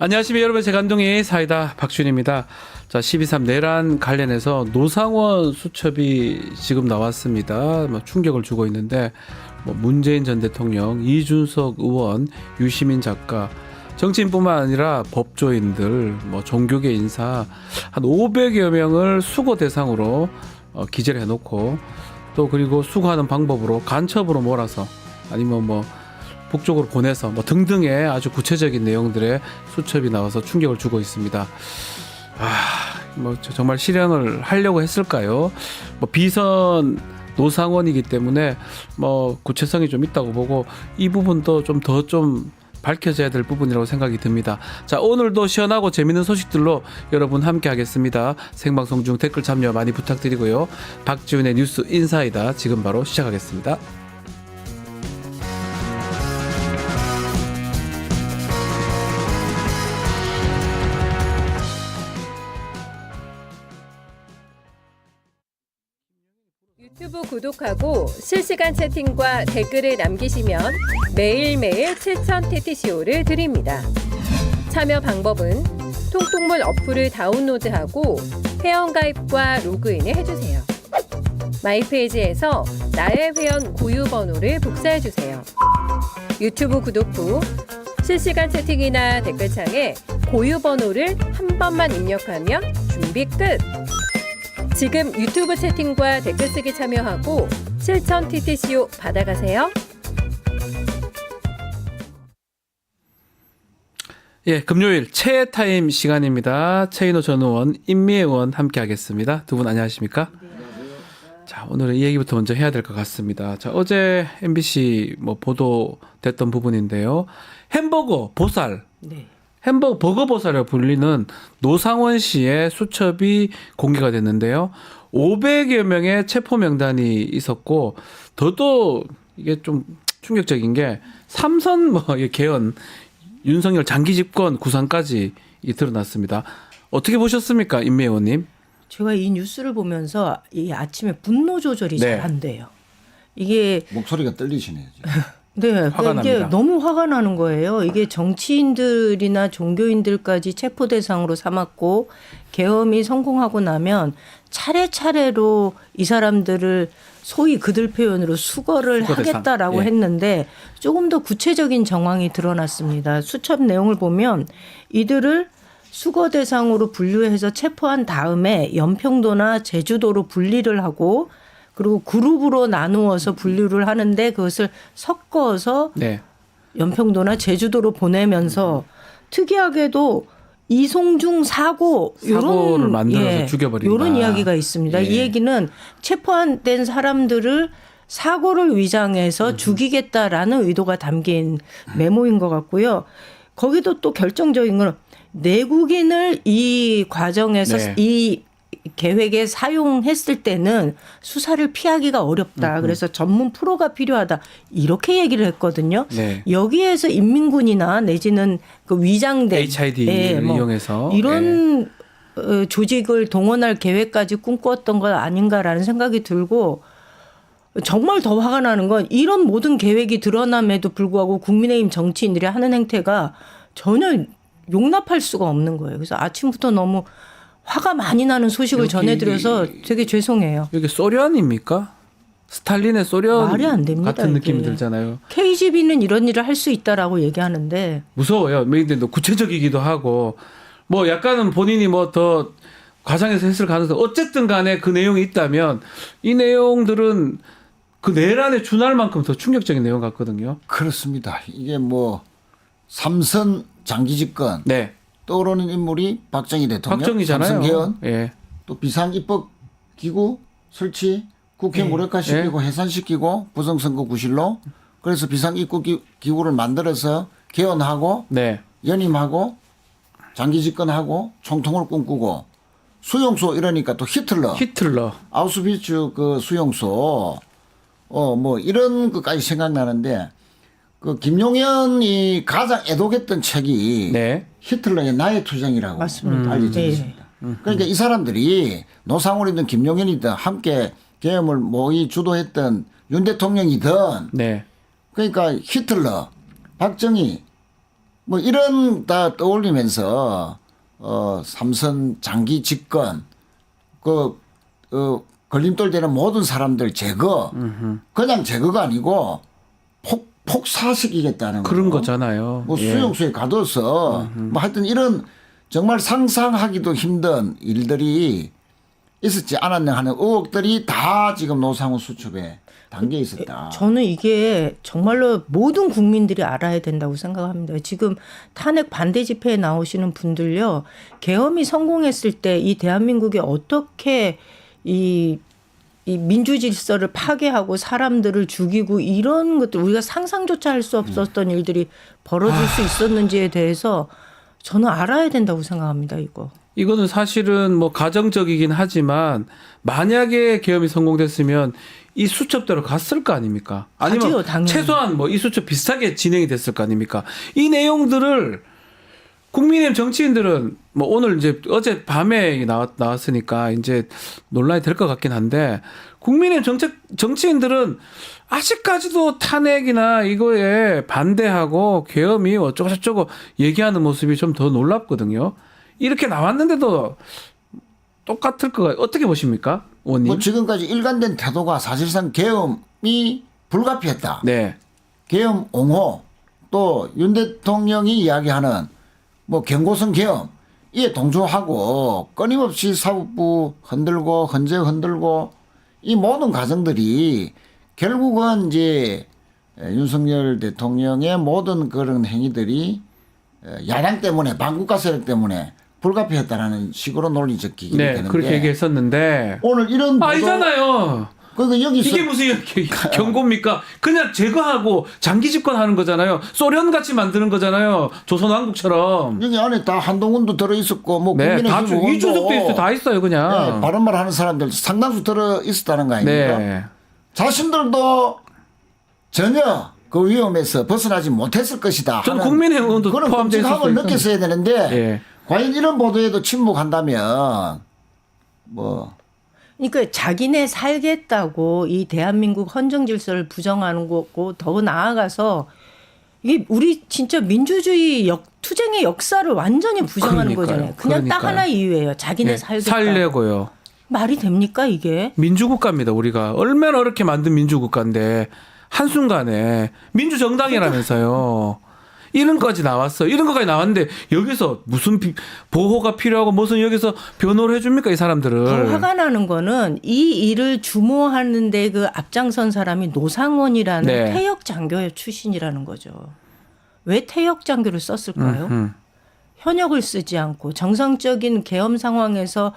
안녕하십니까 여러분, 제간둥이 사이다 박준입니다. 자, 12.3 내란 관련해서 노상원 수첩이 지금 나왔습니다. 충격을 주고 있는데 문재인 전 대통령, 이준석 의원, 유시민 작가, 정치인뿐만 아니라 법조인들, 종교계 인사 한 500여 명을 수거 대상으로 기재를 해놓고, 또 그리고 수거하는 방법으로 간첩으로 몰아서 아니면 북쪽으로 보내서 등등의 아주 구체적인 내용들의 수첩이 나와서 충격을 주고 있습니다. 정말 실행을 하려고 했을까요? 비선 노상원이기 때문에 구체성이 좀 있다고 보고, 이 부분도 좀 더 밝혀져야 될 부분이라고 생각이 듭니다. 자, 오늘도 시원하고 재밌는 소식들로 여러분 함께 하겠습니다. 생방송 중 댓글 참여 많이 부탁드리고요. 박지훈의 뉴스 인사이다 지금 바로 시작하겠습니다. 유튜브 구독하고 실시간 채팅과 댓글을 남기시면 매일매일 7,000TTCO를 드립니다. 참여 방법은 통통물 어플을 다운로드하고 회원가입과 로그인을 해주세요. 마이페이지에서 나의 회원 고유 번호를 복사해주세요. 유튜브 구독 후 실시간 채팅이나 댓글창에 고유 번호를 한 번만 입력하면 준비 끝! 지금 유튜브 채팅과 댓글 쓰기 참여하고 7,000TTCO 받아가세요. 예, 금요일 최타임 시간입니다. 최인호 전 의원, 임미애 의원 함께 하겠습니다. 두 분 안녕하십니까? 네. 자, 오늘은 이 얘기부터 먼저 해야 될 것 같습니다. 자, 어제 MBC 보도됐던 부분인데요. 햄버거 보살. 네. 햄버거 버거보살이라고 불리는 노상원 씨의 수첩이 공개가 됐는데요. 500여 명의 체포 명단이 있었고, 더도 이게 좀 충격적인 게 삼선 개헌, 윤석열 장기 집권 구상까지 드러났습니다. 어떻게 보셨습니까, 임미애 의원님? 제가 이 뉴스를 보면서 이 아침에 분노 조절이 잘 안 돼요. 이게 목소리가 떨리시네요. 지금. 네, 그러니까 이게 너무 화가 나는 거예요. 이게 정치인들이나 종교인들까지 체포 대상으로 삼았고, 계엄이 성공하고 나면 차례차례로 이 사람들을 소위 그들 표현으로 수거를 하겠다라고 했는데, 조금 더 구체적인 정황이 드러났습니다. 수첩 내용을 보면 이들을 수거 대상으로 분류해서 체포한 다음에 연평도나 제주도로 분리를 하고, 그리고 그룹으로 나누어서 분류를 하는데 그것을 섞어서 연평도나 제주도로 보내면서 특이하게도 이송중 사고를 만들어서 죽여버린다. 이런 이야기가 있습니다. 이 얘기는 체포된 사람들을 사고를 위장해서 죽이겠다라는 의도가 담긴 메모인 것 같고요. 거기도 또 결정적인 건 내국인을 이 과정에서 이 계획에 사용했을 때는 수사를 피하기가 어렵다. 그래서 전문 프로가 필요하다. 이렇게 얘기를 했거든요. 여기에서 인민군이나 내지는 그 위장된 HID를 이용해서 이런 조직을 동원할 계획까지 꿈꾸었던 것 아닌가라는 생각이 들고, 정말 더 화가 나는 건 이런 모든 계획이 드러남에도 불구하고 국민의힘 정치인들이 하는 행태가 전혀 용납할 수가 없는 거예요. 그래서 아침부터 너무 화가 많이 나는 소식을 전해드려서 되게 죄송해요. 이게 소련입니까? 스탈린의 소련 말이 안 됩니다, 같은 느낌이 이게. 들잖아요. KGB는 이런 일을 할 수 있다라고 얘기하는데 무서워요. 근데 구체적이기도 하고 약간은 본인이 더 과장해서 했을 가능성. 어쨌든 간에 그 내용이 있다면 이 내용들은 그 내란에 준할 만큼 더 충격적인 내용 같거든요. 그렇습니다. 이게 삼선 장기 집권 떠오르는 인물이 박정희 대통령, 박정희잖아요. 삼선 개헌, 또 비상입법기구 설치, 국회 무력화시키고 해산시키고 부정선거 구실로, 그래서 비상입법기구를 만들어서 개헌하고 연임하고 장기 집권하고 총통을 꿈꾸고, 수용소 이러니까 또 히틀러. 아우슈비츠 그 수용소 이런 것까지 생각나는데, 그 김용현이 가장 애독했던 책이 히틀러의 나의 투쟁이라고 알려져 있습니다. 그러니까 이 사람들이 노상원이든 김용현이든 함께 계엄을 모의 주도했던 윤 대통령이든 그러니까 히틀러, 박정희 뭐 이런 다 떠올리면서 삼선 장기 집권 걸림돌 되는 모든 사람들 제거 그냥 제거가 아니고 폭사시키겠다는 그런 거. 거잖아요. 뭐 예. 수용소에 가둬서 뭐 하여튼 이런 정말 상상하기도 힘든 일들이 있었지 않았냐 하는 의혹들이 다 지금 노상훈 수첩에 담겨 있었다. 저는 이게 정말로 모든 국민들이 알아야 된다고 생각합니다. 지금 탄핵 반대 집회에 나오시는 분들요. 계엄이 성공했을 때 이 대한민국이 어떻게 이 민주 질서를 파괴하고 사람들을 죽이고 이런 것들 우리가 상상조차 할 수 없었던 일들이 벌어질 수 있었는지에 대해서 저는 알아야 된다고 생각합니다. 이거는 사실은 뭐 가정적이긴 하지만 만약에 계엄이 성공됐으면 이 수첩대로 갔을 거 아닙니까? 아니면 가지요, 당연히. 최소한 뭐 이 수첩 비슷하게 진행이 됐을 거 아닙니까? 이 내용들을 국민의힘 정치인들은 뭐 오늘 이제 어제 밤에 나왔으니까 이제 논란이 될 것 같긴 한데 국민의힘 정치인들은 아직까지도 탄핵이나 이거에 반대하고 계엄이 어쩌고 저쩌고 얘기하는 모습이 좀 더 놀랍거든요. 이렇게 나왔는데도 똑같을 거 어떻게 보십니까, 의원님? 뭐 지금까지 일관된 태도가 사실상 계엄이 불가피했다. 네. 계엄 옹호 또 윤 대통령이 이야기하는 뭐 경고성 계엄 이에 동조하고 끊임없이 사법부 흔들고 헌재 흔들고 이 모든 과정들이 결국은 이제 윤석열 대통령의 모든 그런 행위들이 야당 때문에 반국가 세력 때문에 불가피했다라는 식으로 논리 적기가 네, 되는데 그렇게 얘기했었는데 오늘 이런 보도 아니잖아요. 그러니까 여기서 이게 무슨 경고입니까? 그냥 제거하고 장기 집권하는 거잖아요. 소련 같이 만드는 거잖아요. 조선왕국처럼. 여기 안에 다 한동훈도 들어 있었고 뭐 네, 다 국민의힘 의원도 이주석도 있어요. 다 있어요, 그냥. 네, 바른 말 하는 사람들 상당수 들어 있었다는 거 아닙니까? 네. 자신들도 전혀 그 위험에서 벗어나지 못했을 것이다. 전 하는 국민의힘 의원도 그런 포함되어 있을 끔찍함을 수 느꼈어야 되는데 예. 과연 이런 보도에도 침묵한다면 뭐 그러니까 자기네 살겠다고 이 대한민국 헌정 질서를 부정하는 거고 더 나아가서 이게 우리 진짜 민주주의 투쟁의 역사를 완전히 부정하는 그러니까요. 거잖아요. 그냥 딱 그러니까요. 하나 이유예요. 자기네 네, 살겠다. 살려고요. 말이 됩니까 이게? 민주국가입니다, 우리가. 얼마나 어렵게 만든 민주국가인데 한순간에 민주정당이라면서요. 이런 것까지 나왔어. 이런 것까지 나왔는데 여기서 무슨 보호가 필요하고 무슨 여기서 변호를 해줍니까 이 사람들을. 더 화가 나는 거는 이 일을 주모하는데 그 앞장선 사람이 노상원이라는 네. 퇴역 장교 출신이라는 거죠. 왜 퇴역 장교를 썼을까요? 현역을 쓰지 않고 정상적인 계엄 상황에서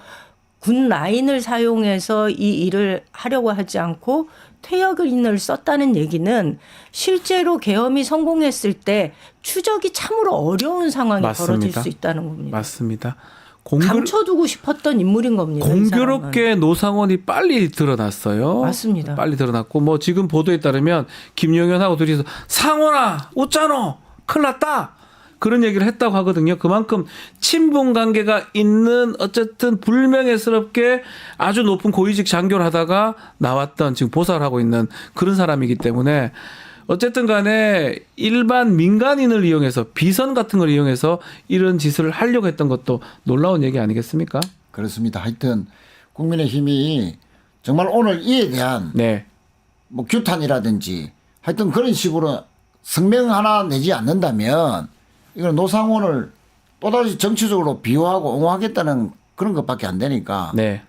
군 라인을 사용해서 이 일을 하려고 하지 않고 퇴역인을 썼다는 얘기는 실제로 계엄이 성공했을 때 추적이 참으로 어려운 상황이 맞습니다. 벌어질 수 있다는 겁니다. 맞습니다. 감춰두고 싶었던 인물인 겁니다. 이 사람은. 공교롭게 노상원이 빨리 드러났어요. 맞습니다. 빨리 드러났고 뭐 지금 보도에 따르면 김용현하고 둘이서 상원아 웃잖아 큰일 났다 그런 얘기를 했다고 하거든요. 그만큼 친분 관계가 있는 어쨌든 불명예스럽게 아주 높은 고위직 장교를 하다가 나왔던 지금 보살을 하고 있는 그런 사람이기 때문에 어쨌든 간에 일반 민간인을 이용해서 비선 같은 걸 이용해서 이런 짓을 하려고 했던 것도 놀라운 얘기 아니겠습니까? 그렇습니다. 하여튼 국민의힘이 정말 오늘 이에 대한 네. 뭐 규탄이라든지 하여튼 그런 식으로 성명 하나 내지 않는다면 이건 노상원을 또다시 정치적으로 비호하고 옹호하겠다는 그런 것밖에 안 되니까 네.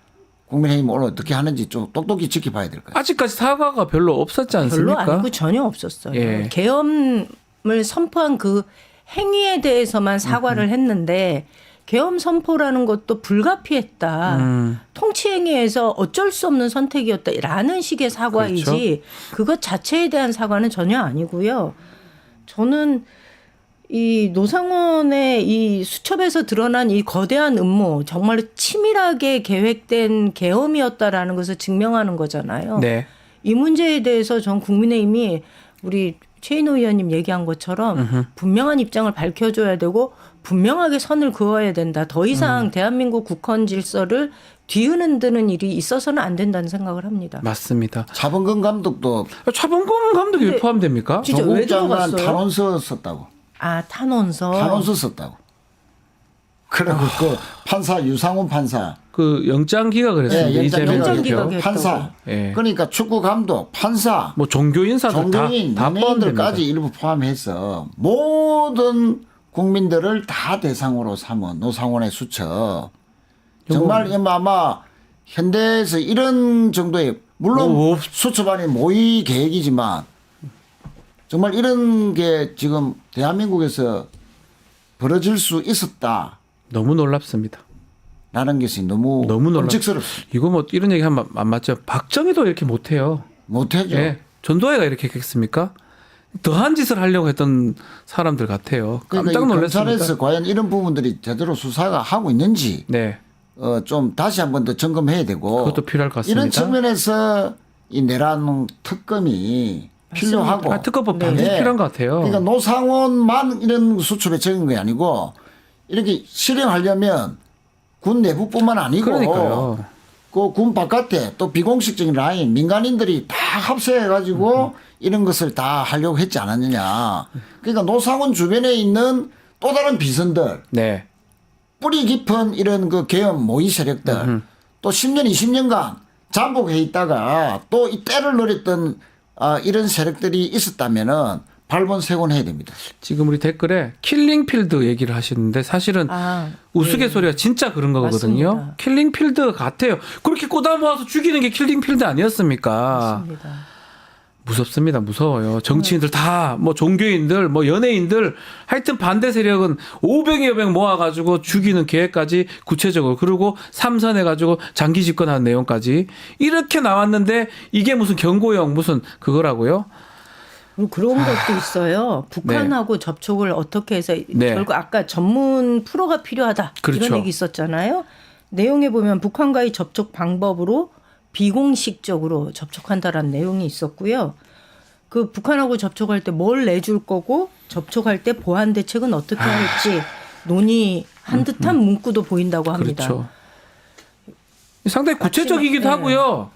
국민의힘 오늘 어떻게 하는지 좀 똑똑히 지켜봐야 될 거예요. 아직까지 사과가 별로 없었지 않습니까? 별로 아니고 전혀 없었어요. 예. 계엄을 선포한 그 행위에 대해서만 사과를 했는데 계엄 선포라는 것도 불가피했다. 통치 행위에서 어쩔 수 없는 선택이었다라는 식의 사과이지 그렇죠. 그것 자체에 대한 사과는 전혀 아니고요. 저는 이 노상원의 이 수첩에서 드러난 이 거대한 음모 정말로 치밀하게 계획된 계엄이었다라는 것을 증명하는 거잖아요. 네. 이 문제에 대해서 전 국민의힘이 우리 최인호 의원님 얘기한 것처럼 분명한 입장을 밝혀줘야 되고 분명하게 선을 그어야 된다. 더 이상 대한민국 국헌 질서를 뒤흔드는 일이 있어서는 안 된다는 생각을 합니다. 맞습니다. 차범근 감독도 차범근 감독이 왜 포함됩니까? 진짜 조국 왜 장관 들어갔어요? 탄원서 썼다고. 아, 탄원서. 탄원서 썼다고. 그리고 그 판사 유상훈 판사, 그 영장 기각을 했습니다. 예, 이재명 영장 대표. 기각이요. 판사, 예. 그러니까 축구 감독, 판사, 뭐 종교 인사들 종교인, 다 연예인들까지 포함됩니다. 일부 포함해서 모든 국민들을 다 대상으로 삼은 노상원의 수첩. 정말 아마 현대에서 이런 정도의 물론 뭐, 수첩안이 모의 계획이지만 정말 이런 게 지금 대한민국에서 벌어질 수 있었다라는 너무 놀랍습니다. 것이 너무 놀랍. 끔찍스럽습니다. 이거 뭐 이런 얘기 하면 안 맞죠? 박정희도 이렇게 못해요. 못하죠. 예. 전두환이가 이렇게 했겠습니까? 더한 짓을 하려고 했던 사람들 같아요. 그러니까 깜짝 이 놀랐습니다. 검찰에서 과연 이런 부분들이 제대로 수사가 하고 있는지 네. 좀 다시 한번 더 점검해야 되고 그것도 필요할 것 같습니다. 이런 측면에서 이 내란 특검이 필요하고 아, 특검법 반드시 네. 필요한 것 같아요. 그러니까 노상원만 이런 수첩에 적은 게 아니고 이렇게 실행하려면 군 내부뿐만 아니고 그러니까요. 그 군 바깥에 또 비공식적인 라인 민간인들이 다 합세해가지고 이런 것을 다 하려고 했지 않았느냐. 그러니까 노상원 주변에 있는 또 다른 비선들 네. 뿌리 깊은 이런 그 계엄 모의 세력들 또 10년 20년간 잠복해 있다가 또 이 때를 노렸던 이런 세력들이 있었다면은 발본색원해야 됩니다. 지금 우리 댓글에 킬링필드 얘기를 하시는데 사실은 우스갯소리가 진짜 그런 거거든요. 맞습니다. 킬링필드 같아요. 그렇게 꼬다 모아서 죽이는 게 킬링필드 아니었습니까? 맞습니다. 무섭습니다. 무서워요. 정치인들 다 뭐 종교인들 뭐 연예인들 하여튼 반대 세력은 500여 명 모아가지고 죽이는 계획까지 구체적으로 그리고 삼선해가지고 장기 집권하는 내용까지 이렇게 나왔는데 이게 무슨 경고용 무슨 그거라고요? 그리고 그런 것도 있어요. 북한하고 접촉을 어떻게 해서 네. 결국 아까 전문 프로가 필요하다 그렇죠. 이런 얘기 있었잖아요. 내용에 보면 북한과의 접촉 방법으로 비공식적으로 접촉한다라는 내용이 있었고요. 그 북한하고 접촉할 때 뭘 내줄 거고 접촉할 때 보안 대책은 어떻게 할지 논의한 듯한 문구도 보인다고 합니다. 그렇죠. 상당히 구체적이기도 네. 하고요.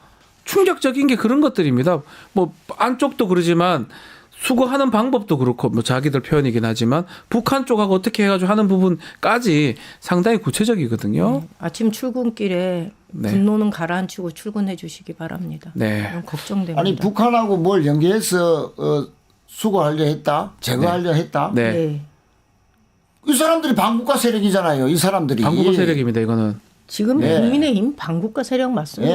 충격적인 게 그런 것들입니다. 뭐 안쪽도 그러지만 수거하는 방법도 그렇고 뭐 자기들 표현이긴 하지만 북한 쪽하고 어떻게 해가지고 하는 부분까지 상당히 구체적이거든요. 아침 출근길에 네. 분노는 가라앉히고 출근해 주시기 바랍니다. 네. 너무 걱정됩니다. 아니 북한하고 뭘 연계해서 수거하려 했다, 제거하려 했다. 네. 네. 이 사람들이 반국가 세력이잖아요. 이 사람들이 반국가 세력입니다. 이거는. 지금 예. 국민의힘 반국가 세력 맞습니다.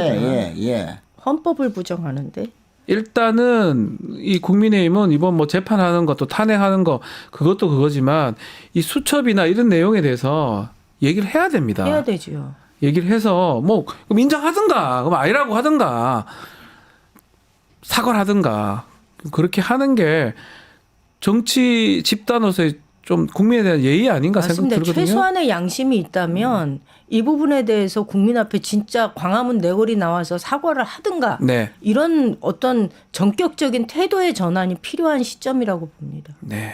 예. 헌법을 부정하는데 일단은 이 국민의힘은 이번 뭐 재판하는 것도 탄핵하는 거 그것도 그거지만 이 수첩이나 이런 내용에 대해서 얘기를 해야 됩니다. 해야 되죠. 얘기를 해서 뭐 그럼 인정하든가 그럼 아니라고 하든가 사과를 하든가 그렇게 하는 게 정치 집단으로서의 좀 국민에 대한 예의 아닌가 생각 맞습니다. 들거든요. 최소한의 양심이 있다면 이 부분에 대해서 국민 앞에 진짜 광화문 내거리 나와서 사과를 하든가 네. 이런 어떤 전격적인 태도의 전환이 필요한 시점이라고 봅니다. 네.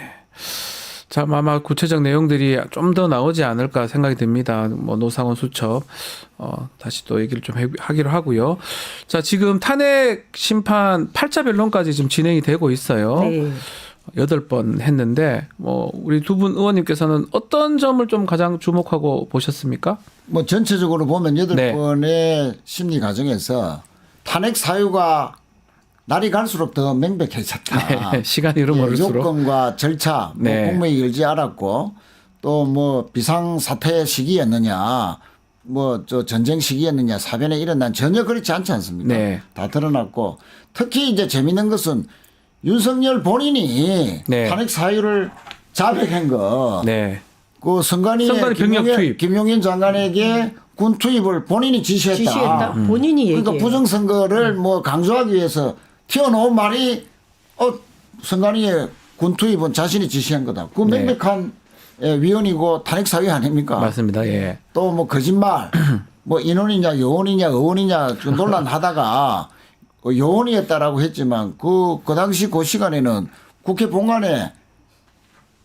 자, 아마 구체적 내용들이 좀 더 나오지 않을까 생각이 듭니다. 뭐 노상원 수첩 다시 또 얘기를 좀 하기로 하고요. 자, 지금 탄핵 심판 8차 변론까지 지금 진행이 되고 있어요. 네. 8번 했는데 뭐 우리 두 분 의원님께서는 어떤 점을 좀 가장 주목하고 보셨습니까? 뭐 전체적으로 보면 8번의 심리 과정에서 탄핵 사유가 날이 갈수록 더 명백해졌다. 네, 시간이 흐를수록 요건과 절차, 네. 뭐 공무에 열지 않았고 또 뭐 비상사태 시기였느냐, 뭐 저 전쟁 시기였느냐, 사변에 일어난 전혀 그렇지 않지 않습니까? 네. 다 드러났고 특히 이제 재밌는 것은 윤석열 본인이 네. 탄핵 사유를 자백한 거. 네. 그 선관위 병력 투입. 김용현 장관에게 군 투입을 본인이 지시했다. 본인이 얘기해요. 그러니까 부정선거를 뭐 강조하기 위해서 튀어나온 말이 선관위에 군 투입은 자신이 지시한 거다. 그 네. 명백한 위헌이고 탄핵 사유 아닙니까? 맞습니다. 예. 또 뭐 거짓말, 뭐 인원이냐 요원이냐 의원이냐 그 논란하다가 요원이었다라고 했지만 그 당시 그 시간에는 국회 본관에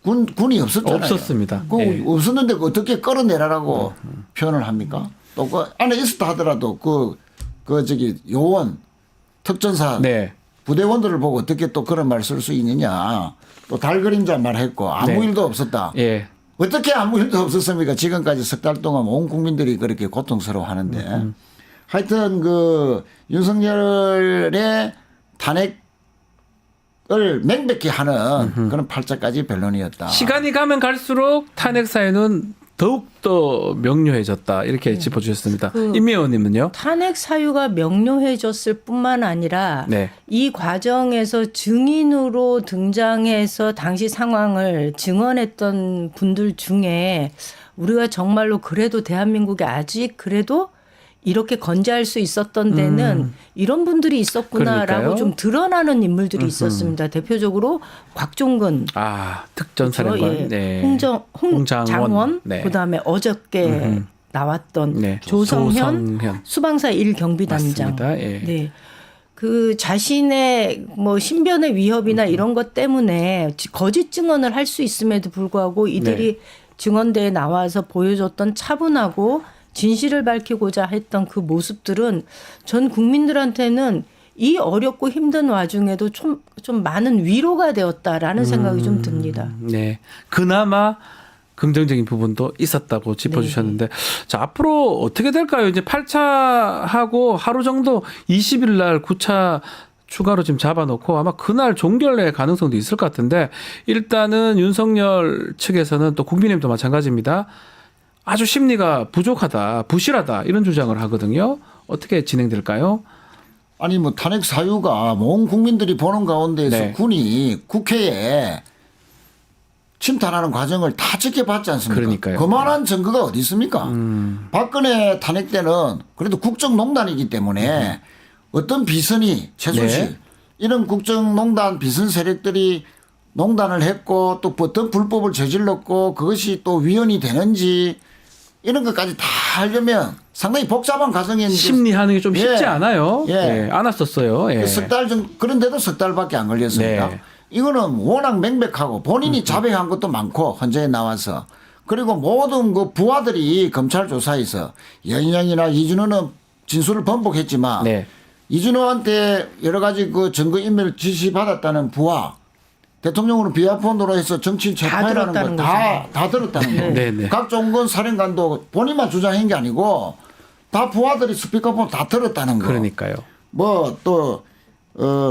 군이 없었잖아요. 없었습니다. 그 예. 없었는데 어떻게 끌어내라라고 표현을 합니까? 또 그 안에 있었다 하더라도 그 저기 요원 특전사 네. 부대원들을 보고 어떻게 또 그런 말 쓸 수 있느냐. 또 달 그림자 말했고 아무 네. 일도 없었다. 예. 어떻게 아무 일도 없었습니까? 지금까지 석 달 동안 온 국민들이 그렇게 고통스러워 하는데. 하여튼 그 윤석열의 탄핵을 맹백히 하는 그런 팔자까지 변론이었다. 시간이 가면 갈수록 탄핵 사유는 더욱더 명료해졌다. 이렇게 짚어주셨습니다. 임미 의원님은요? 탄핵 사유가 명료해졌을 뿐만 아니라 네. 이 과정에서 증인으로 등장해서 당시 상황을 증언했던 분들 중에 우리가 정말로 그래도 대한민국이 아직 그래도 이렇게 건재할 수 있었던 데는 이런 분들이 있었구나라고 그러니까요. 좀 드러나는 인물들이 있었습니다. 대표적으로 곽종근, 특전사령관. 예. 네. 홍장원, 홍장원. 네. 그다음에 어저께 나왔던 네. 조성현 수방사 1경비단장. 맞습니다. 예. 네. 그 자신의 뭐 신변의 위협이나 이런 것 때문에 거짓 증언을 할 수 있음에도 불구하고 이들이 네. 증언대에 나와서 보여줬던 차분하고 진실을 밝히고자 했던 그 모습들은 전 국민들한테는 이 어렵고 힘든 와중에도 좀 많은 위로가 되었다라는 생각이 좀 듭니다. 네. 그나마 긍정적인 부분도 있었다고 짚어주셨는데, 자, 앞으로 어떻게 될까요? 이제 8차 하고 하루 정도 20일 날 9차 추가로 지금 잡아놓고 아마 그날 종결의 가능성도 있을 것 같은데, 일단은 윤석열 측에서는 또 국민의힘도 마찬가지입니다. 아주 심리가 부족하다, 부실하다 이런 주장을 하거든요. 어떻게 진행될까요? 아니 뭐 탄핵 사유가 온 국민들이 보는 가운데에서 네. 군이 국회에 침탈하는 과정을 다 지켜봤지 않습니까? 그러니까요. 그만한 증거가 어디 있습니까? 박근혜 탄핵 때는 그래도 국정농단이기 때문에 어떤 비선이 최순실 네. 이런 국정농단 비선 세력들이 농단을 했고 또 어떤 불법을 저질렀고 그것이 또 위헌이 되는지 이런 것까지 다 하려면 상당히 복잡한 과정인데 심리하는 게 좀 쉽지 예. 않아요. 예. 예. 안 왔었어요. 예. 석 달 정 그런데도 석 달밖에 안 걸렸습니다. 네. 이거는 워낙 명백하고 본인이 자백한 것도 많고 헌재에 나와서 그리고 모든 그 부하들이 검찰 조사에서 연영이나 이준호는 진술을 번복했지만 네. 이준호한테 여러 가지 그 증거 인멸 지시 받았다는 부하 대통령으로 비화폰으로 해서 정치인 재판이라는 들었다는 거 다 들었다는 거. 네, 네. 각종건 사령관도 본인만 주장한 게 아니고 다 부하들이 스피커폰 다 들었다는 거. 그러니까요. 뭐 또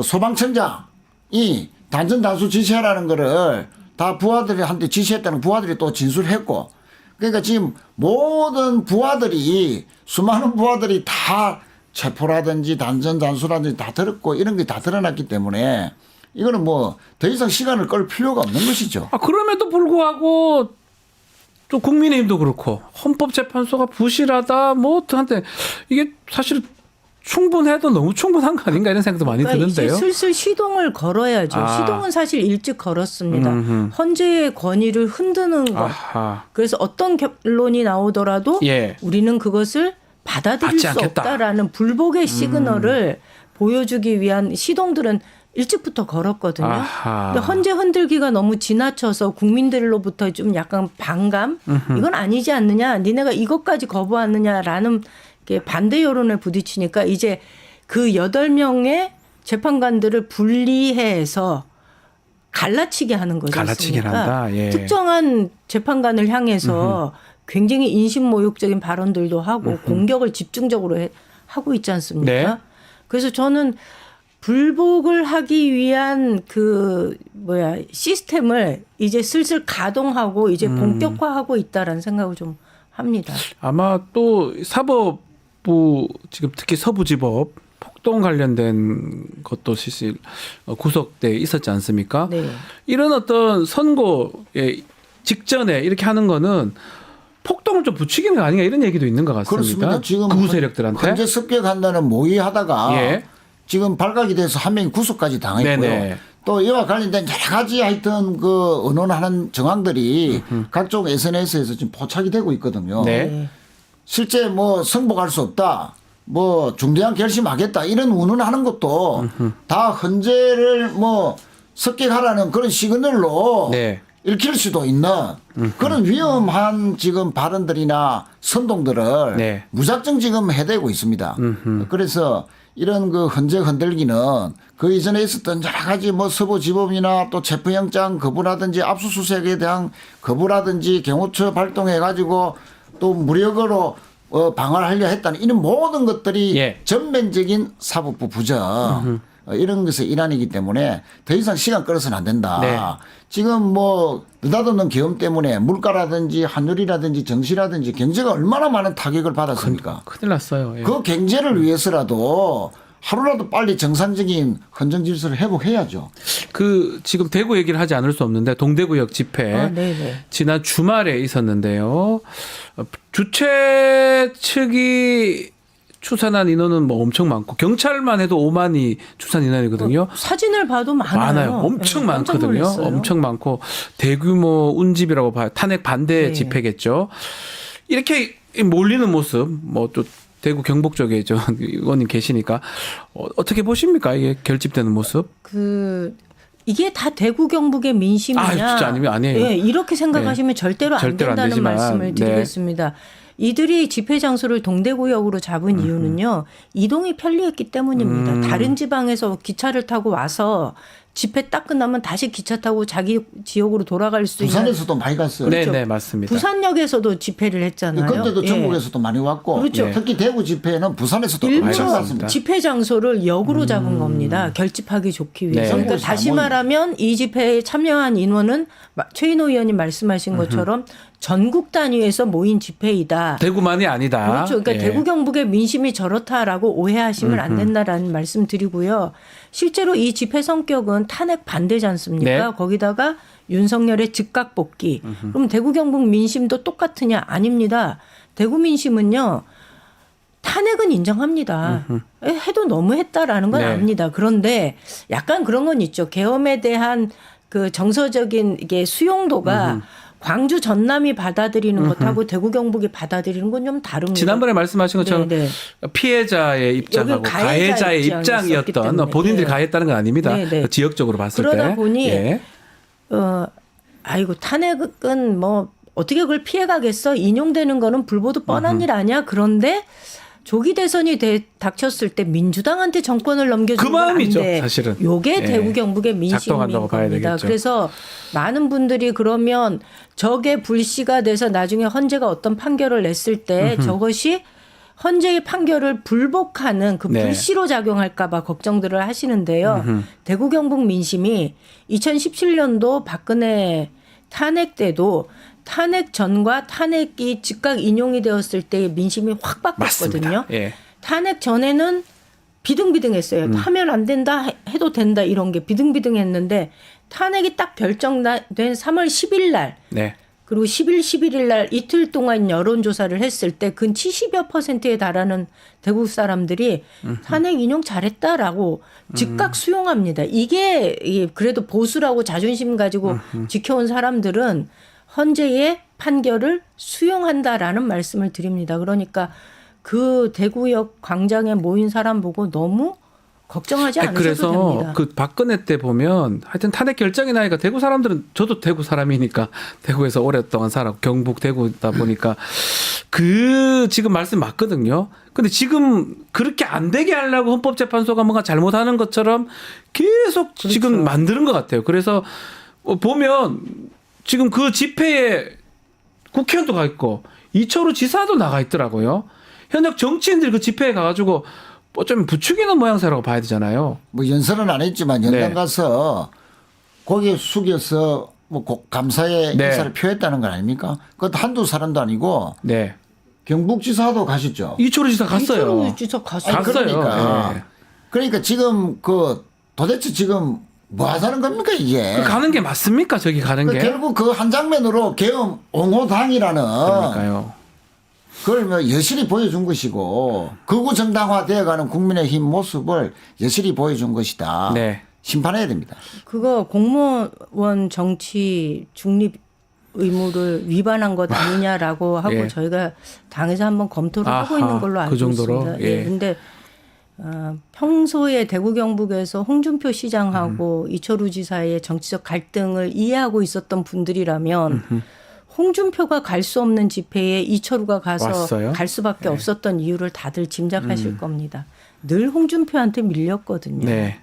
소방청장이 단전 단수 지시하라는 거를 다 부하들한테 지시했다는 부하들이 또 진술했고 그러니까 지금 모든 부하들이 수많은 부하들이 다 체포라든지 단전 단수라든지 다 들었고 이런 게 다 드러났기 때문에 이거는 뭐 더 이상 시간을 끌 필요가 없는 것이죠. 그럼에도 불구하고 또 국민의힘도 그렇고 헌법재판소가 부실하다 뭐 어떻게 이게 사실 충분해도 너무 충분한 거 아닌가 이런 생각도 많이 그러니까 드는데요. 이제 슬슬 시동을 걸어야죠. 시동은 사실 일찍 걸었습니다. 헌재의 권위를 흔드는 것. 아하. 그래서 어떤 결론이 나오더라도 예. 우리는 그것을 받아들일 받지 수 않겠다. 없다라는 불복의 시그널을 보여주기 위한 시동들은 일찍부터 걸었거든요. 아하. 근데 헌재 흔들기가 너무 지나쳐서 국민들로부터 좀 약간 반감 이건 아니지 않느냐 니네가 이것까지 거부하느냐라는 게 반대 여론에 부딪히니까 이제 그 8명의 재판관들을 분리해서 갈라치게 하는 거지 갈라치기를 않습니까? 한다. 예. 특정한 재판관을 향해서 굉장히 인신모욕적인 발언들도 하고 공격을 집중적으로 하고 있지 않습니까? 네. 그래서 저는 불복을 하기 위한 시스템을 이제 슬슬 가동하고 이제 본격화하고 있다라는 생각을 좀 합니다. 아마 또 사법부 지금 특히 서부지법 폭동 관련된 것도 실시 구속돼 있었지 않습니까? 네. 이런 어떤 선고의 직전에 이렇게 하는 거는 폭동을 좀 부추기는 거 아닌가 이런 얘기도 있는 것 같습니다. 그렇습니다. 지금 극우 세력들한테. 헌재 습격한다는 모의하다가 예. 지금 발각이 돼서 한 명이 구속까지 당했고요. 네네. 또 이와 관련된 여러 가지 하여튼 그 언론하는 정황들이 각종 SNS에서 지금 포착이 되고 있거든요. 네. 실제 뭐 승복할 수 없다. 뭐 중대한 결심하겠다. 이런 운운하는 것도 다 헌재를 뭐 습격하라는 그런 시그널로 네. 읽힐 수도 있는 그런 위험한 지금 발언들이나 선동들을 네. 무작정 지금 해대고 있습니다. 그래서 이런 그 헌재 흔들기는 그 이전에 있었던 여러 가지 뭐 서부지법이나 또 체포영장 거부라든지 압수수색에 대한 거부라든지 경호처 발동해 가지고 또 무력으로 방어를 하려 했다는 이런 모든 것들이 예. 전면적인 사법부 부정 이런 것의 일환이기 때문에 더 이상 시간 끌어서는 안 된다. 네. 지금 뭐 느닷없는 계엄 때문에 물가라든지 환율이라든지 정시라든지 경제가 얼마나 많은 타격을 받았습니까? 큰일 났어요. 예. 그 경제를 위해서라도 하루라도 빨리 정상적인 헌정 질서를 회복해야죠. 그 지금 대구 얘기를 하지 않을 수 없는데 동대구역 집회 네네. 지난 주말에 있었는데요. 주최 측이 추산한 인원은 뭐 엄청 많고 경찰만 해도 5만이 추산 인원이거든요. 사진을 봐도 많아요. 엄청 네, 깜짝 많거든요. 놀랐어요. 엄청 많고 대규모 운집이라고 봐요. 탄핵 반대 네. 집회겠죠. 이렇게 몰리는 모습, 뭐 또 대구 경북 쪽에 저 의원님 계시니까 어떻게 보십니까? 이게 결집되는 모습? 이게 다 대구 경북의 민심이냐? 아, 진짜 아니에요. 예, 이렇게 생각하시면 절대로 안 절대로 안 된다는 되지만, 말씀을 드리겠습니다. 이들이 집회 장소를 동대구역으로 잡은 이유는요. 이동이 편리했기 때문입니다. 다른 지방에서 기차를 타고 와서 집회 딱 끝나면 다시 기차 타고 자기 지역으로 돌아갈 수 있는. 부산에서도 많이 갔어요. 네, 네, 맞습니다. 부산역에서도 집회를 했잖아요. 그때도 예. 전국에서도 많이 왔고 그렇죠. 특히 대구 집회는 부산에서도 엄청 일부러 갔습니다. 집회 장소를 역으로 잡은 겁니다. 결집하기 좋기 위해서. 네. 그러니까 다시 말하면 이 집회에 참여한 인원은 최인호 의원님 말씀하신 것처럼 전국 단위에서 모인 집회이다. 대구만이 아니다. 그렇죠. 그러니까 예. 대구 경북의 민심이 저렇다라고 오해하시면 안 된다라는 말씀 드리고요. 실제로 이 집회 성격은 탄핵 반대지 않습니까? 네. 거기다가 윤석열의 즉각 복귀. 그럼 대구 경북 민심도 똑같으냐? 아닙니다. 대구 민심은요. 탄핵은 인정합니다. 해도 너무했다라는 건 네. 압니다. 그런데 약간 그런 건 있죠. 계엄에 대한 그 정서적인 이게 수용도가 광주 전남이 받아들이는 것하고 대구 경북이 받아들이는 건 좀 다릅니다. 지난번에 말씀하신 것처럼 네, 피해자의 입장하고 여긴 가해자의 가해자의 입장이었기 입장이었던 때문에. 본인들이 네. 가했다는 건 아닙니다. 네, 네. 지역적으로 봤을 때. 그러다 보니 예. 아이고 탄핵은 뭐 어떻게 그걸 피해가겠어? 인용되는 거는 불보듯 뻔한 일 아니야? 그런데 조기 대선이 닥쳤을 때 민주당한테 정권을 넘겨주는 그 마음이죠, 안 돼. 사실은. 요게 예. 대구 경북의 민심인 작동한다고 봐야 겁니다. 되겠죠. 그래서 많은 분들이 그러면 저게 불씨가 돼서 나중에 헌재가 어떤 판결을 냈을 때 저것이 헌재의 판결을 불복하는 그 네. 불씨로 작용할까 봐 걱정들을 하시는데요. 대구 경북 민심이 2017년도 박근혜 탄핵 때도 탄핵 전과 탄핵이 즉각 인용이 되었을 때의 민심이 확 바뀌었거든요. 맞습니다. 예. 탄핵 전에는 비등비등했어요. 하면 안 된다, 해도 된다 이런 게 비등비등했는데 탄핵이 딱 결정된 3월 10일 날 네. 그리고 10일, 11일 날 이틀 동안 여론조사를 했을 때 근 70여 %에 달하는 대구 사람들이 탄핵 인용 잘했다라고 즉각 수용합니다. 이게 그래도 보수라고 자존심 가지고 지켜온 사람들은 헌재의 판결을 수용한다라는 말씀을 드립니다. 그러니까 그 대구역 광장에 모인 사람 보고 너무 걱정하지 않으셔도 그래서 됩니다. 그 박근혜 때 보면 하여튼 탄핵 결정이 나니까 대구 사람들은 저도 대구 사람이니까 대구에서 오랫동안 살았고 경북 대구다 보니까 그 지금 말씀 맞거든요. 근데 지금 그렇게 안 되게 하려고 헌법재판소가 뭔가 잘못하는 것처럼 계속 지금 만드는 것 같아요. 그래서 보면 지금 그 집회에 국회의원도 가 있고 이철우 지사도 나가 있더라고요. 현역 정치인들 그 집회에 가가지고 좀 부추기는 모양새라고 봐야 되잖아요. 뭐 연설은 안 했지만 연당 네. 가서 고개 숙여서 뭐 감사의 네. 인사를 표했다는 건 아닙니까? 그것도 한두 사람도 아니고 네. 경북지사도 가셨죠. 이철우 지사 갔어요. 이철우 지사 갔어요. 아니, 갔어요. 그러니까. 네. 그러니까 지금 그 도대체 지금 뭐 하자는 겁니까 이게? 그 가는 게 맞습니까? 저기 가는 게? 결국 그 한 장면으로 계엄 옹호당이라는 그러니까요. 그걸 뭐 여실히 보여준 것이고 극우 정당화 되어가는 국민의힘 모습을 여실히 보여준 것이다. 네. 심판해야 됩니다. 그거 공무원 정치 중립 의무를 위반한 것 아니냐라고 하고 예. 저희가 당에서 한번 검토를 하고 아하, 있는 걸로 알고 그 정도로? 있습니다. 예. 근데 평소에 대구 경북에서 홍준표 시장하고 이철우 지사의 정치적 갈등을 이해하고 있었던 분들이라면 홍준표가 갈 수 없는 집회에 이철우가 가서 왔어요? 갈 수밖에 없었던 이유를 다들 짐작하실 겁니다. 늘 홍준표한테 밀렸거든요. 네.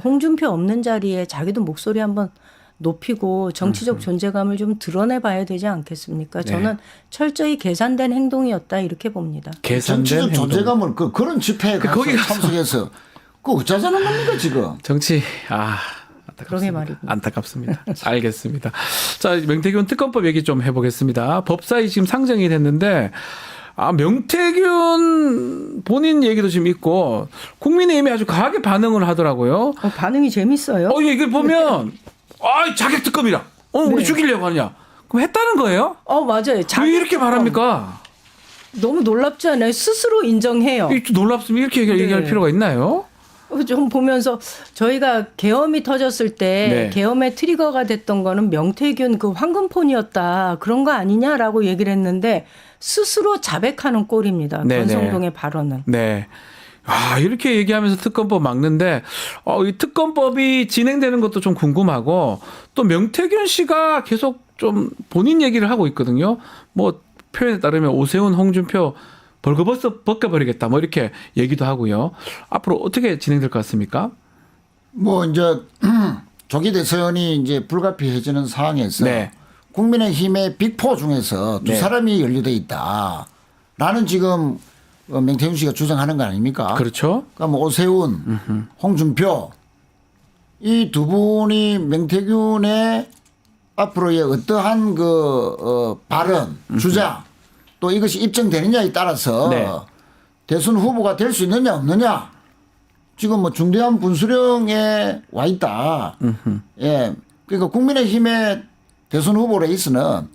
홍준표 없는 자리에 자기도 목소리 한번 높이고 정치적 존재감을 좀 드러내봐야 되지 않겠습니까? 네. 저는 철저히 계산된 행동이었다 이렇게 봅니다. 계산된 정치적 행동. 존재감을 그런 집회에 가서 거기 가서. 참석해서 그 어쩌자는 겁니까 지금? 정치 그러게 안타깝습니다. 말이군요. 안타깝습니다. 알겠습니다. 자, 명태균 특검법 얘기 좀 해보겠습니다. 법사위 지금 상정이 됐는데 명태균 본인 얘기도 지금 있고 국민의힘이 아주 강하게 반응을 하더라고요. 반응이 재밌어요. 이걸 보면 자객 특검이라. 우리 네. 죽이려고 하냐? 그럼 했다는 거예요? 맞아요. 왜 이렇게 말합니까? 너무 놀랍지 않아요? 스스로 인정해요. 놀랍습니다. 이렇게 얘기할 네. 필요가 있나요? 좀 보면서 저희가 계엄이 터졌을 때 네. 계엄의 트리거가 됐던 거는 명태균 그 황금폰이었다. 그런 거 아니냐라고 얘기를 했는데 스스로 자백하는 꼴입니다. 네, 권성동의 발언은. 네. 이렇게 얘기하면서 특검법 막는데 이 특검법이 진행되는 것도 좀 궁금하고 또 명태균 씨가 계속 좀 본인 얘기를 하고 있거든요. 뭐 표현에 따르면 오세훈, 홍준표 벗겨버리겠다. 뭐 이렇게 얘기도 하고요. 앞으로 어떻게 진행될 것 같습니까? 뭐 이제 조기 대선이 이제 불가피해지는 상황에서 네. 국민의힘의 빅4 중에서 두 네. 사람이 연루돼 있다라는 지금 명태균 씨가 주장하는 거 아닙니까? 그렇죠. 그러니까 뭐 오세훈, 홍준표 이 두 분이 명태균의 앞으로의 어떠한 발언, 주장 또 이것이 입증되느냐에 따라서 네. 대선 후보가 될 수 있느냐 없느냐 지금 뭐 중대한 분수령에 와 있다. 예, 그러니까 국민의힘의 대선 후보 레이스는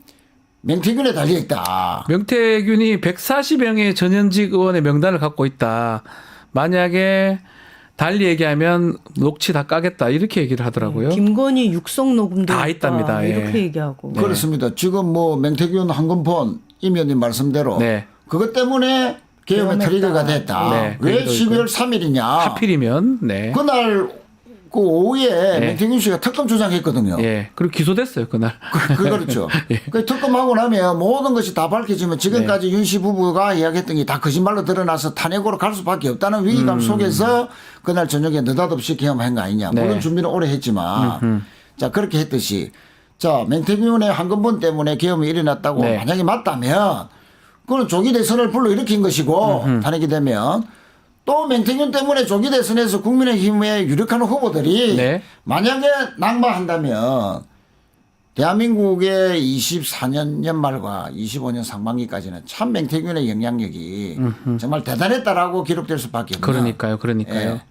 명태균에 달려 있다. 명태균이 140명의 전현직 의원의 명단을 갖고 있다. 만약에 달리 얘기하면 녹취 다 까겠다. 이렇게 얘기를 하더라고요. 김건희 육성 녹음도 다 있다. 있답니다. 예. 이렇게 얘기하고. 네. 그렇습니다. 지금 뭐 명태균 황금폰 임 의원님 말씀대로 네. 그것 때문에 계엄의 계엄했다. 트리거가 됐다. 네, 왜 그것도 12월 3일이냐. 하필이면 네. 그날 그 오후에 네. 명태균 씨가 특검 주장했거든요. 예. 그리고 기소됐어요, 그날. 그렇죠. 예. 그 특검하고 나면 모든 것이 다 밝혀지면 지금까지 윤 씨 부부가 이야기했던 게 다 거짓말로 드러나서 탄핵으로 갈 수밖에 없다는 위기감 속에서 그날 저녁에 느닷없이 계엄한 거 아니냐. 네. 물론 준비는 오래 했지만 자 그렇게 했듯이 자 명태균의 황금본 때문에 계엄이 일어났다고 네. 만약에 맞다면 그건 조기 대선을 불러일으킨 것이고 탄핵이 되면 또 명태균 때문에 조기 대선에서 국민의힘에 유력한 후보들이 네. 만약에 낙마한다면 대한민국의 24년 연말과 25년 상반기까지는 참 명태균의 영향력이 정말 대단했다라고 기록될 수밖에 없는. 그러니까요. 예.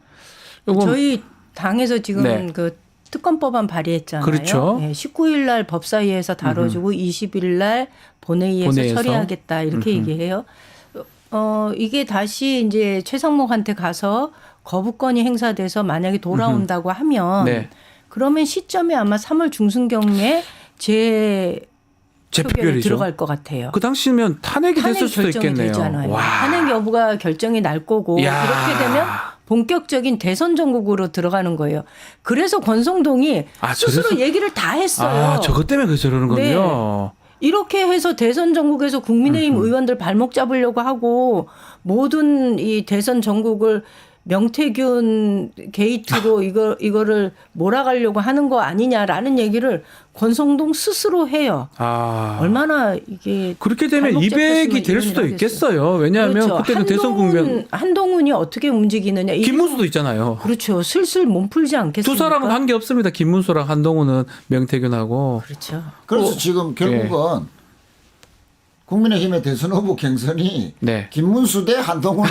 요거 저희 당에서 지금 네. 그 특검법안 발의했잖아요. 그렇죠. 19일 날 법사위에서 다뤄주고 20일 날 본회의에서 처리하겠다 이렇게 얘기해요. 이게 다시 이제 최상목한테 가서 거부권이 행사돼서 만약에 돌아온다고 하면 네. 그러면 시점이 아마 3월 중순경에 표결이 재표결이죠. 들어갈 것 같아요. 그 당시면 탄핵이 탄핵 됐을 수도 결정이 있겠네요. 되잖아요. 와. 탄핵 여부가 결정이 날 거고 야. 그렇게 되면 본격적인 대선 전국으로 들어가는 거예요. 그래서 권성동이 스스로 저래서? 얘기를 다 했어요. 저것 때문에 저러는 네. 거군요. 이렇게 해서 대선 전국에서 국민의힘 의원들 발목 잡으려고 하고 모든 이 대선 전국을 명태균 게이트로 이거를 몰아가려고 하는 거 아니냐라는 얘기를 권성동 스스로 해요. 얼마나 이게 그렇게 되면 발목 잡혔으면 200이 될 이런 수도 일을 있겠어요. 왜냐하면 그렇죠. 그때는 대선 국면 한동훈이 어떻게 움직이느냐. 이게 김문수도 있잖아요. 그렇죠. 슬슬 몸풀지 않겠습니까? 두 사람은 관계 없습니다. 김문수랑 한동훈은 명태균하고. 그렇죠. 그래서 지금 결국은 국민의힘의 대선 후보 경선이 네. 김문수 대 한동훈의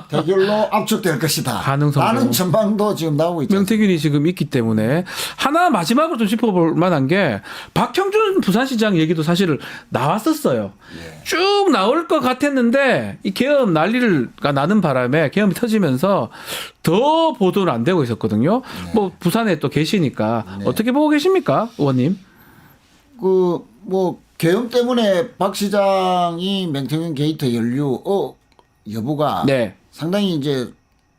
대결로 압축될 것이다. 가능성도. 라는 전망도 지금 나오고 있죠. 명태균이 지금 있기 때문에 하나 마지막으로 좀 짚어볼 만한 게 박형준 부산시장 얘기도 사실 나왔었어요. 쭉 나올 것 같았는데 이 계엄 난리가 나는 바람에 계엄이 터지면서 더 보도는 안 되고 있었거든요. 뭐 부산에 또 계시니까 어떻게 보고 계십니까, 의원님? 계엄 때문에 박 시장이 명태균 게이트 연루 여부가 상당히 이제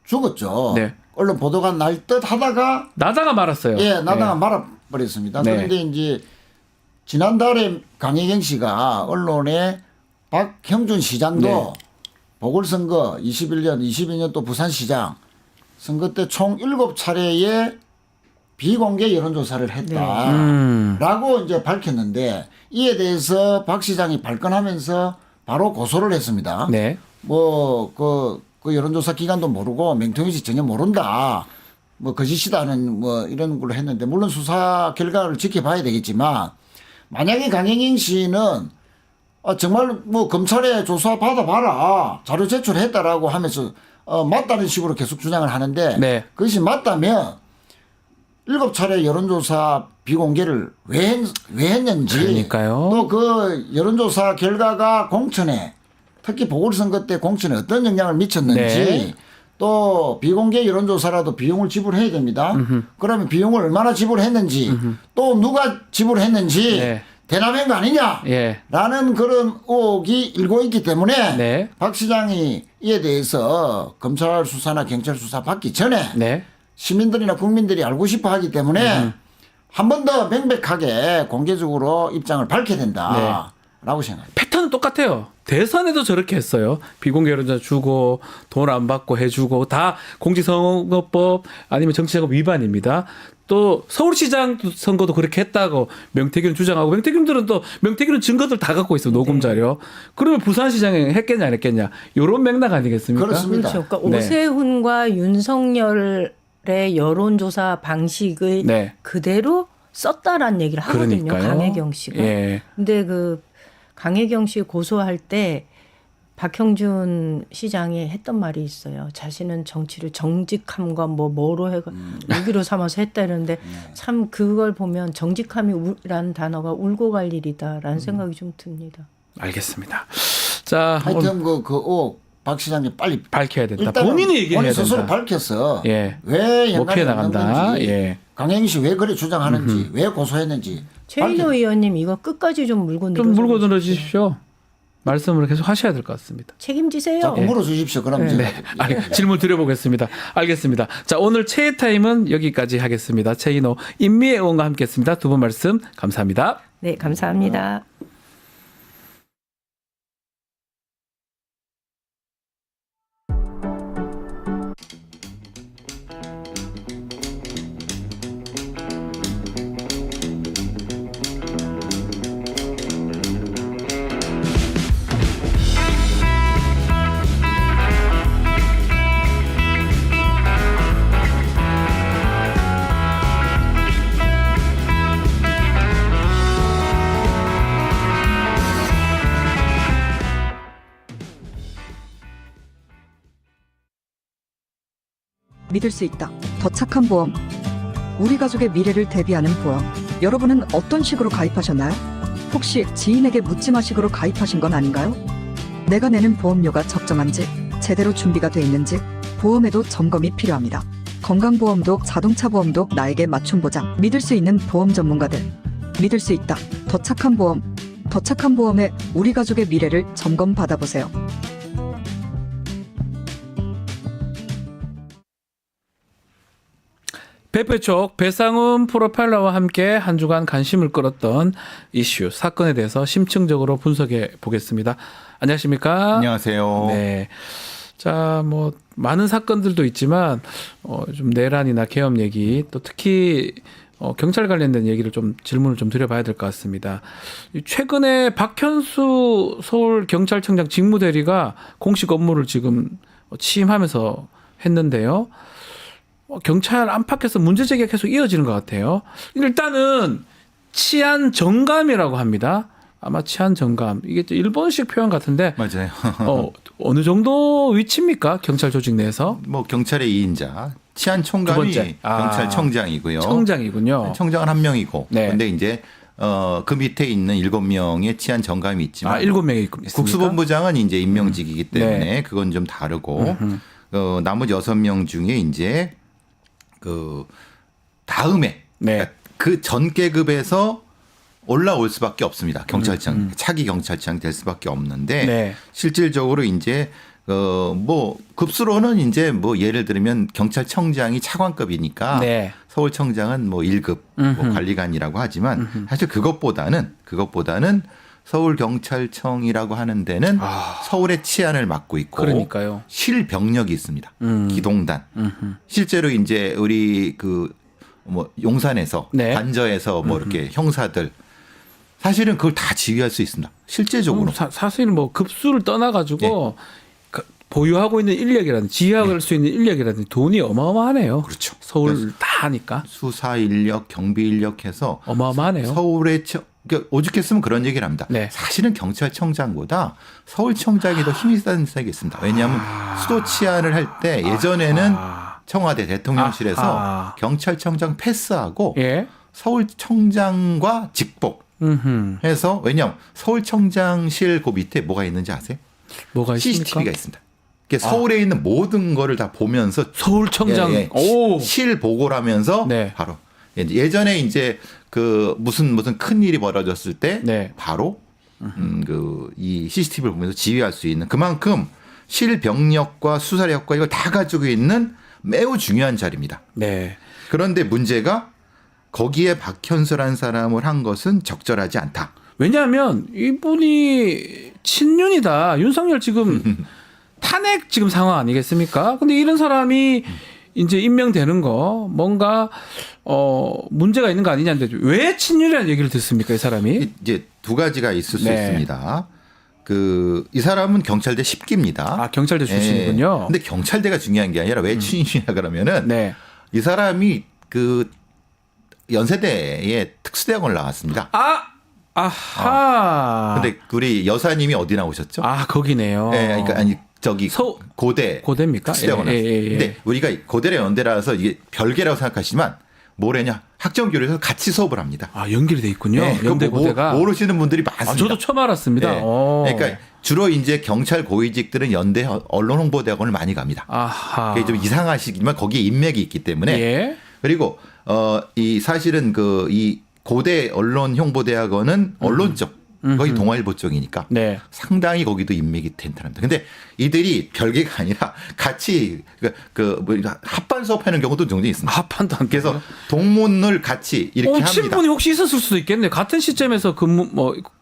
죽었죠. 네. 언론 보도가 날 듯 하다가 나다가 말았어요. 나다가 말아버렸습니다. 네. 그런데 이제 지난달에 강혜경 씨가 언론에 박형준 시장도 보궐선거 21년, 22년 또 부산시장 선거 때 총 7차례의 비공개 여론조사를 했다라고 이제 밝혔는데 이에 대해서 박 시장이 발끈하면서 바로 고소를 했습니다. 네. 그 여론조사 기간도 모르고 맹통인지 전혀 모른다. 뭐 거짓이다는 뭐 이런 걸로 했는데 물론 수사 결과를 지켜봐야 되겠지만 만약에 강행인 씨는 정말 뭐 검찰에 조사 받아봐라 자료 제출했다라고 하면서 맞다는 식으로 계속 주장을 하는데 네. 그것이 맞다면 7차례 여론조사 비공개를 왜 했는지 그러니까요. 또 그 여론조사 결과가 공천에 특히 보궐선거 때 공천에 어떤 영향을 미쳤는지 네. 또 비공개 여론조사라도 비용을 지불해야 됩니다. 그러면 비용을 얼마나 지불했는지 또 누가 지불했는지 네. 대남한 거 아니냐 예. 라는 그런 의혹이 일고 있기 때문에 네. 박 시장이 이에 대해서 검찰 수사나 경찰 수사 받기 전에 네. 시민들이나 국민들이 알고 싶어 하기 때문에 한 번 더 명백하게 공개적으로 입장을 밝혀야 된다라고 생각합니다. 패턴은 똑같아요. 대선에도 저렇게 했어요. 비공개 여론조사 주고 돈 안 받고 해주고 다 공직선거법 아니면 정치자금 위반입니다. 또 서울시장 선거도 그렇게 했다고 명태균 주장하고 명태균들은 또 명태균은 증거들 다 갖고 있어 녹음 자료. 그러면 부산시장에 했겠냐 안 했겠냐 이런 맥락 아니겠습니까? 그렇습니다. 그렇죠. 그러니까 네. 오세훈과 윤석열의 여론조사 방식을 네. 그대로 썼다라는 얘기를 하거든요. 그러니까요. 강혜경 씨가. 예. 근데 그 강혜경 씨 고소할 때 박형준 시장이 했던 말이 있어요. 자신은 정치를 정직함과 뭐로 해가 무기로 삼아서 했다 이러는데 참 그걸 보면 정직함이라는 단어가 울고 갈 일이다라는 생각이 좀 듭니다. 알겠습니다. 자, 오늘 하여튼 그 의혹 박 시장이 빨리 밝혀야 된다. 일단은 본인이 얘기해야 본인 된다. 스스로 밝혔어. 예. 왜 못 피해 연관이 없는 나간다. 건지 예. 강행희 씨 왜 그래 주장하는지 왜 고소했는지 최인호 의원님 이거 끝까지 좀 물고 좀 물고 늘어주십시오. 늘어주십시오. 말씀을 계속 하셔야 될 것 같습니다. 책임지세요. 자꾸 물어주십시오. 그럼 제가 네. 질문 드려보겠습니다. 알겠습니다. 자, 오늘 최애 타임은 여기까지 하겠습니다. 최인호 임미애 의원과 함께했습니다. 두 분 말씀 감사합니다. 네, 감사합니다. 믿을 수 있다. 더 착한 보험. 우리 가족의 미래를 대비하는 보험. 여러분은 어떤 식으로 가입하셨나요? 혹시 지인에게 묻지마식으로 가입하신 건 아닌가요? 내가 내는 보험료가 적정한지, 제대로 준비가 돼 있는지 보험에도 점검이 필요합니다. 건강보험도 자동차 보험도 나에게 맞춤 보장. 믿을 수 있는 보험 전문가들. 믿을 수 있다. 더 착한 보험. 더 착한 보험에 우리 가족의 미래를 점검 받아보세요. 배배촉 배상훈 프로파일러와 함께 한 주간 관심을 끌었던 이슈 사건에 대해서 심층적으로 분석해 보겠습니다. 안녕하십니까? 안녕하세요. 네. 자, 뭐 많은 사건들도 있지만 좀 내란이나 계엄 얘기 또 특히 경찰 관련된 얘기를 좀 질문을 좀 드려봐야 될 것 같습니다. 최근에 박현수 서울경찰청장 직무대리가 공식 업무를 지금 취임하면서 했는데요. 경찰 안팎에서 문제 제기가 계속 이어지는 것 같아요. 일단은 치안 정감이라고 합니다. 아마 치안 정감 이게 또 일본식 표현 같은데 맞아요. 어느 정도 위치입니까? 경찰 조직 내에서? 뭐 경찰의 2인자 치안 두 총감이 번째. 경찰청장이고요. 청장이군요. 청장은 한 명이고. 네. 근데 이제 그 밑에 있는 7명의 치안 정감이 있지만 7명이 있습니까? 국수본부장은 이제 임명직이기 때문에 네. 그건 좀 다르고 나머지 6명 중에 이제 그 다음에 네. 그러니까 그 전 계급에서 올라올 수밖에 없습니다. 경찰청 차기 경찰청이 될 수밖에 없는데 네. 실질적으로 이제 뭐 급수로는 이제 뭐 예를 들면 경찰청장이 차관급이니까 네. 서울청장은 뭐 1급 뭐 관리관이라고 하지만 사실 그것보다는 서울경찰청이라고 하는 데는 서울의 치안을 맡고 있고 그러니까요. 실병력이 있습니다. 기동단. 실제로 이제 우리 그 뭐 용산에서 네. 관저에서 뭐 이렇게 형사들 사실은 그걸 다 지휘할 수 있습니다. 실제적으로. 사실 뭐 급수를 떠나가지고 보유하고 있는 인력이라든지 지휘할 수 있는 인력이라든지 돈이 어마어마하네요. 그렇죠. 서울 다 하니까 수사 인력, 경비 인력 해서 어마어마하네요. 서울의 그러니까 오죽했으면 그런 얘기를 합니다. 네. 사실은 경찰청장보다 서울청장이 더 힘이 세다는 생각이 있습니다. 왜냐하면 수도 치안을 할 때 예전에는 청와대 대통령실에서 경찰청장 패스하고 예. 서울청장과 직복 음흠. 해서 왜냐하면 서울청장실 그 밑에 뭐가 있는지 아세요? 뭐가 있습니까? CCTV가 있습니다. 그러니까 서울에 있는 모든 거를 다 보면서 서울청장. 오. 실 보고를 하면서 네. 바로 예전에 이제 그 무슨 큰 일이 벌어졌을 때 네. 바로 그 이 CCTV를 보면서 지휘할 수 있는 그만큼 실 병력과 수사력과 이걸 다 가지고 있는 매우 중요한 자리입니다. 네. 그런데 문제가 거기에 박현수라는 사람을 한 것은 적절하지 않다. 왜냐하면 이분이 친윤이다. 윤석열 지금 탄핵 지금 상황 아니겠습니까? 근데 이런 사람이 이제 임명되는 거 뭔가 문제가 있는 거 아니냐는데 왜 친윤이라는 얘기를 듣습니까? 이 사람이? 이제 두 가지가 있을 수 네. 있습니다. 이 사람은 경찰대 10기입니다. 아, 경찰대 출신이군요. 근데 경찰대가 중요한 게 아니라 왜 친윤이냐 그러면은 네. 이 사람이 그 연세대에 특수대학원을 나왔습니다. 아하. 근데 우리 여사님이 어디 나오셨죠? 거기네요. 예, 그러니까 아니 저기 고대입니까? 특수대학원 예, 나왔어요. 예, 예. 근데 우리가 고대랑 연대라서 이게 별개라고 생각하시지만 뭐래냐 학정교류에서 같이 수업을 합니다. 아, 연결이 돼 있군요. 네, 연대 그거 고대가. 모르시는 분들이 많습니다. 저도 처음 알았습니다. 네. 그러니까 주로 이제 경찰 고위직들은 연대 언론홍보대학원을 많이 갑니다. 아하. 그게 좀 이상하시지만 거기에 인맥이 있기 때문에 예. 그리고 이 사실은 이 고대 언론홍보대학원은 언론 쪽 거기 동아일보 쪽이니까 네. 상당히 거기도 인맥이 된답니다. 근데 이들이 별개가 아니라 같이 합반 수업하는 경우도 종종 있습니다. 합판도 안 그래서 되고요. 동문을 같이 이렇게 합니다. 친분이 혹시 있었을 수도 있겠네요. 같은 시점에서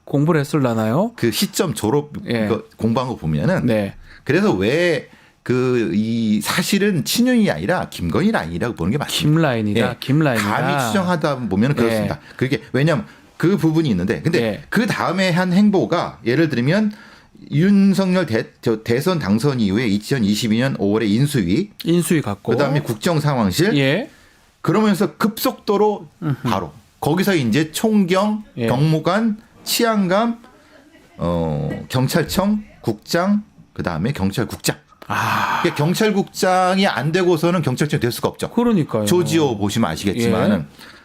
공부를 했을라나요? 그 시점 졸업 예. 공부한 거 보면은 네. 그래서 왜 이 사실은 친윤이 아니라 김건희 라인이라고 보는 게 맞습니다. 김라인이다. 예. 김라인이다. 감히 추정하다 보면 그렇습니다. 그게 왜냐하면 그 부분이 있는데 근데 예. 그 다음에 한 행보가 예를 들면 윤석열 대선 당선 이후에 2022년 5월에 인수위 갖고. 그다음에 국정상황실 예. 그러면서 급속도로 바로 거기서 이제 총경, 예. 경무관, 치안감, 경찰청, 국장, 그다음에 경찰국장. 그러니까 경찰국장이 안 되고서는 경찰청이 될 수가 없죠. 그러니까요. 조지호 보시면 아시겠지만은 예.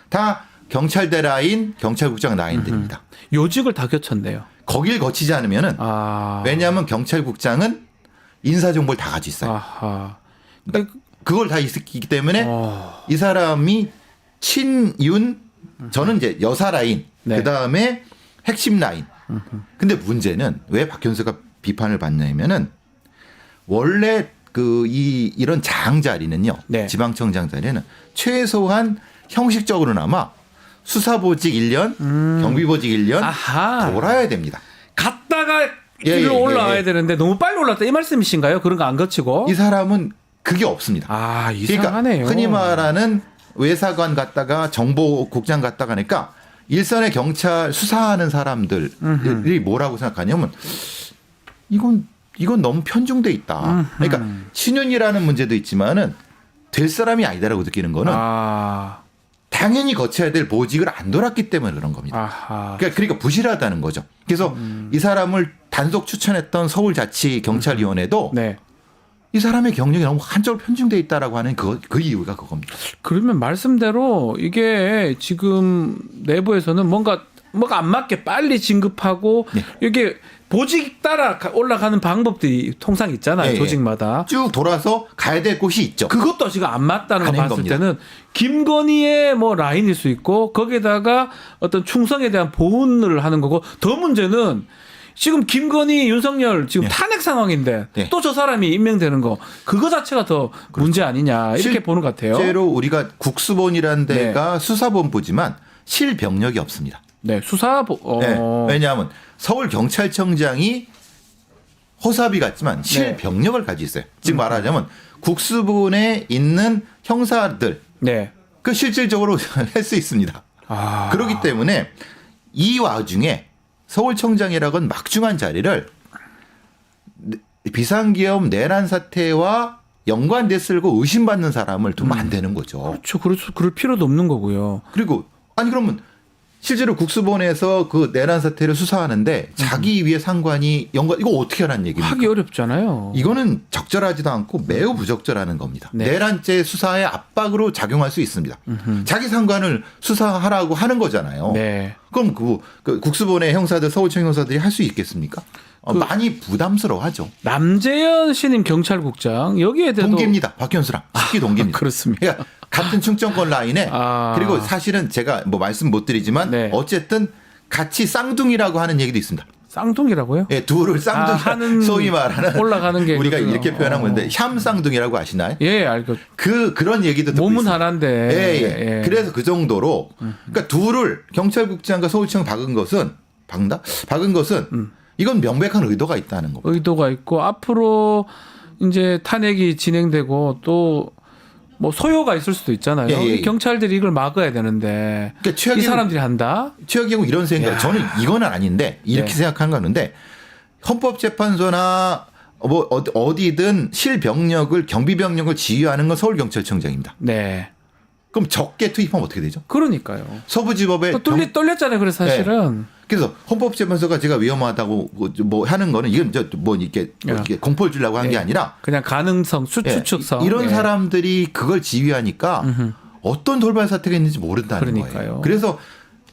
다 경찰대 라인, 경찰국장 라인들입니다. 요직을 다 겨쳤네요. 거길 거치지 않으면은 왜냐하면 경찰국장은 인사정보를 다 가지고 있어요. 아하. 그러니까 그걸 다 있기 때문에 이 사람이 친윤 저는 이제 여사 라인 네. 그다음에 핵심 라인. 근데 문제는 왜 박현수가 비판을 받냐면은 원래 이런 장 자리는요. 네. 지방청장 자리는 최소한 형식적으로나마 수사보직 1년, 경비보직 1년 아하. 돌아야 됩니다. 갔다가 예, 일로 예, 올라와야 예. 되는데 너무 빨리 올랐다 이 말씀이신가요? 그런 거 안 거치고? 이 사람은 그게 없습니다. 이상하네요. 그러니까 흔히 말하는 외사관 갔다가 정보국장 갔다가 하니까 일선의 경찰 수사하는 사람들이 뭐라고 생각하냐면 이건 너무 편중돼 있다. 그러니까 친윤이라는 문제도 있지만은 될 사람이 아니다라고 느끼는 거는 당연히 거쳐야 될 보직을 안 돌았기 때문에 그런 겁니다. 그러니까 부실하다는 거죠. 그래서 이 사람을 단속 추천했던 서울자치경찰위원회도 네. 이 사람의 경력이 너무 한쪽으로 편중돼 있다라고 하는 그 이유가 그겁니다. 그러면 말씀대로 이게 지금 내부에서는 뭔가 안 맞게 빨리 진급하고 네. 이게 보직 따라 올라가는 방법들이 통상 있잖아요. 네, 조직마다. 쭉 돌아서 가야 될 곳이 있죠. 그것도 지금 안 맞다는 거 아닌 봤을 겁니다. 때는 김건희의 라인일 수 있고 거기에다가 어떤 충성에 대한 보훈을 하는 거고 더 문제는 지금 김건희, 윤석열 지금 탄핵 상황인데 또 저 사람이 임명되는 거 그거 자체가 더 문제 아니냐 이렇게 보는 것 같아요. 실제로 우리가 국수본이라는 데가 수사본부지만 실병력이 없습니다. 네, 수사 네, 왜냐하면 서울 경찰청장이 허수아비 같지만 네. 실병력을 가지고 있어요. 즉 말하자면 국수본에 있는 형사들 네. 그 실질적으로 할 수 있습니다. 아. 그렇기 때문에 이 와중에 서울청장이라고는 막중한 자리를 비상기업 내란 사태와 연관됐을 거 의심받는 사람을 두면 안 되는 거죠. 그렇죠. 그럴 필요도 없는 거고요. 그리고 아니 그러면 실제로 국수본에서 그 내란 사태를 수사하는데 자기 위에 상관이 연관 이거 어떻게 하라는 얘기입니까? 하기 어렵잖아요. 이거는 적절하지도 않고 매우 부적절하는 겁니다. 네. 내란죄 수사의 압박으로 작용할 수 있습니다. 자기 상관을 수사하라고 하는 거잖아요. 네. 그럼 그 국수본의 형사들 서울청 형사들이 할 수 있겠습니까? 많이 부담스러워하죠. 남재현 신임 경찰국장 여기에 대해서 동기입니다. 박현수랑 식기 동기입니다. 그렇습니다. 그러니까 같은 충청권 라인에 아. 그리고 사실은 제가 뭐 말씀 못 드리지만 네. 어쨌든 같이 쌍둥이라고 하는 얘기도 있습니다. 쌍둥이라고요? 예, 둘을 쌍둥이 하는 소위 말하는 올라가는 게 우리가 그렇구나. 이렇게 표현한 건데 샴 쌍둥이라고 아시나요? 예, 알고. 그런 얘기도 듣고 몸은 있습니다. 하나인데. 예. 그래서 그 정도로 그러니까 둘을 경찰국장과 서울청 박은 것은 이건 명백한 의도가 있다는 겁니다. 의도가 있고 앞으로 이제 탄핵이 진행되고 또 뭐 소요가 있을 수도 있잖아요. 예, 예, 예. 경찰들이 이걸 막아야 되는데 그러니까 이 사람들이 한다? 최악의 경우 이런 생각. 야. 저는 이거는 아닌데 이렇게 네. 생각하는 거는데 헌법재판소나 뭐 어디든 실병력을 경비병력을 지휘하는 건 서울경찰청장입니다. 네. 그럼 적게 투입하면 어떻게 되죠? 그러니까요. 서부지법에 또 떨렸잖아요. 그래서 사실은. 그래서 헌법재판소가 제가 위험하다고 뭐 하는 거는 이건 뭐 이렇게 공포를 주려고 한 게 예. 아니라 그냥 가능성, 추측성. 이런 예. 사람들이 그걸 지휘하니까 어떤 돌발 사태가 있는지 모른다는 그러니까요. 거예요. 그래서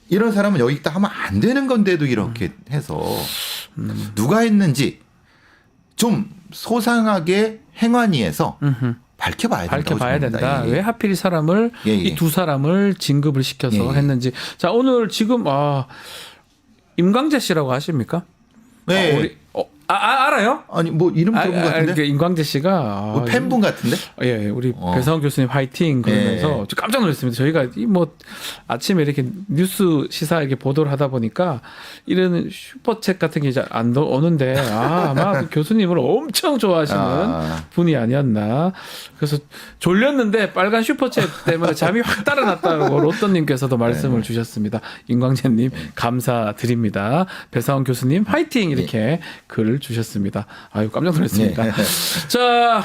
이런 사람은 여기 있다 하면 안 되는 건데도 이렇게 해서 누가 했는지 좀 소상하게 행안위에서 밝혀봐야 된다. 왜 하필 이 사람을 예, 예. 이 두 사람을 진급을 시켜서 예, 예. 했는지. 자, 오늘 지금 임광재 씨라고 아십니까? 네. 알아요? 아니 뭐 이름 들어본 것 같은데 그러니까 임광재 씨가 뭐 팬분 같은데 예, 우리 배상훈 교수님 화이팅 그러면서 예. 저 깜짝 놀랐습니다. 저희가 이 뭐 아침에 이렇게 뉴스 시사 이렇게 보도를 하다 보니까 이런 슈퍼챗 같은 게 이제 안 오는데 아마 교수님을 엄청 좋아하시는 분이 아니었나. 그래서 졸렸는데 빨간 슈퍼챗 때문에 잠이 확 달아났다고 로또님께서도 말씀을 주셨습니다. 임광재님 감사드립니다. 배상훈 교수님 화이팅 이렇게 글을 주셨습니다. 아유 깜짝 놀랐습니다. 자,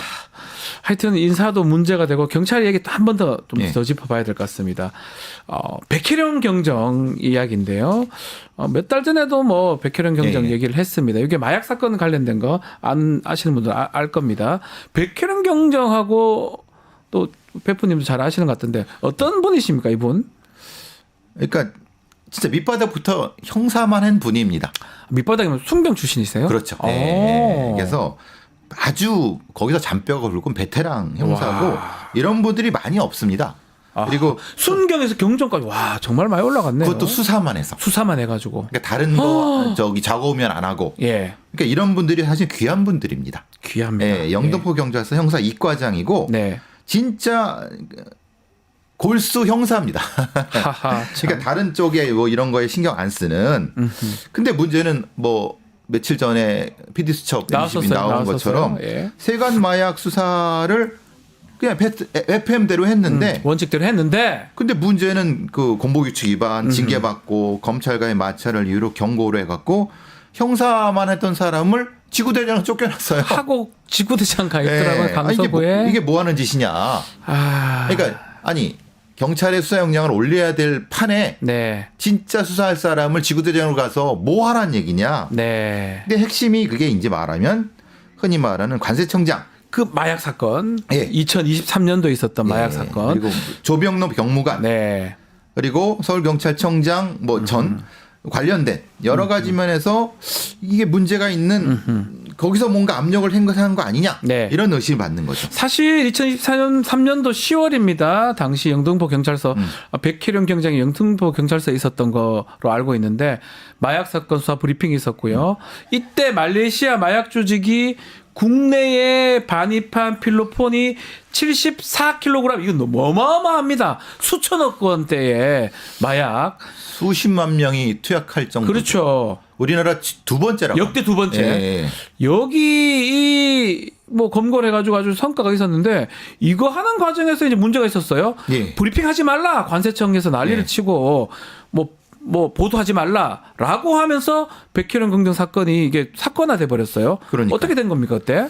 하여튼 인사도 문제가 되고 경찰 얘기 또 한 번 더 좀 더 짚어봐야 될 것 같습니다. 백혜령 경정 이야기인데요. 몇 달 전에도 뭐 백혜령 경정 얘기를 했습니다. 이게 마약 사건 관련된 거 안 아시는 분들 알 겁니다. 백혜령 경정하고 또 배프님도 잘 아시는 것 같은데 어떤 분이십니까 이분? 그러니까 진짜 밑바닥부터 형사만 한 분입니다. 밑바닥이면 순경 출신이세요? 그렇죠. 네. 그래서 아주 거기서 잔뼈가 굵은 베테랑 형사고 이런 분들이 많이 없습니다. 그리고 순경에서 경정까지 와 정말 많이 올라갔네요. 그것도 수사만 해서. 수사만 해가지고. 그러니까 다른 거 저기 작업하면 안 하고. 예. 그러니까 이런 분들이 사실 귀한 분들입니다. 귀합니다. 예, 영등포 경찰서 형사 이과장이고 네. 진짜 골수 형사입니다. 하하. 그러니까 다른 쪽에 뭐 이런 거에 신경 안 쓰는. 근데 문제는 뭐 며칠 전에 PD수첩 MBC이 나온 것처럼 세관 마약 수사를 그냥 FM대로 했는데 원칙대로 했는데 근데 문제는 그 공보규칙 위반 징계받고 검찰과의 마찰을 이유로 경고를 해갖고 형사만 했던 사람을 지구대장을 쫓겨났어요. 하고 지구대장 가 있더라고요. 네. 강서구에. 이게 뭐 하는 짓이냐. 그러니까 아니 경찰의 수사 역량을 올려야 될 판에 네. 진짜 수사할 사람을 지구대장으로 가서 뭐 하라는 얘기냐. 네. 근데 핵심이 그게 이제 말하면 흔히 말하는 관세청장. 그 마약 사건. 예. 2023년도에 있었던 마약 사건. 그리고 조병록 경무관. 네. 그리고 서울경찰청장 뭐 전 관련된 여러 가지 면에서 이게 문제가 있는 거기서 뭔가 압력을 행사한 거 아니냐. 네. 이런 의심을 받는 거죠. 사실 2024년 3년도 10월입니다. 당시 영등포 경찰서 백혜령 경장이 영등포 경찰서에 있었던 거로 알고 있는데 마약 사건 수사 브리핑이 있었고요. 이때 말레이시아 마약 조직이 국내에 반입한 필로폰이 74kg. 이건 너무 어마어마합니다. 수천억 원대의 마약. 수십만 명이 투약할 정도. 그렇죠. 우리나라 두 번째라고. 역대 두 번째. 예. 여기 뭐 검거를 해가지고 아주 성과가 있었는데 이거 하는 과정에서 이제 문제가 있었어요. 예. 브리핑하지 말라 관세청에서 난리를 예. 치고 뭐 보도하지 말라라고 하면서 백혜련 긍정 사건이 이게 사건화돼 버렸어요. 그러니까. 어떻게 된 겁니까 그때?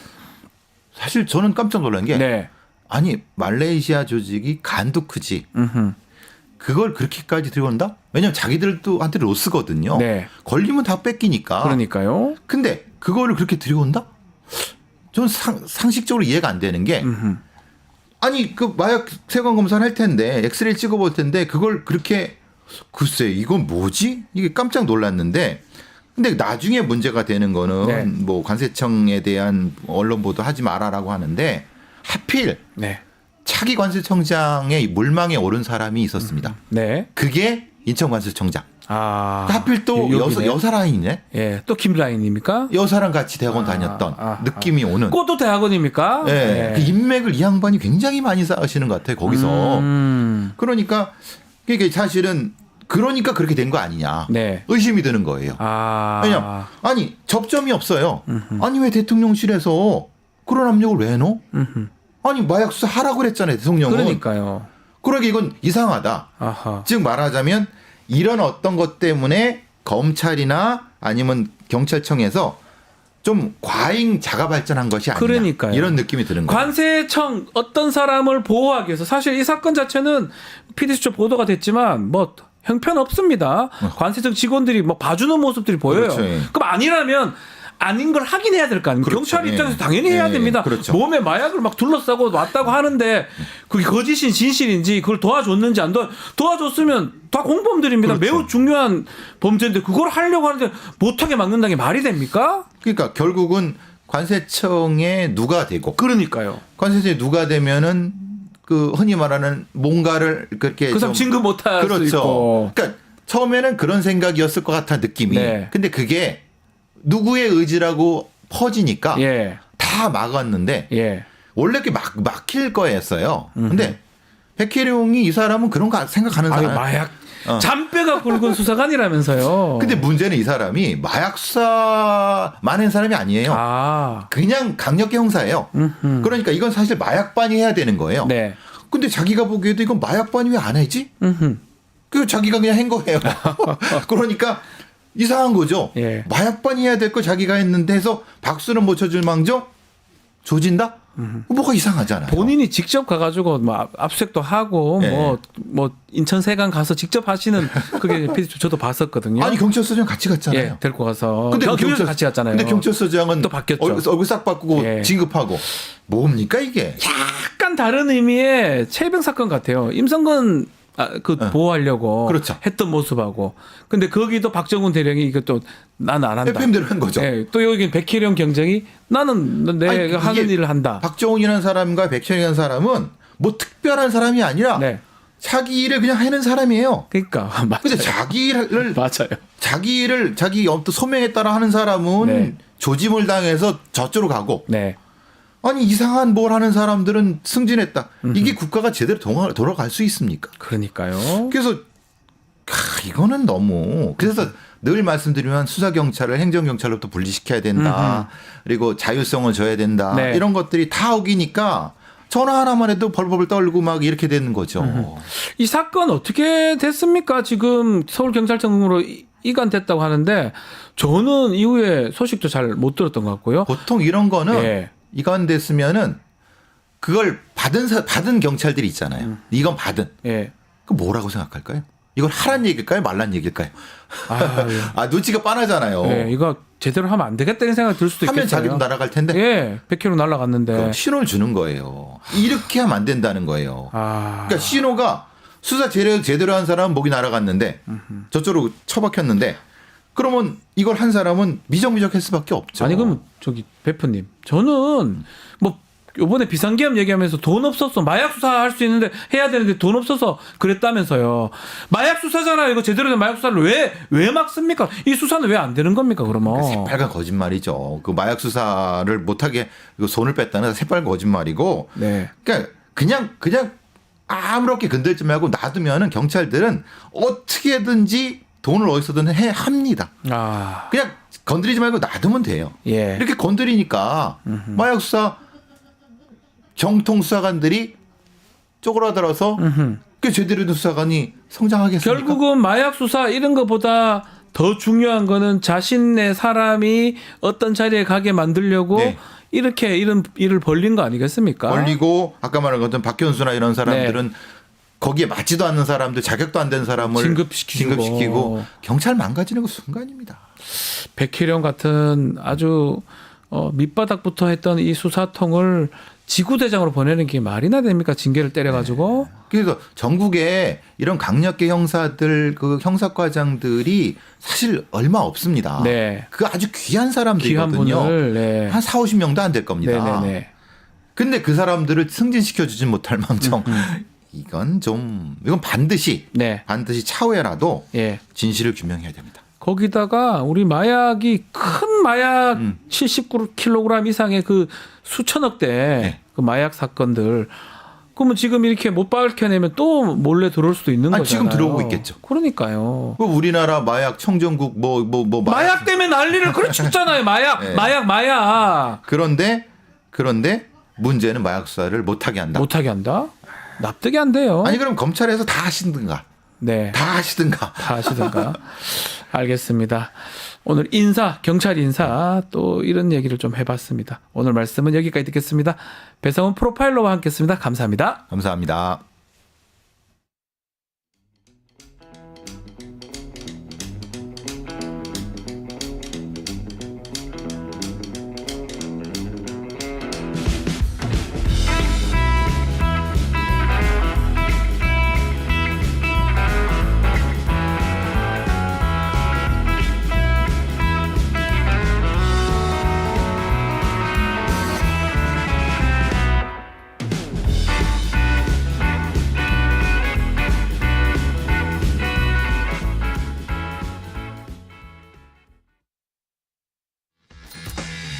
사실 저는 깜짝 놀란 게 네. 아니 말레이시아 조직이 간도 크지. 그걸 그렇게까지 들여온다? 왜냐면 자기들도 한테 로스거든요. 네. 걸리면 다 뺏기니까. 그러니까요. 근데 그거를 그렇게 들여온다? 전 상식적으로 이해가 안 되는 게 아니 그 마약 세관 검사를 할 텐데 엑스레이 찍어볼 텐데 그걸 그렇게 글쎄 이건 뭐지? 이게 깜짝 놀랐는데 근데 나중에 문제가 되는 거는 네. 뭐 관세청에 대한 언론 보도 하지 마라라고 하는데 하필 네. 차기 관세청장의 물망에 오른 사람이 있었습니다. 네. 그게 인천관세청장. 아. 하필 또 여기네. 여사 라인이네. 예. 또 김라인입니까? 여사랑 같이 대학원 다녔던 느낌이 오는. 꽃도 대학원입니까? 예. 네. 그 인맥을 이 양반이 굉장히 많이 쌓으시는 것 같아요. 거기서. 그러니까 이게 사실은 그러니까 그렇게 된 거 아니냐. 네. 의심이 드는 거예요. 아. 왜냐면 아니 접점이 없어요. 아니 왜 대통령실에서 그런 압력을 왜 넣어? 아니 마약 수사 하라고 그랬잖아요. 대통령은. 그러니까요. 그러게 이건 이상하다. 아하. 즉 말하자면 이런 어떤 것 때문에 검찰이나 아니면 경찰청에서 좀 과잉 자가 발전한 것이 아니냐. 그러니까요. 이런 느낌이 드는 거예요. 관세청 어떤 사람을 보호하기 위해서 사실 이 사건 자체는 PD수첩 보도가 됐지만 뭐 형편 없습니다. 관세청 직원들이 뭐 봐주는 모습들이 보여요. 그렇죠. 예. 그럼 아니라면 아닌 걸 하긴 해야 될 거 아닙니까? 그렇죠. 경찰 예. 입장에서 당연히 해야 예. 됩니다. 그렇죠. 몸에 마약을 막 둘러싸고 왔다고 하는데 그게 거짓인 진실인지 그걸 도와줬는지 안 도와줬으면 다 공범들입니다. 그렇죠. 매우 중요한 범죄인데 그걸 하려고 하는데 못하게 막는다는 게 말이 됩니까? 그러니까 결국은 관세청에 누가 되고 그러니까요. 관세청에 누가 되면은 그 흔히 말하는 뭔가를 그렇게 그 사람 좀 진급 못할 수 그렇죠. 있고. 그러니까 처음에는 그런 생각이었을 것 같아 느낌이. 네. 근데 그게 누구의 의지라고 퍼지니까 예. 다 막았는데 예. 원래 이렇게 막힐 거였어요. 근데 백혜룡이 이 사람은 그런 거 생각하는 아유, 사람. 마약 잔뼈가 굵은 수사관이라면서요. 근데 문제는 이 사람이 마약 수사만 한 사람이 아니에요. 아. 그냥 강력계 형사예요. 그러니까 이건 사실 마약반이 해야 되는 거예요. 네. 근데 자기가 보기에도 이건 마약반이 왜 안 하지? 그 자기가 그냥 한 거예요. 그러니까 이상한 거죠. 예. 마약반이 해야 될 거 자기가 했는데 해서 박수는 못 쳐줄 망정 조진다? 뭐가 이상하잖아요. 본인이 직접 가가지고 뭐 압수색도 하고 예. 뭐 인천세관 가서 직접 하시는 그게 저도 봤었거든요. 아니 경찰서장 같이 갔잖아요. 예, 데리고 가서. 근데 경찰 같이 갔잖아요. 근데 경찰서장은 또 바뀌었죠. 얼굴 싹 바꾸고 예. 진급하고 뭡니까 이게? 약간 다른 의미의 최병 사건 같아요. 임성근 보호하려고 그렇죠. 했던 모습하고. 근데 거기도 박정훈 대령이 이것도 나는 안 한다. FM대로 한 거죠. 예, 또 여기 백혜령 경정이 나는 내가 아니, 하는 이게 일을 한다. 박정훈이라는 사람과 백현이라는 사람은 뭐 특별한 사람이 아니라 네. 자기 일을 그냥 하는 사람이에요. 그러니까 맞아요. 근데 자기 일을 맞아요. 자기 일을 자기 어떤 소명에 따라 하는 사람은 네. 조짐을 당해서 저쪽으로 가고 네. 아니 이상한 뭘 하는 사람들은 승진했다. 이게 국가가 제대로 돌아갈 수 있습니까? 그러니까요. 그래서 이거는 너무 그래서 늘 말씀드리면 수사 경찰을 행정 경찰로부터 분리시켜야 된다. 그리고 자율성을 줘야 된다. 네. 이런 것들이 다 어기니까 전화 하나만 해도 벌벌 떨고 막 이렇게 되는 거죠. 이 사건 어떻게 됐습니까? 지금 서울경찰청으로 이관됐다고 하는데 저는 이후에 소식도 잘 못 들었던 것 같고요. 보통 이런 거는 예. 이관됐으면은 그걸 받은 경찰들이 있잖아요. 이건 받은. 예. 그 뭐라고 생각할까요? 이걸 하란 얘기일까요? 말란 얘기일까요? 눈치가 빤하잖아요. 예, 이거 제대로 하면 안 되겠다는 생각이 들 수도 하면 있겠어요. 자기도 날아갈 텐데. 예, 100km 날아갔는데. 그럼 신호를 주는 거예요. 이렇게 하면 안 된다는 거예요. 그러니까 신호가 수사 제대로 한 사람은 목이 날아갔는데 저쪽으로 처박혔는데 그러면 이걸 한 사람은 미적미적할 수밖에 없죠. 아니 그럼 저기 배프님, 저는 뭐 요번에 비상계엄 얘기하면서 돈 없어서 마약 수사할 수 있는데 해야 되는데 돈 없어서 그랬다면서요. 마약 수사잖아요. 이거 제대로 된 마약 수사를 왜 막습니까? 이 수사는 왜 안 되는 겁니까? 그러면 새빨간 거짓말이죠. 그 마약 수사를 못하게 손을 뺐다는 새빨간 거짓말이고. 네. 그러니까 그냥 아무렇게 건들지 말고 놔두면은 경찰들은 어떻게든지 돈을 어디서든 합니다. 그냥 건드리지 말고 놔두면 돼요. 예. 이렇게 건드리니까 마약 수사 정통 수사관들이 쪼그라들어서 그 제대로 된 수사관이 성장하겠습니까? 결국은 마약 수사 이런 것보다 더 중요한 거는 자신의 사람이 어떤 자리에 가게 만들려고 네. 이렇게 이런 일을 벌린 거 아니겠습니까? 벌리고 아까 말한 것처럼 박현수나 이런 사람들은 거기에 맞지도 않는 사람들, 자격도 안 된 사람을 진급시키고 경찰 망가지는 거 순간입니다. 백희령 같은 아주 밑바닥부터 했던 이 수사통을 지구대장으로 보내는 게 말이나 됩니까? 징계를 때려가지고. 그래서 전국에 이런 강력계 형사들, 그 형사과장들이 사실 얼마 없습니다. 네. 그 아주 귀한 사람들이거든요. 귀한 분을, 네. 한 4, 50명도 안 될 겁니다. 네네네. 근데 그 사람들을 승진시켜주지 못할 망정 이건 반드시 차후에라도 예. 진실을 규명해야 됩니다. 거기다가 우리 마약이 큰 마약 79kg 이상의 그 수천억대 그 마약 사건들 그러면 지금 이렇게 못 밝혀내면 또 몰래 들어올 수도 있는 거잖아요. 지금 들어오고 있겠죠. 그러니까요. 우리나라 마약 청정국 마약 때문에 난리를 그렇잖아요. 마약, 네. 마약. 그런데 문제는 마약 수사를 못하게 한다. 못하게 한다? 납득이 안 돼요. 아니 그럼 검찰에서 다 하시든가. 네. 다 하시든가. 알겠습니다. 오늘 경찰 인사 또 이런 얘기를 좀 해봤습니다. 오늘 말씀은 여기까지 듣겠습니다. 배성훈 프로파일러와 함께했습니다. 감사합니다. 감사합니다.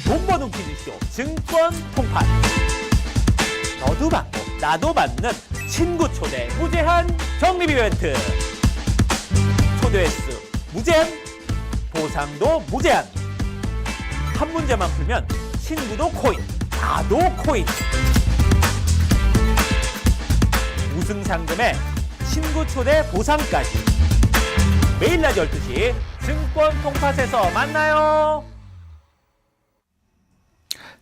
돈버는 퀴즈쇼 증권 통판. 너도 받고 나도 받는 친구 초대 무제한 적립 이벤트. 초대 횟수 무제한, 보상도 무제한. 한 문제만 풀면 친구도 코인, 나도 코인. 우승 상금에 친구 초대 보상까지. 매일 낮 12시 증권 통팟에서 만나요.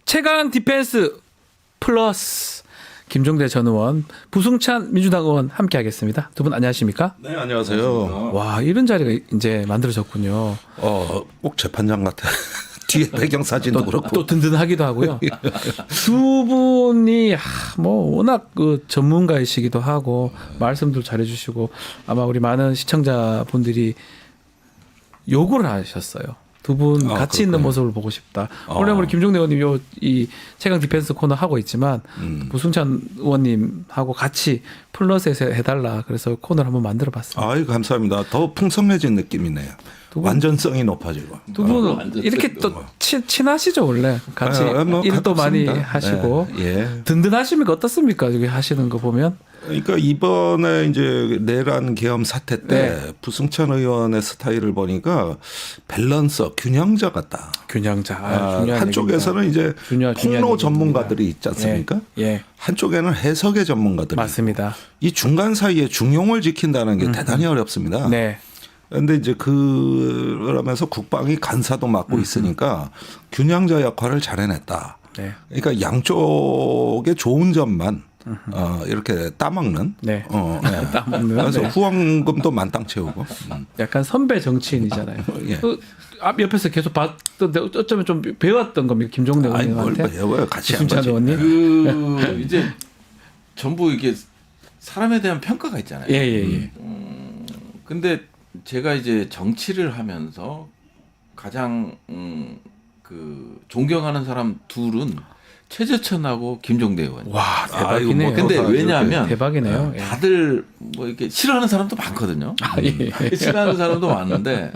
최강 디펜스 플러스 김종대 전 의원, 부승찬 민주당 의원 함께하겠습니다. 두 분 안녕하십니까? 네, 안녕하세요. 와, 이런 자리가 이제 만들어졌군요. 꼭 재판장 같아. 뒤에 배경 사진도 그렇고 또 든든하기도 하고요. 두 분이 워낙 그 전문가이시기도 하고 말씀도 잘해주시고 아마 우리 많은 시청자분들이 요구를 하셨어요. 두 분 같이 있는 모습을 보고 싶다. 원래 우리 김종대 의원님 이 최강 디펜스 코너 하고 있지만 부승찬 의원님하고 같이 플러스에서 해달라. 그래서 코너를 한번 만들어봤습니다. 아유 감사합니다. 더 풍성해진 느낌이네요. 완전성이 높아지고. 두 분은 이렇게 또 친하시죠 원래 같이 일도 많이 하시고 든든하십니까? 어떻습니까? 여기 하시는 거 보면. 그러니까 이번에 이제 내란 계엄 사태 때 부승찬 의원의 스타일을 보니까 밸런서 균형자 같다. 균형자. 한쪽에서는 이제 폭로 전문가들이 있지 않습니까? 한쪽에는 해석의 전문가들이 맞습니다. 이 중간 사이에 중용을 지킨다는 게 대단히 어렵습니다. 네. 그런데 이제 그러면서 국방이 간사도 맡고 있으니까 균형자 역할을 잘 해냈다. 네. 그러니까 양쪽의 좋은 점만 이렇게 따먹는. 네. 따먹는. 그래서 후원금도 만땅 채우고. 약간 선배 정치인이잖아요. 앞 옆에서 계속 봤던데 어쩌면 좀 배웠던 겁니까 김종대 의원님한테? 뭘 배워요? 같이 한 거지. 의원님. 이제 전부 이게 사람에 대한 평가가 있잖아요. 예. 근데 제가 이제 정치를 하면서 가장 그 존경하는 사람 둘은 최재천하고 김종대 의원. 와, 대박이네요. 근데 왜냐하면 대박이네요. 예. 다들 뭐 이렇게 싫어하는 사람도 많거든요. 예. 싫어하는 사람도 많은데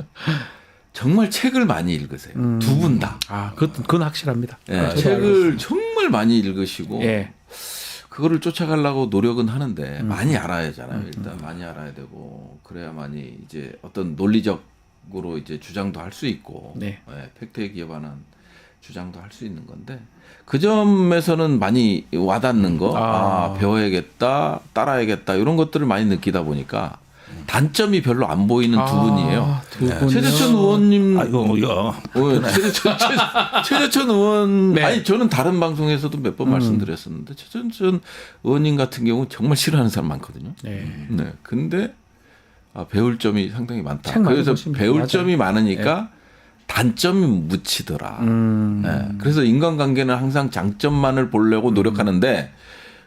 정말 책을 많이 읽으세요. 두 분 다. 그건 확실합니다. 예, 저도 알고 책을 있습니다. 정말 많이 읽으시고 예. 그거를 쫓아가려고 노력은 하는데 많이 알아야잖아요. 일단 많이 알아야 되고 그래야만이 이제 어떤 논리적으로 이제 주장도 할 수 있고 네. 예, 팩트에 기반한 주장도 할 수 있는 건데 그 점에서는 많이 와닿는 거, 배워야겠다, 따라야겠다 이런 것들을 많이 느끼다 보니까 단점이 별로 안 보이는 두 분이에요. 두 분이요? 최재천 의원님, 이거 최재천 의원, 네. 아니 저는 다른 방송에서도 몇 번 말씀드렸었는데 최재천 의원님 같은 경우는 정말 싫어하는 사람 많거든요. 네. 네, 근데 배울 점이 상당히 많다. 책 많이 그래서 보십니다. 배울 맞아요. 점이 많으니까 단점이 묻히더라. 음. 네, 그래서 인간관계는 항상 장점만을 보려고 노력하는데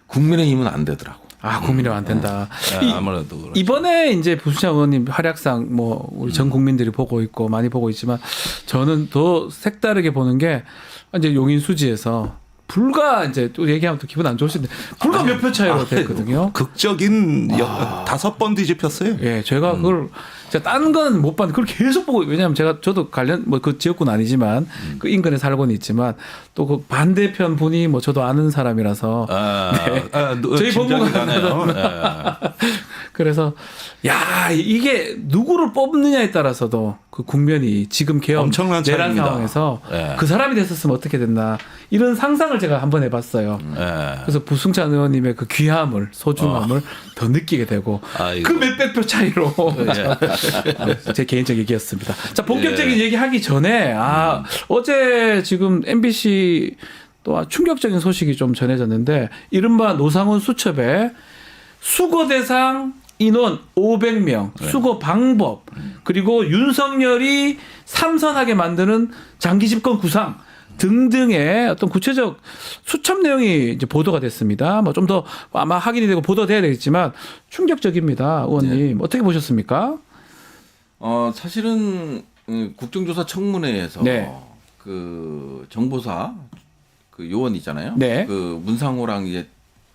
국민의힘은 안 되더라고. 국민의힘 안 된다. 아무래도 그렇죠. 이번에 이제 부수찬 의원님 활약상 뭐 우리 전 국민들이 보고 있고 많이 보고 있지만 저는 더 색다르게 보는 게 이제 용인 수지에서 불과 이제 또 얘기하면 또 기분 안 좋으신데 불과 몇 표 차이로 됐거든요. 극적인 5번 뒤집혔어요. 예, 제가 그걸 제가 딴 건 못 봤는데 그걸 계속 보고 왜냐하면 저도 관련 뭐 그 지역군 아니지만 그 인근에 살고는 있지만 또 그 반대편 분이 뭐 저도 아는 사람이라서 저희 진작이네요. 그래서 야 이게 누구를 뽑느냐에 따라서도 그 국면이 지금 개헌 엄청난 내란 차이입니다. 상황에서 예. 그 사람이 됐었으면 어떻게 됐나 이런 상상을 제가 한번 해봤어요. 그래서 부승찬 의원님의 그 귀함을 소중함을 더 느끼게 되고 아이고. 그 몇백 표 차이로 제 개인적 얘기였습니다. 자 본격적인 얘기하기 전에 어제 지금 MBC 또 충격적인 소식이 좀 전해졌는데 이른바 노상훈 수첩에 수거 대상 인원 500명, 수거 방법, 그리고 윤석열이 삼선하게 만드는 장기 집권 구상 등등의 어떤 구체적 수첩 내용이 이제 보도가 됐습니다. 뭐 좀 더 아마 확인이 되고 보도돼야 되겠지만 충격적입니다, 의원님. 어떻게 보셨습니까? 사실은 국정조사 청문회에서 네. 그 정보사 그 요원 있잖아요. 네. 그 문상호랑 이제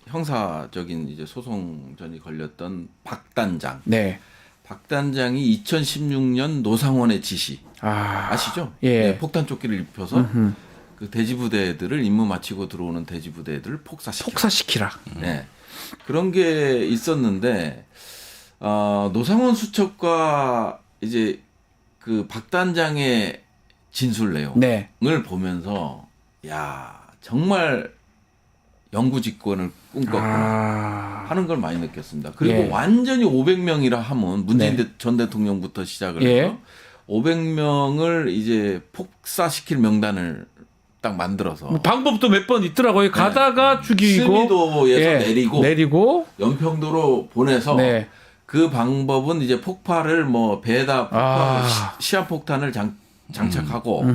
형사적인 이제 소송전이 걸렸던 박 단장. 네. 박 단장이 2016년 노상원의 지시 아시죠? 예. 네, 폭탄 조끼를 입혀서 그 대지부대들을 임무 마치고 들어오는 대지부대들을 폭사시키라. 네. 그런 게 있었는데 노상원 수첩과 이제 그 박 단장의 진술 내용을 네. 보면서 야 정말 영구집권을 꿈꿨구나 하는 걸 많이 느꼈습니다. 그리고 예. 완전히 500명이라 하면 문재인 네. 전 대통령부터 시작을 예. 해서 500명을 이제 폭사시킬 명단을 딱 만들어서 방법도 몇 번 있더라고요. 가다가 죽이고 스미도에서 내리고 내리고 보내서 네. 그 방법은 이제 폭발을 뭐 배에다 시한폭탄을 장착하고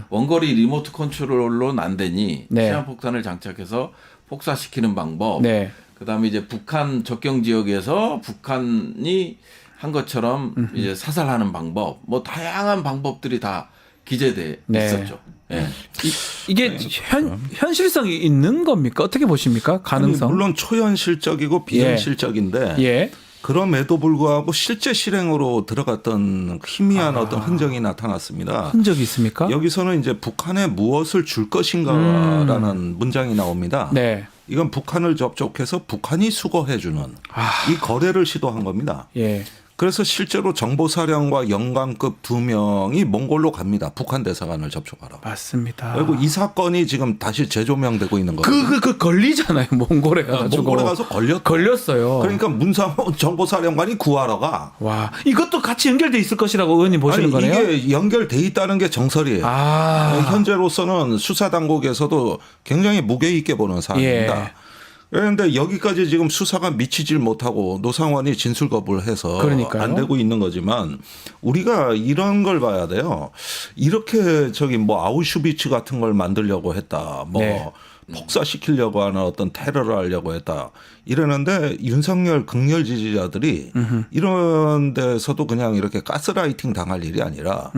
원거리 리모트 컨트롤로는 안 되니 네. 시한폭탄을 장착해서 폭사시키는 방법. 네. 그다음에 이제 북한 접경 지역에서 북한이 한 것처럼 이제 사살하는 방법. 뭐 다양한 방법들이 다 기재돼 네. 있었죠. 예. 이게 현실성이 있는 겁니까? 어떻게 보십니까? 가능성? 아니, 물론 초현실적이고 비현실적인데 예. 그럼에도 불구하고 실제 실행으로 들어갔던 희미한 어떤 흔적이 나타났습니다. 흔적이 있습니까? 여기서는 이제 북한에 무엇을 줄 것인가라는 문장이 나옵니다. 네. 이건 북한을 접촉해서 북한이 수거해주는 이 거래를 시도한 겁니다. 예. 그래서 실제로 정보사령과 영관급 2명이 몽골로 갑니다. 북한 대사관을 접촉하러. 맞습니다. 그리고 이 사건이 지금 다시 재조명되고 있는 거예요. 그 걸리잖아요. 몽골에 가지고. 몽골에 가서 걸렸어요. 그러니까 문상호 정보사령관이 구하러 가. 와, 이것도 같이 연결돼 있을 것이라고 의원님 보시는 거네요. 이게 연결돼 있다는 게 정설이에요. 현재로서는 수사 당국에서도 굉장히 무게 있게 보는 사안입니다. 예. 그런데 여기까지 지금 수사가 미치질 못하고 노상원이 진술 거부를 해서 그러니까요. 안 되고 있는 거지만 우리가 이런 걸 봐야 돼요. 이렇게 뭐 아우슈비츠 같은 걸 만들려고 했다. 뭐 네. 폭사시키려고 하는 어떤 테러를 하려고 했다. 이러는데 윤석열 극렬 지지자들이 이런 데서도 그냥 이렇게 가스라이팅 당할 일이 아니라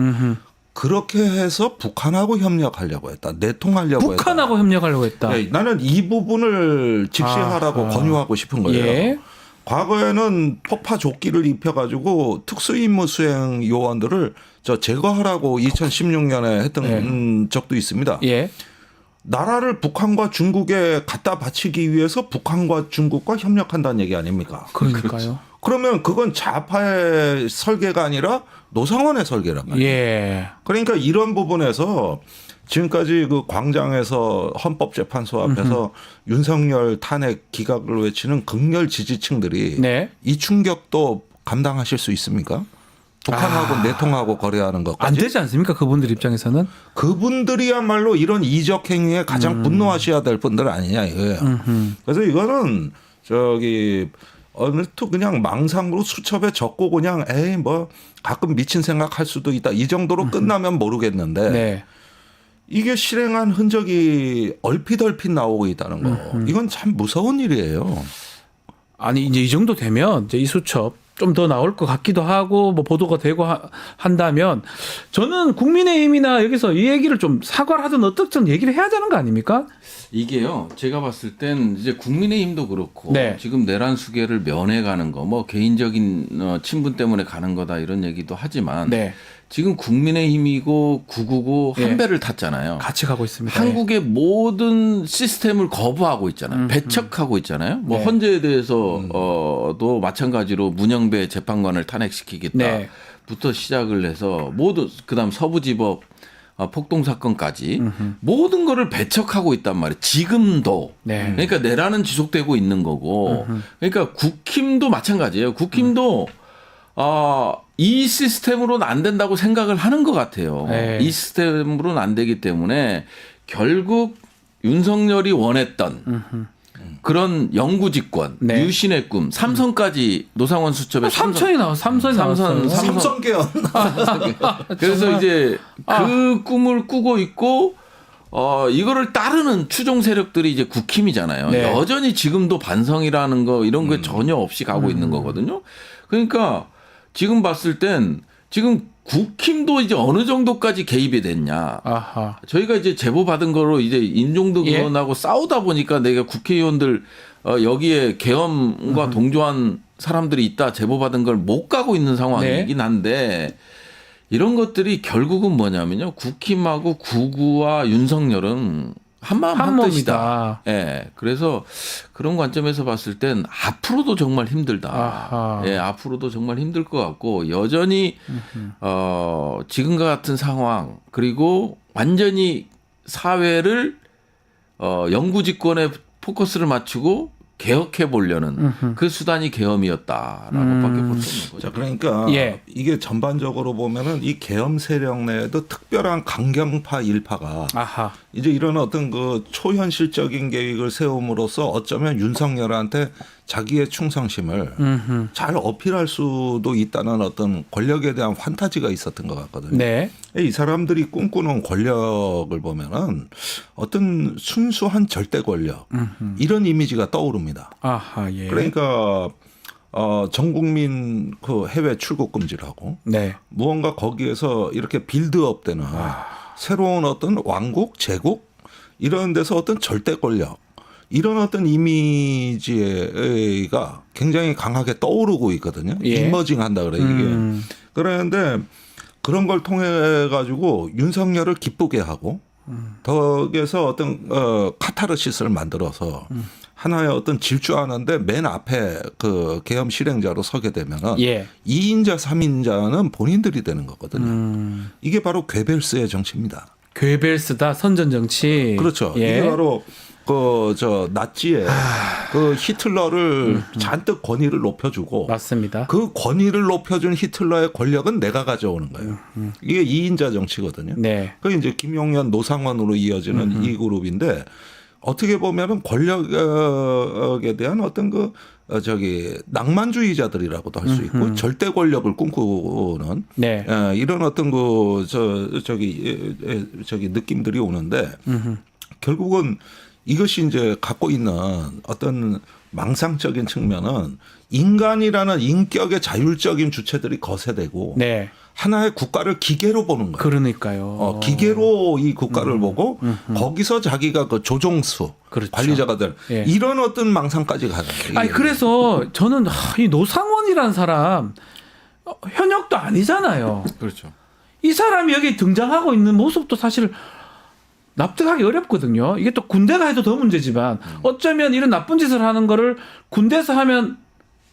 그렇게 해서 북한하고 협력하려고 했다. 내통하려고 했다. 북한하고 협력하려고 했다. 네, 나는 이 부분을 직시하라고 권유하고 싶은 거예요. 예. 과거에는 폭파 조끼를 입혀가지고 특수임무 수행 요원들을 제거하라고 2016년에 했던 적도 있습니다. 예. 나라를 북한과 중국에 갖다 바치기 위해서 북한과 중국과 협력한다는 얘기 아닙니까? 그러니까요. 그러면 그건 좌파의 설계가 아니라 노상원의 설계란 말이에요. 예. 그러니까 이런 부분에서 지금까지 그 광장에서 헌법재판소 앞에서 윤석열 탄핵 기각을 외치는 극렬 지지층들이 네. 이 충격도 감당하실 수 있습니까? 북한하고 내통하고 거래하는 것까지. 안 되지 않습니까? 그분들 입장에서는. 그분들이야말로 이런 이적 행위에 가장 분노하셔야 될 분들 아니냐 이거예요. 그래서 이거는 어느 또 그냥 망상으로 수첩에 적고 그냥 에이 뭐 가끔 미친 생각할 수도 있다 이 정도로 끝나면 모르겠는데 네. 이게 실행한 흔적이 얼핏 나오고 있다는 거 이건 참 무서운 일이에요. 아니 이제 이 정도 되면 이제 이 수첩 좀 더 나올 것 같기도 하고 뭐 보도가 되고 한다면 저는 국민의힘이나 여기서 이 얘기를 좀 사과를 하든 어떻든 얘기를 해야 되는 거 아닙니까? 이게요, 제가 봤을 땐 이제 국민의힘도 그렇고 네. 지금 내란 수계를 면해가는 거, 뭐 개인적인 친분 때문에 가는 거다 이런 얘기도 하지만 네. 지금 국민의힘이고 999 한 네. 배를 탔잖아요. 같이 가고 있습니다. 한국의 모든 시스템을 거부하고 있잖아요. 배척하고 있잖아요. 뭐 네. 헌재에 대해서 도 마찬가지로 문영배 재판관을 탄핵시키겠다부터 네. 시작을 해서 모든 그다음 서부지법 폭동 사건까지 모든 거를 배척하고 있단 말이에요. 지금도. 네. 그러니까 내란은 지속되고 있는 거고. 그러니까 국힘도 마찬가지예요. 국힘도 이 시스템으로는 안 된다고 생각을 하는 것 같아요. 네. 이 시스템으로는 안 되기 때문에 결국 윤석열이 원했던 그런 영구집권, 네. 유신의 꿈, 삼선까지 노상원 수첩에 삼선이 나왔어요. 삼선이 나왔어요. 삼성계열. 그래서 이제 그 꿈을 꾸고 있고 이거를 따르는 추종 세력들이 이제 국힘이잖아요. 네. 여전히 지금도 반성이라는 거 이런 게 전혀 없이 가고 있는 거거든요. 그러니까 지금 봤을 땐 지금 국힘도 이제 어느 정도까지 개입이 됐냐. 아하. 저희가 이제 제보 받은 거로 이제 임종득 예. 의원하고 싸우다 보니까 내가 국회의원들 여기에 계엄과 동조한 사람들이 있다 제보 받은 걸 못 가고 있는 상황이긴 한데 이런 것들이 결국은 뭐냐면요. 국힘하고 구구와 윤석열은 한마음 한뜻이다. 예. 그래서 그런 관점에서 봤을 땐 앞으로도 정말 힘들다. 아하. 예, 앞으로도 정말 힘들 것 같고 여전히 지금과 같은 상황 그리고 완전히 사회를 영구집권에 포커스를 맞추고 개혁해 보려는 그 수단이 계엄이었다라고밖에 볼 수 없는 거죠. 자, 그러니까 예. 이게 전반적으로 보면은 이 계엄 세력 내에도 특별한 강경파 일파가 아하. 이제 이런 어떤 그 초현실적인 계획을 세움으로써 어쩌면 윤석열한테 자기의 충성심을 잘 어필할 수도 있다는 어떤 권력에 대한 판타지가 있었던 것 같거든요. 네. 이 사람들이 꿈꾸는 권력을 보면은 어떤 순수한 절대 권력 이런 이미지가 떠오릅니다. 아하. 예. 그러니까 전 국민 그 해외 출국 금지를 하고 네. 무언가 거기에서 이렇게 빌드업 되는 새로운 어떤 왕국, 제국 이런 데서 어떤 절대 권력 이런 어떤 이미지가 굉장히 강하게 떠오르고 있거든요. 예. 이머징 한다 그래 이게. 그런데 그런 걸 통해 가지고 윤석열을 기쁘게 하고 덕에서 어떤 카타르시스를 만들어서 하나의 어떤 질주하는데 맨 앞에 그 계엄 실행자로 서게 되면은 예. 2인자, 3인자는 본인들이 되는 거거든요. 이게 바로 괴벨스의 정치입니다. 괴벨스다 선전 정치. 그렇죠. 예. 이게 바로 나치의 그 히틀러를 잔뜩 권위를 높여주고 맞습니다. 그 권위를 높여준 히틀러의 권력은 내가 가져오는 거예요. 이게 2인자 정치거든요. 네. 그 이제 김용현, 노상원으로 이어지는 이 그룹인데 어떻게 보면은 권력에 대한 어떤 낭만주의자들이라고도 할 수 있고 절대 권력을 꿈꾸는 네. 이런 어떤 느낌들이 오는데 결국은 이것이 이제 갖고 있는 어떤 망상적인 측면은 인간이라는 인격의 자율적인 주체들이 거세되고 네. 하나의 국가를 기계로 보는 거예요. 그러니까요. 기계로 이 국가를 보고 거기서 자기가 그 조종수 그렇죠. 관리자가 될 예. 이런 어떤 망상까지 가는 거예요. 아니 그래서 저는 이 노상원이라는 사람 현역도 아니잖아요. 그렇죠. 이 사람이 여기 등장하고 있는 모습도 사실 납득하기 어렵거든요. 이게 또 군대가 해도 더 문제지만 어쩌면 이런 나쁜 짓을 하는 거를 군대에서 하면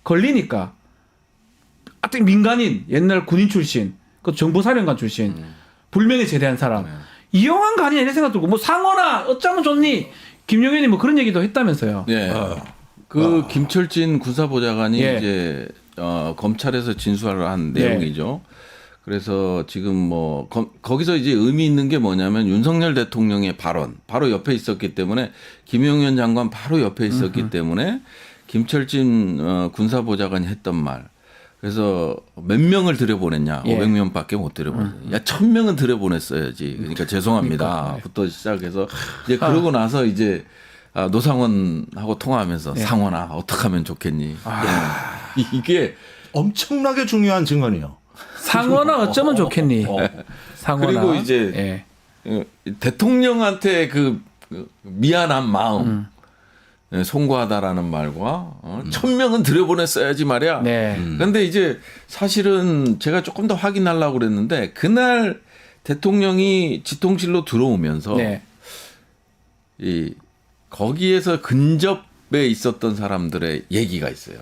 걸리니까 하여튼 민간인 옛날 군인 출신 그 정보사령관 출신 불명예 제대한 사람 이용한 거 아니냐 이런 생각 들고 뭐 상어나 어쩌면 좋니 김용현이 뭐 그런 얘기도 했다면서요. 네. 그 김철진 군사보좌관이 예. 이제 검찰에서 진술을 한 예. 내용이죠. 그래서 지금 뭐 거기서 이제 의미 있는 게 뭐냐면 윤석열 대통령의 발언 바로 옆에 있었기 때문에 김용현 장관 바로 옆에 있었기 때문에 김철진 군사보좌관이 했던 말. 그래서 몇 명을 들여보냈냐? 예. 500명밖에 못 들여보냈냐? 야, 1000명은 들여보냈어야지. 그러니까 죄송합니다. 부터 시작해서 이제 그러고 나서 이제 노상원하고 통화하면서 상원아 어떻게 하면 좋겠니? 이게 엄청나게 중요한 증언이요. 상어나 어쩌면 좋겠니? 상어나. 그리고 이제 예. 대통령한테 그 미안한 마음 송구하다라는 말과 1000명은 들여보냈어야지 말이야. 네. 그런데 이제 사실은 제가 조금 더 확인하려고 그랬는데 그날 대통령이 지통실로 들어오면서 네. 이 거기에서 근접에 있었던 사람들의 얘기가 있어요.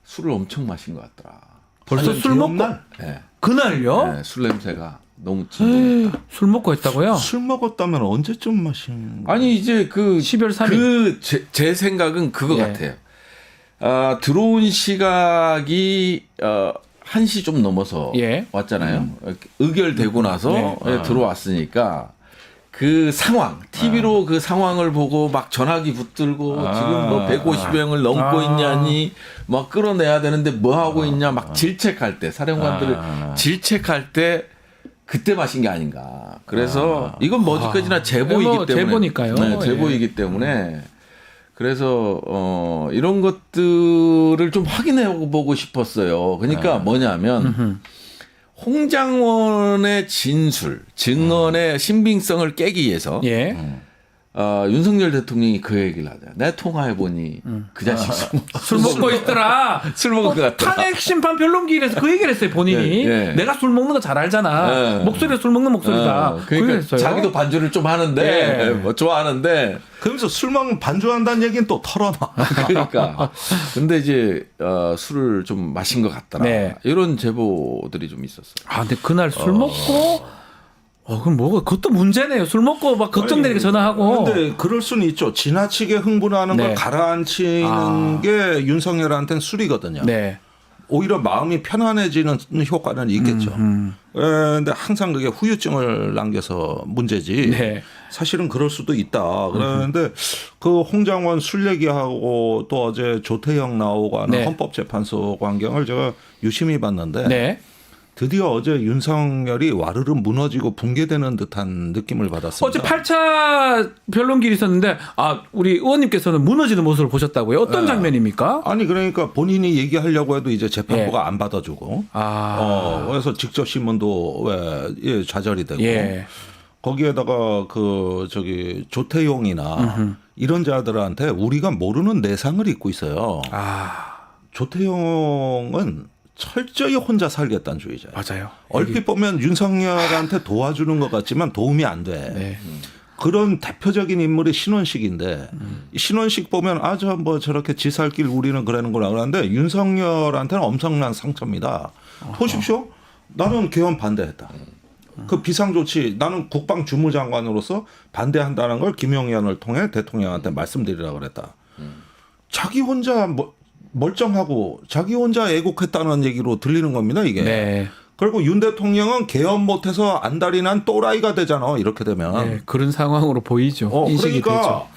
술을 엄청 마신 것 같더라. 벌써 술 먹고 네. 그날요? 네, 술 냄새가 너무 진동했다. 술 먹고 했다고요? 술 먹었다면 언제쯤 마신? 아니 이제 그 12월 3일. 제 생각은 그거 예. 같아요. 들어온 시각이 1시 좀 넘어서 예. 왔잖아요. 의결되고 나서 네. 들어왔으니까 그 상황, TV로 그 상황을 보고 막 전화기 붙들고 지금 뭐 150명을 넘고 있냐니 막 끌어내야 되는데 뭐 하고 있냐 막 질책할 때 사령관들을 질책할 때 그때 마신 게 아닌가. 그래서 이건 뭐지까지나 제보이기 뭐 때문에 제보니까요. 네, 제보이기 때문에 그래서 이런 것들을 좀 확인해 보고 싶었어요. 그러니까 뭐냐면 홍장원의 진술, 증언의 신빙성을 깨기 위해서 예. 윤석열 대통령이 그 얘기를 하자. 내가 통화해 보니 그 자식 술 먹고 있더라. 술 먹은 것 같더라. 탄핵 심판 변론기일에서 그 얘기를 했어요 본인이. 예, 예. 내가 술 먹는 거 잘 알잖아. 예. 목소리가 술 먹는 목소리다. 그 얘기를 그러니까 했어요. 자기도 반주를 좀 하는데 예. 뭐 좋아하는데 그러면서 술 먹으면 반주한다는 얘기는 또 털어놔. 그러니까. 근데 이제 술을 좀 마신 것 같더라. 네. 이런 제보들이 좀 있었어요. 아 근데 그날 술 먹고 그럼 뭐가 그것도 문제네요. 술 먹고 막 걱정되니까 전화하고. 근데 그럴 수는 있죠. 지나치게 흥분하는 네. 걸 가라앉히는 게 윤석열한테는 술이거든요. 네. 오히려 마음이 편안해지는 효과는 있겠죠. 그런데 항상 그게 후유증을 남겨서 문제지. 네. 사실은 그럴 수도 있다. 그런데 그 홍장원 술 얘기하고 또 어제 조태영 나오고 하는 네. 헌법재판소 광경을 제가 유심히 봤는데 네. 드디어 어제 윤석열이 와르르 무너지고 붕괴되는 듯한 느낌을 받았습니다. 어제 8차 변론기일이 있었는데 우리 의원님께서는 무너지는 모습을 보셨다고요? 어떤 장면입니까? 아니 그러니까 본인이 얘기하려고 해도 이제 재판부가 예. 안 받아주고 아. 그래서 직접 신문도 좌절이 되고 예. 거기에다가 그 저기 조태용이나 이런 자들한테 우리가 모르는 내상을 입고 있어요. 조태용은 철저히 혼자 살겠다는 주의자예요. 맞아요. 얼핏 보면 윤석열한테 도와주는 것 같지만 도움이 안 돼. 네. 그런 대표적인 인물이 신원식인데 신원식 보면 저 뭐 저렇게 지살길 우리는 그러는구나 그러는데 윤석열한테는 엄청난 상처입니다. 보십시오. 나는 개헌 반대했다. 그 비상조치 나는 국방주무장관으로서 반대한다는 걸 김용현을 통해 대통령한테 말씀드리라고 그랬다. 자기 혼자 멀쩡하고 자기 혼자 애국했다는 얘기로 들리는 겁니다 이게. 네. 그리고 윤 대통령은 개헌 못해서 안달이 난 또라이가 되잖아 이렇게 되면. 네. 그런 상황으로 보이죠. 인식이 그러니까 되죠.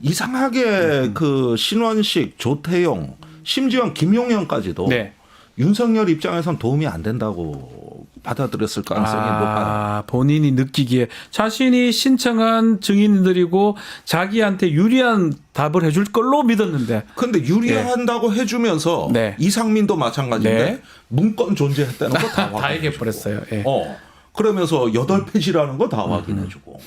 이상하게 그 신원식, 조태용, 심지어 김용현까지도 네. 윤석열 입장에선 도움이 안 된다고 받아들였을 가능성이 높아요. 본인이 느끼기에 자신이 신청한 증인들이고 자기한테 유리한 답을 해줄 걸로 믿었는데. 근데 유리한다고 해주면서 네. 이상민도 마찬가지인데 네. 문건 존재했다는 거 다 다 얘기해버렸어요. 예. 그러면서 8페이지라는 거 다 확인해주고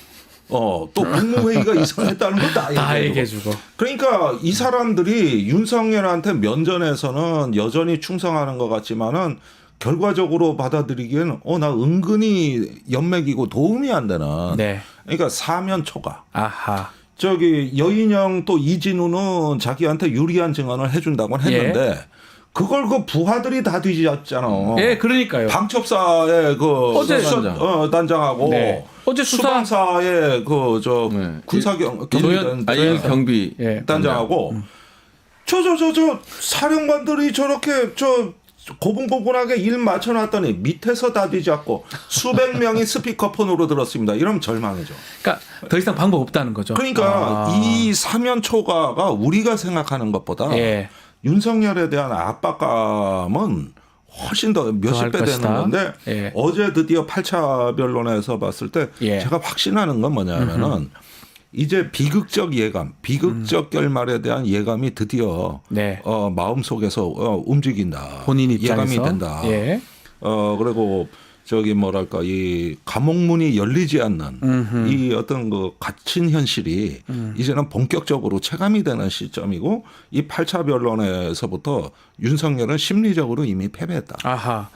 또 국무회의가 이상했다는 거 다 얘기해주고. 그러니까 이 사람들이 윤석열한테 면전에서는 여전히 충성하는 것 같지만은 결과적으로 받아들이기에는 나 은근히 연맥이고 도움이 안 되는 네. 그러니까 사면 초과. 아하. 저기 여인영 또 이진우는 자기한테 유리한 증언을 해준다고는 했는데 그걸 그 부하들이 다 뒤집었잖아. 예, 그러니까요. 방첩사의 그 어제 단장하고 네. 어제 수방사의 그 군사경 경비 단장하고 저 사령관들이 저렇게 고분고분하게 일 맞춰놨더니 밑에서 다 뒤잡고 수백 명이 스피커폰으로 들었습니다. 이러면 절망이죠. 그러니까 더 이상 방법 없다는 거죠. 그러니까 이 사면 초과가 우리가 생각하는 것보다 윤석열에 대한 압박감은 훨씬 더 몇십 배 되는 건데 어제 드디어 8차 변론에서 봤을 때 제가 확신하는 건 뭐냐면은 이제 비극적 예감, 비극적 결말에 대한 예감이 드디어 마음속에서 움직인다. 본인 입장에서. 예감이 된다. 그리고 이 감옥문이 열리지 않는 이 어떤 그 갇힌 현실이 이제는 본격적으로 체감이 되는 시점이고 이 8차 변론에서부터 윤석열은 심리적으로 이미 패배했다. 아하.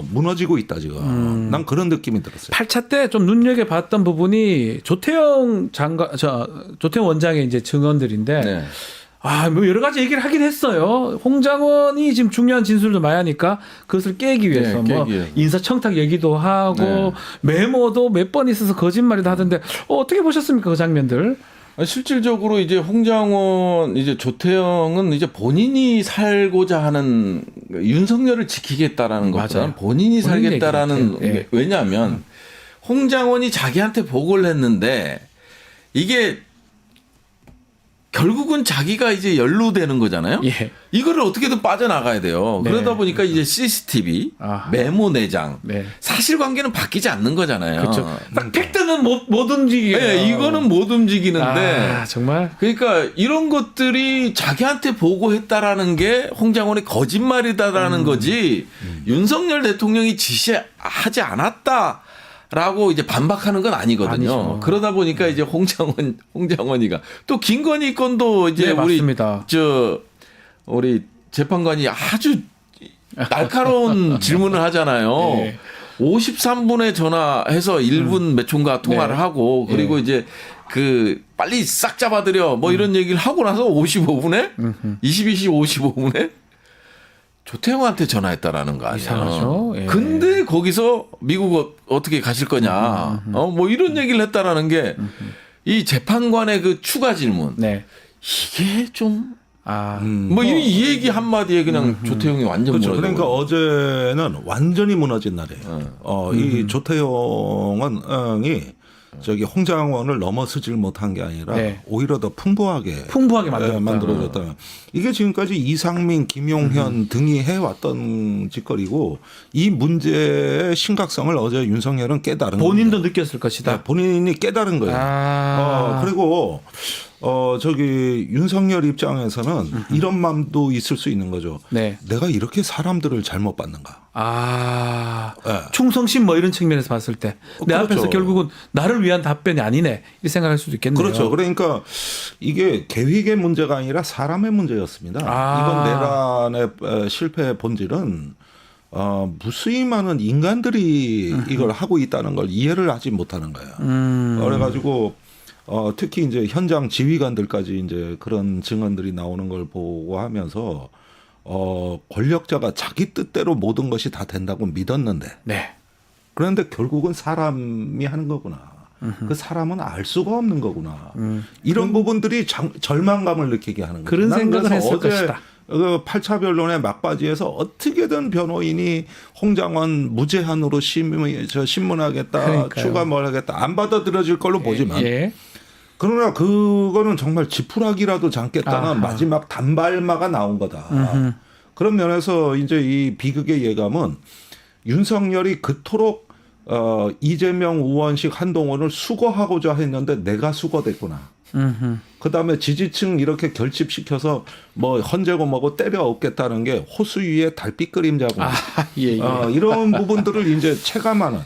무너지고 있다 지금. 난 그런 느낌이 들었어요. 8차 때 좀 눈여겨봤던 부분이 조태영 원장의 이제 증언들인데 뭐 여러 가지 얘기를 하긴 했어요. 홍장원이 지금 중요한 진술도 많이 하니까 그것을 깨기 위해서 인사청탁 얘기도 하고 메모도 몇 번 있어서 거짓말이도 하던데 어떻게 보셨습니까 그 장면들? 실질적으로 이제 홍장원, 이제 조태영은 이제 본인이 살고자 하는 윤석열을 지키겠다라는 것보다는 본인이 살겠다라는 왜냐하면 홍장원이 자기한테 보고를 했는데 이게 결국은 자기가 이제 연루되는 거잖아요. 이거를 어떻게든 빠져나가야 돼요. 그러다 보니까 이제 CCTV, 메모 내장, 사실관계는 바뀌지 않는 거잖아요. 그렇죠. 딱 팩트는 못 움직이게. 이거는 못 움직이는데. 정말. 그러니까 이런 것들이 자기한테 보고했다라는 게 홍장원의 거짓말이다라는 거지. 윤석열 대통령이 지시하지 않았다. 라고 이제 반박하는 건 아니거든요. 아니죠. 그러다 보니까 이제 홍장원이가 또 김건희 건도 이제 우리 재판관이 아주 날카로운 질문을 하잖아요. 53분에 전화해서 1분 몇 초인가 통화를 하고 그리고 이제 빨리 싹 잡아들여 뭐 이런 얘기를 하고 나서 55분에 22시 55분에 조태영한테 전화했다라는 거 아니에요. 이상하죠. 근데 거기서 미국 어떻게 가실 거냐. 뭐 이런 얘기를 했다라는 게 이 재판관의 그 추가 질문. 이게 좀 이 얘기 한마디에 그냥 조태영이 완전 그렇죠. 무너져. 그러니까 어제는 완전히 무너진 날이에요. 이 조태영이 홍장원을 넘어서질 못한 게 아니라 오히려 더 풍부하게 만들어졌다. 이게 지금까지 이상민, 김용현 등이 해왔던 짓거리고 이 문제의 심각성을 어제 윤석열은 깨달은 본인도 겁니다. 느꼈을 것이다. 본인이 깨달은 거예요. 그리고 윤석열 입장에서는 이런 마음도 있을 수 있는 거죠. 내가 이렇게 사람들을 잘못 봤는가. 충성심 뭐 이런 측면에서 봤을 때 내 앞에서 결국은 나를 위한 답변이 아니네 이 생각할 수도 있겠네요. 그렇죠. 그러니까 이게 계획의 문제가 아니라 사람의 문제였습니다. 이번 내란의 실패의 본질은 무수히 많은 인간들이 이걸 하고 있다는 걸 이해를 하지 못하는 거예요. 그래가지고 특히 이제 현장 지휘관들까지 이제 그런 증언들이 나오는 걸 보고 하면서 권력자가 자기 뜻대로 모든 것이 다 된다고 믿었는데 그런데 결국은 사람이 하는 거구나. 그 사람은 알 수가 없는 거구나. 이런 부분들이 절망감을 느끼게 하는 거예요. 그런 생각을 했을 것이다. 8차 변론의 막바지에서 어떻게든 변호인이 홍장원 무제한으로 신문하겠다, 그러니까요. 추가 뭘 하겠다 안 받아들여질 걸로 보지만 그러나 그거는 정말 지푸라기라도 잠겠다는 마지막 단발마가 나온 거다. 그런 면에서 이제 이 비극의 예감은 윤석열이 그토록 이재명, 우원식, 한동훈을 수거하고자 했는데 내가 수거됐구나. 그다음에 지지층 이렇게 결집시켜서 뭐 헌재고 뭐고 때려 엎겠다는 게 호수 위에 달빛 그림자고 예, 예. 이런 부분들을 이제 체감하는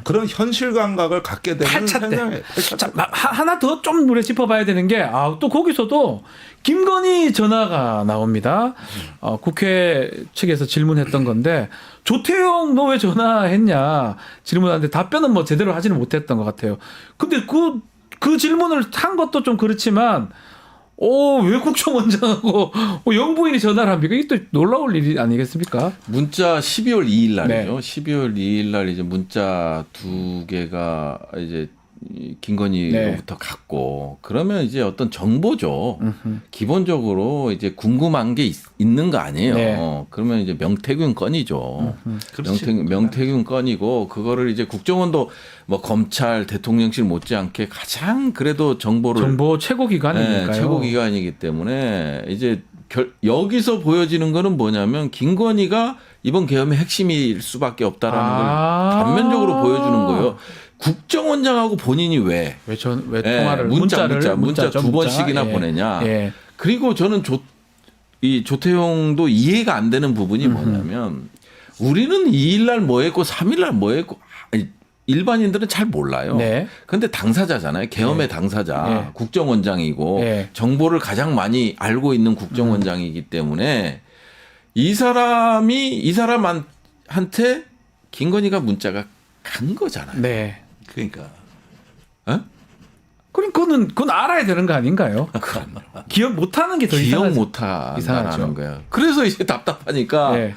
그런 현실 감각을 갖게 되는 현상에 자, 하나 더 좀 우리 짚어봐야 되는 게, 또 거기서도 김건희 전화가 나옵니다. 국회 측에서 질문했던 건데, 조태용 너 왜 전화했냐 질문하는데 답변은 뭐 제대로 하지는 못했던 것 같아요. 근데 그 질문을 한 것도 좀 그렇지만, 왜 국정원장하고 영부인이 전화를 합니까? 이게 또 놀라울 일이 아니겠습니까? 문자 12월 2일 날이죠. 네. 12월 2일 날 이제 문자 2개가 이제 김건희로부터 갔고, 그러면 이제 어떤 정보죠. 기본적으로 이제 궁금한 게 있는 거 아니에요. 네. 그러면 이제 명태균 건이죠. 명태균 건이고, 그거를 이제 국정원도 뭐 검찰, 대통령실 못지않게 가장 그래도 정보 최고 기관이니까요. 최고 기관이기 때문에 이제 여기서 보여지는 거는 뭐냐면 김건희가 이번 계엄의 핵심일 수밖에 없다라는 걸 단면적으로 보여주는 거예요. 국정원장하고 본인이 왜 통화를 문자 문자죠, 두 번씩이나 예. 보내냐. 예. 그리고 저는 이 조태용도 이해가 안 되는 부분이 뭐냐면, 우리는 2일날 뭐 했고 3일날 뭐 했고 일반인들은 잘 몰라요. 네. 근데 당사자잖아요. 계엄의 네. 당사자. 네. 국정원장이고 네. 정보를 가장 많이 알고 있는 국정원장이기 때문에 이 사람한테 김건희가 문자가 간 거잖아요. 네. 그러니까 그럼 그건 알아야 되는 거 아닌가요? 기억 못하는 게 더 기억 이상하죠. 못한다는 거야. 그래서 이제 답답하니까 네.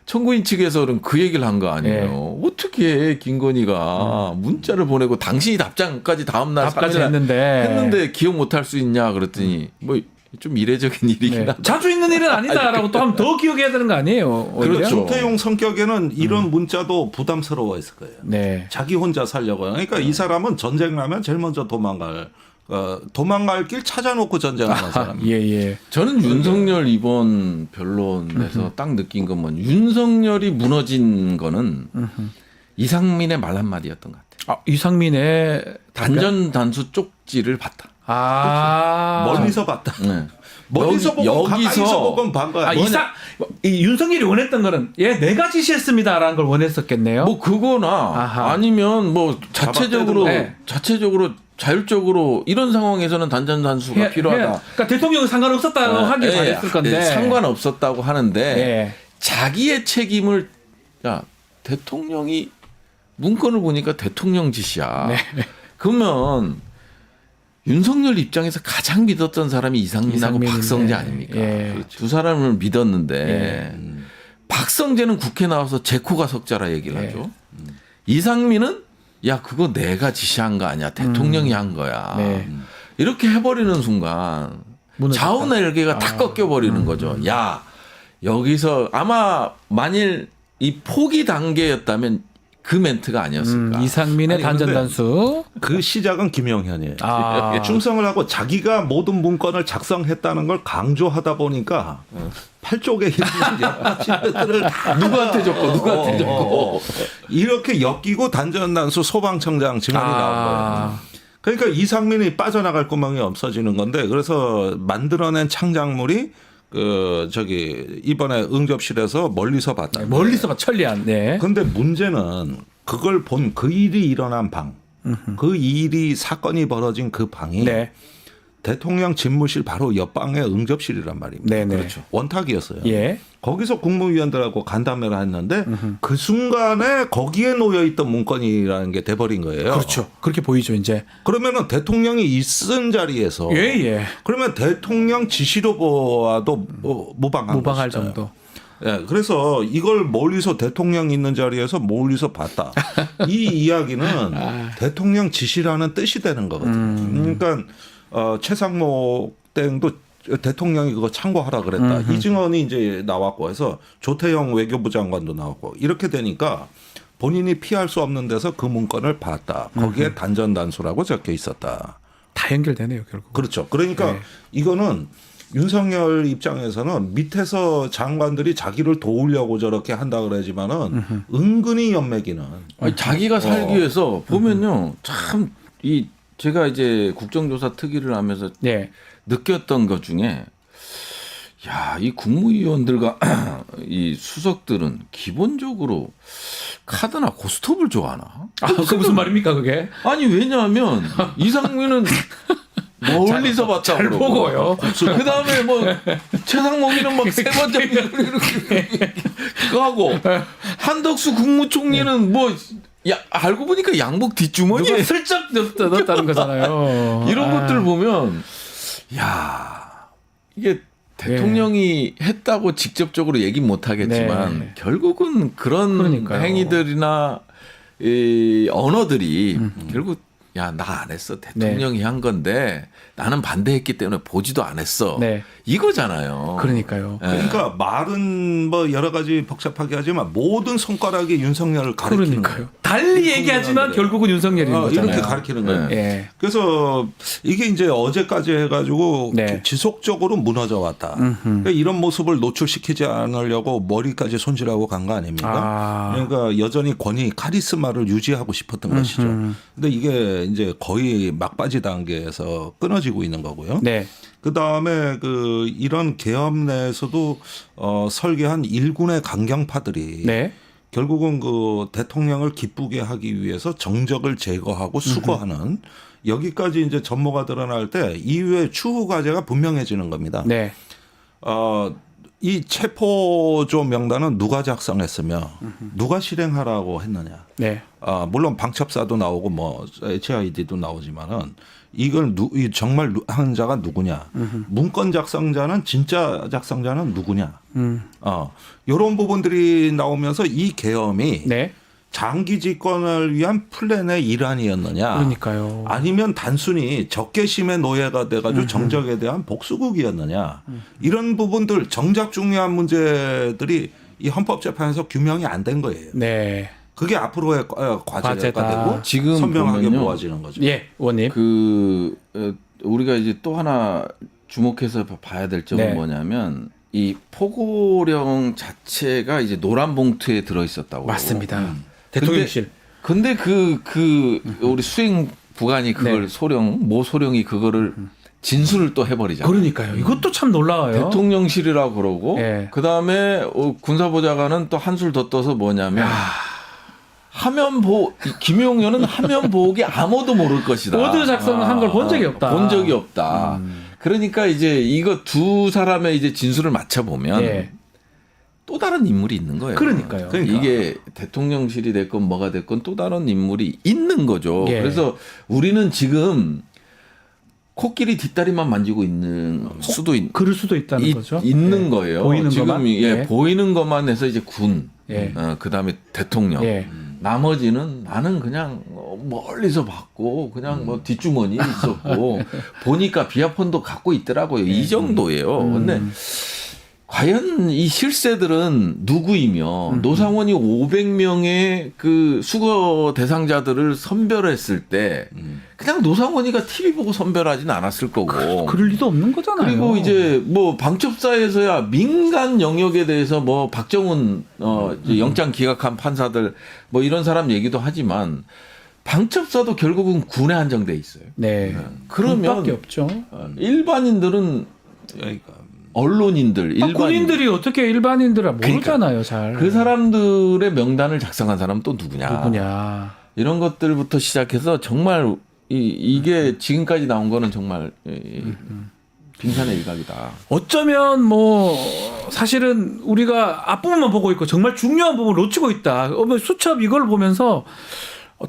청구인 측에서는 그 얘기를 한 거 아니에요. 어떻게 김건희가 문자를 보내고 당신이 답장까지 다음날 답까지 했는데 기억 못할 수 있냐 그랬더니 뭐 좀 이례적인 일이긴 네. 한데. 자주 있는 일은 아니다라고 또 하면 더 기억해야 되는 거 아니에요? 오히려? 그렇죠. 조태용 성격에는 이런 문자도 부담스러워했을 거예요. 네. 자기 혼자 살려고. 그러니까 이 사람은 전쟁 나면 제일 먼저 도망갈 길 찾아놓고 전쟁하는 사람. 예. 저는 윤석열 이번 변론에서 딱 느낀 건 뭐냐. 윤석열이 무너진 거는 이상민의 말 한마디였던 것 같아요. 이상민의 단전 단수 쪽지를 봤다. 멀리서 봤다. 네. 멀리서 보고 가까이서 보고 반 거야. 이 윤석열이 원했던 거는 내가 지시했습니다라는 걸 원했었겠네요. 뭐 그거나 아니면 뭐 자체적으로 자율적으로 이런 상황에서는 단전 단수가 필요하다. 그러니까 대통령은 상관없었다고 하길 잘했을 건데. 상관없었다고 하는데 예. 자기의 책임을 대통령이 문건을 보니까 대통령 지시야. 네. 그러면 윤석열 입장에서 가장 믿었던 사람이 이상민하고 박성재 아닙니까? 예. 두 사람을 믿었는데 박성재는 국회 나와서 제 코가 석자라 얘기를 하죠. 이상민은 그거 내가 지시한 거 아니야. 대통령이 한 거야. 네. 이렇게 해버리는 순간 좌우날개가 다 꺾여버리는 거죠. 여기서 아마 만일 이 포기 단계였다면 그 멘트가 아니었을까. 이상민의 단전 단수. 그 시작은 김영현이에요. 충성을 하고 자기가 모든 문건을 작성했다는 걸 강조하다 보니까 팔쪽에 있는 여파친들을 다 누구한테 줬고 이렇게 엮이고 단전 단수 소방청장 증언이 나온 거예요. 그러니까 이상민이 빠져나갈 구멍이 없어지는 건데, 그래서 만들어낸 창작물이 이번에 응접실에서 멀리서 봤다. 멀리서 봐, 천리안. 네. 근데 문제는 그걸 본 그 일이 일어난 방, 그 일이 사건이 벌어진 그 방이 대통령 집무실 바로 옆방의 응접실이란 말입니다. 네네. 그렇죠. 원탁이었어요. 예. 거기서 국무위원들하고 간담회를 했는데 그 순간에 거기에 놓여 있던 문건이라는 게 돼버린 거예요. 그렇죠. 그렇게 보이죠, 이제. 그러면은 대통령이 있은 자리에서 그러면 대통령 지시로 보아도 무방할 정도. 그래서 이걸 멀리서 대통령 있는 자리에서 멀리서 봤다. 이 이야기는 대통령 지시라는 뜻이 되는 거거든요. 그러니까 최상목 땡도 대통령이 그거 참고하라 그랬다. 이 증언이 이제 나왔고 해서 조태영 외교부 장관도 나왔고 이렇게 되니까 본인이 피할 수 없는 데서 그 문건을 봤다. 거기에 단전 단수라고 적혀 있었다. 다 연결되네요, 결국. 그렇죠. 그러니까 이거는 윤석열 입장에서는 밑에서 장관들이 자기를 도우려고 저렇게 한다 그러지만은 은근히 연맥이는 아니, 자기가 살기 위해서 보면요, 참 이 제가 이제 국정조사 특위를 하면서 네. 느꼈던 것 중에, 야, 이 국무위원들과 이 수석들은 기본적으로 카드나 고스톱을 좋아하나? 아, 그 무슨 말입니까 그게? 아니 왜냐하면 이상민은 멀리서 봤다 잘 그러고. 보고요. 그 다음에 뭐 최상목이는 막 세 번째 이렇게 그거 하고 한덕수 국무총리는 뭐 알고 보니까 양복 뒷주머니에 누가 슬쩍 넣었다는 거잖아요. 이런 아. 것들 보면 야 이게 대통령이 했다고 직접적으로 얘기 못 하겠지만 네. 결국은 그런 그러니까요. 행위들이나 이 언어들이 결국 야, 나 안 했어. 대통령이 한 건데 나는 반대했기 때문에 보지도 안 했어. 네. 이거잖아요. 그러니까요. 예. 그러니까 말은 뭐 여러 가지 복잡하게 하지만 모든 손가락이 윤석열을 가리키는 그러니까요. 거예요. 달리 얘기하지만 결국은 윤석열인 거잖아요. 이렇게 가리키는 거예요. 예. 그래서 이게 이제 어제까지 해가지고 네. 지속적으로 무너져 왔다. 그러니까 이런 모습을 노출시키지 않으려고 머리까지 손질하고 간 거 아닙니까? 아. 그러니까 여전히 권위 카리스마를 유지하고 싶었던 것이죠. 근데 이게 이제 거의 막바지 단계에서 끊어지고 있는 거고요. 네. 그 다음에 그 이런 계엄 내에서도 설계한 일군의 강경파들이 네. 결국은 그 대통령을 기쁘게 하기 위해서 정적을 제거하고 수거하는 여기까지 이제 전모가 드러날 때 이후에 추후 과제가 분명해지는 겁니다. 네. 이 체포조 명단은 누가 작성했으며 누가 실행하라고 했느냐. 네. 물론 방첩사도 나오고 뭐 HID도 나오지만은 이걸 정말 한 자가 누구냐. 문건 작성자는 진짜 작성자는 누구냐. 이런 부분들이 나오면서 이 계엄이 네. 장기 집권을 위한 플랜의 일환이었느냐. 그러니까요. 아니면 단순히 적개심의 노예가 돼가지고 정적에 대한 복수극이었느냐. 이런 부분들 정작 중요한 문제들이 이 헌법재판에서 규명이 안 된 거예요. 네. 그게 앞으로의 과제가 과제다. 되고 지금 선명하게 보면요. 모아지는 거죠. 예, 의원님. 우리가 이제 또 하나 주목해서 봐야 될 점은 네. 뭐냐면 이 포고령 자체가 이제 노란 봉투에 들어 있었다고. 맞습니다. 대통령실. 근데 우리 수행 부관이 그걸 네. 모 소령이 그거를 진술을 또 해버리잖아요. 그러니까요. 이것도 참 놀라워요. 대통령실이라고 그러고 예. 그다음에 군사보좌관은 또 한술 더 떠서 뭐냐면 김용현은 화면 보호기 아무도 모를 것이다. 모두 작성한 걸 본 적이 없다. 본 적이 없다. 그러니까 이제 이거 두 사람의 이제 진술을 맞춰 보면 예. 또 다른 인물이 있는 거예요. 그러니까요. 이게 대통령실이 됐건 뭐가 됐건 또 다른 인물이 있는 거죠. 예. 그래서 우리는 지금 코끼리 뒷다리만 만지고 있는 수도 그럴 수도 있다는 거죠. 있는 예. 거예요. 보이는 지금 것만. 예. 보이는 것만 해서 이제 군, 예. 그다음에 대통령. 예. 나머지는 나는 그냥 멀리서 봤고 그냥 뭐 뒷주머니에 있었고 보니까 비아폰도 갖고 있더라고요. 이 정도예요. 근데 과연 이 실세들은 누구이며 노상원이 500명의 그 수거 대상자들을 선별했을 때 그냥 노상원이가 TV 보고 선별하지는 않았을 거고. 그럴 리도 없는 거잖아요. 그리고 이제 뭐 방첩사에서야 민간 영역에 대해서 뭐 박정훈 이제 영장 기각한 판사들 뭐 이런 사람 얘기도 하지만 방첩사도 결국은 군에 한정돼 있어요. 네. 그러면 군밖에 없죠. 일반인들은 언론인들, 일반인 군인들이 어떻게 일반인들을 모르잖아요, 잘. 그 사람들의 명단을 작성한 사람은 또 누구냐? 이런 것들부터 시작해서 정말 이게 지금까지 나온 거는 정말 빙산의 일각이다. 어쩌면 뭐 사실은 우리가 앞부분만 보고 있고 정말 중요한 부분을 놓치고 있다. 수첩 이걸 보면서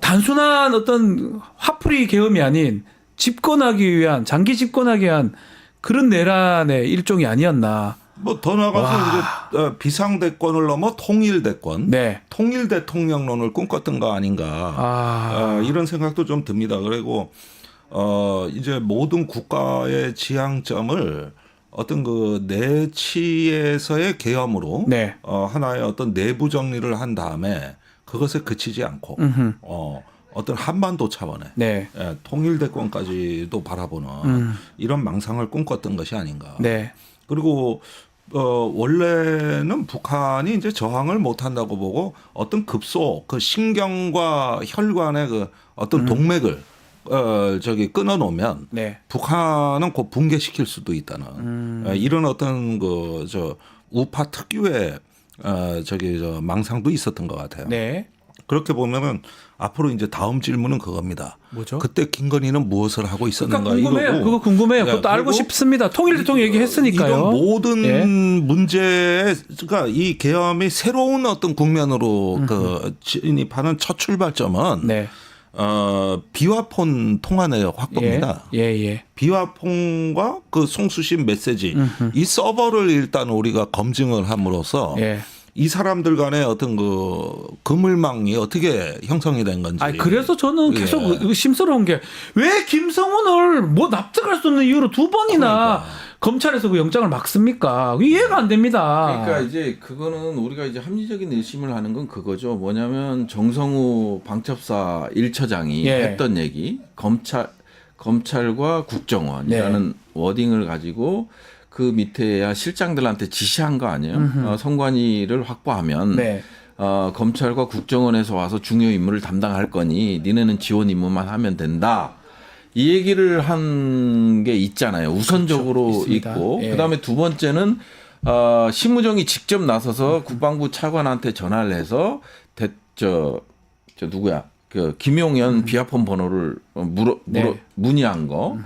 단순한 어떤 화풀이 계엄이 아닌 집권하기 위한 장기 집권하기 위한 그런 내란의 일종이 아니었나. 뭐 더 나가서 이제 비상대권을 넘어 통일대권, 네. 통일대통령론을 꿈꿨던 거 아닌가 이런 생각도 좀 듭니다. 그리고 이제 모든 국가의 지향점을 어떤 그 내치에서의 계엄으로 하나의 어떤 내부 정리를 한 다음에 그것에 그치지 않고 어떤 한반도 차원의 네. 예, 통일대권까지도 바라보는 이런 망상을 꿈꿨던 것이 아닌가. 네. 그리고 원래는 북한이 이제 저항을 못한다고 보고 어떤 급소 그 신경과 혈관의 그 어떤 동맥을 끊어놓으면 네. 북한은 곧 붕괴시킬 수도 있다는 이런 어떤 우파 특유의 망상도 있었던 것 같아요. 네. 그렇게 보면은 앞으로 이제 다음 질문은 그겁니다. 뭐죠? 그때 김건희는 무엇을 하고 있었는가 그러니까 궁금해요. 이거고. 그거 궁금해요. 네, 그것도 알고 그리고 싶습니다. 통일 대통령 얘기했으니까요. 이런 모든 예. 문제가 이 계엄이 새로운 어떤 국면으로 진입하는 첫 출발점은 네. 비화폰 통화 내역 확보입니다. 예. 비화폰과 그 송수신 메시지 이 서버를 일단 우리가 검증을 함으로써 예. 이 사람들 간의 어떤 그 그물망이 어떻게 형성이 된 건지. 그래서 저는 계속 심스러운 게 왜 김성훈을 뭐 납득할 수 없는 이유로 두 번이나 검찰에서 그 영장을 막습니까? 이해가 안 됩니다. 그러니까 이제 그거는 우리가 이제 합리적인 의심을 하는 건 그거죠. 뭐냐면 정성우 방첩사 1처장이 예. 했던 얘기, 검찰과 국정원이라는 워딩을 가지고 그 밑에야 실장들한테 지시한 거 아니에요? 선관위를 확보하면 네. 검찰과 국정원에서 와서 중요 임무를 담당할 거니 니네는 지원 임무만 하면 된다. 이 얘기를 한 게 있잖아요. 우선적으로 그렇죠. 있고 예. 그다음에 두 번째는 심우정이 직접 나서서 국방부 차관한테 전화를 해서 누구야? 그 김용현 비화폰 번호를 문의한 거.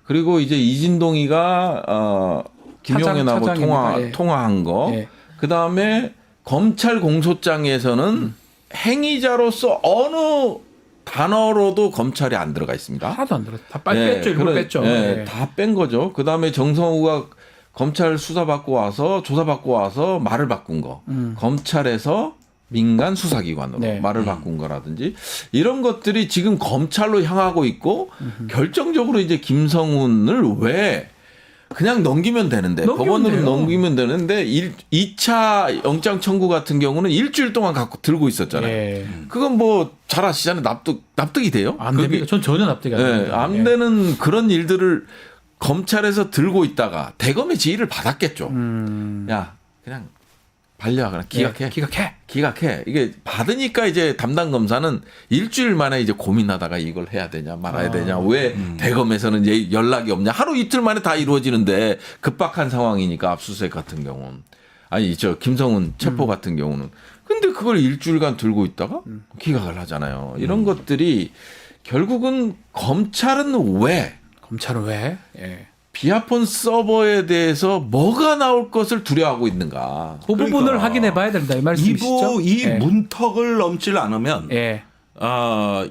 그리고 이제 이진동이가 김용현하고 차장입니다. 통화한 거. 예. 그다음에 검찰 공소장에서는 행위자로서 어느 단어로도 검찰이 안 들어가 있습니다. 하나도 안 들었어. 다 빨리 뺐죠. 일부러 뺐죠. 예. 다 뺀 거죠. 그다음에 정성우가 검찰 수사받고 와서 조사받고 와서 말을 바꾼 거. 검찰에서 민간 수사기관으로 네. 말을 바꾼 거라든지 이런 것들이 지금 검찰로 향하고 있고 결정적으로 이제 김성훈을 왜 그냥 넘기면 되는데 법원으로 넘기면 되는데 2차 영장 청구 같은 경우는 일주일 동안 갖고 들고 있었잖아요. 예. 그건 뭐 잘 아시잖아요. 납득이 돼요? 안 됩니다. 전 전혀 납득이 안 됩니다. 안 되는 그런 일들을 검찰에서 들고 있다가 대검의 지휘를 받았겠죠. 야, 그냥 반려하거나 기각해. 기각해. 이게 받으니까 이제 담당 검사는 일주일 만에 이제 고민하다가 이걸 해야 되냐 말아야 되냐. 왜 대검에서는 이제 연락이 없냐. 하루 이틀 만에 다 이루어지는데 급박한 상황이니까 압수수색 같은 경우는. 아니 김성훈 체포 같은 경우는. 근데 그걸 일주일간 들고 있다가 기각을 하잖아요. 이런 것들이 결국은 검찰은 왜? 예. 비화폰 서버에 대해서 뭐가 나올 것을 두려워하고 있는가. 그 부분을 확인해 봐야 된다 이 말씀이시죠? 이 문턱을 넘질 않으면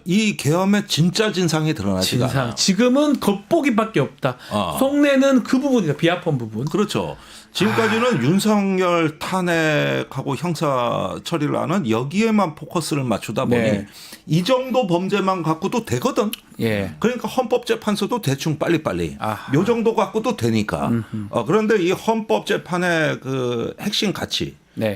이 계엄의 진짜 진상이 드러나지가 않아요. 지금은 겉보기밖에 없다. 속내는 그 부분이다. 비화폰 부분. 그렇죠. 지금까지는 윤석열 탄핵하고 형사 처리를 하는 여기에만 포커스를 맞추다 보니 이 정도 범죄만 갖고도 되거든. 예. 그러니까 헌법재판소도 대충 빨리빨리 요 정도 갖고도 되니까. 그런데 이 헌법재판의 그 핵심 가치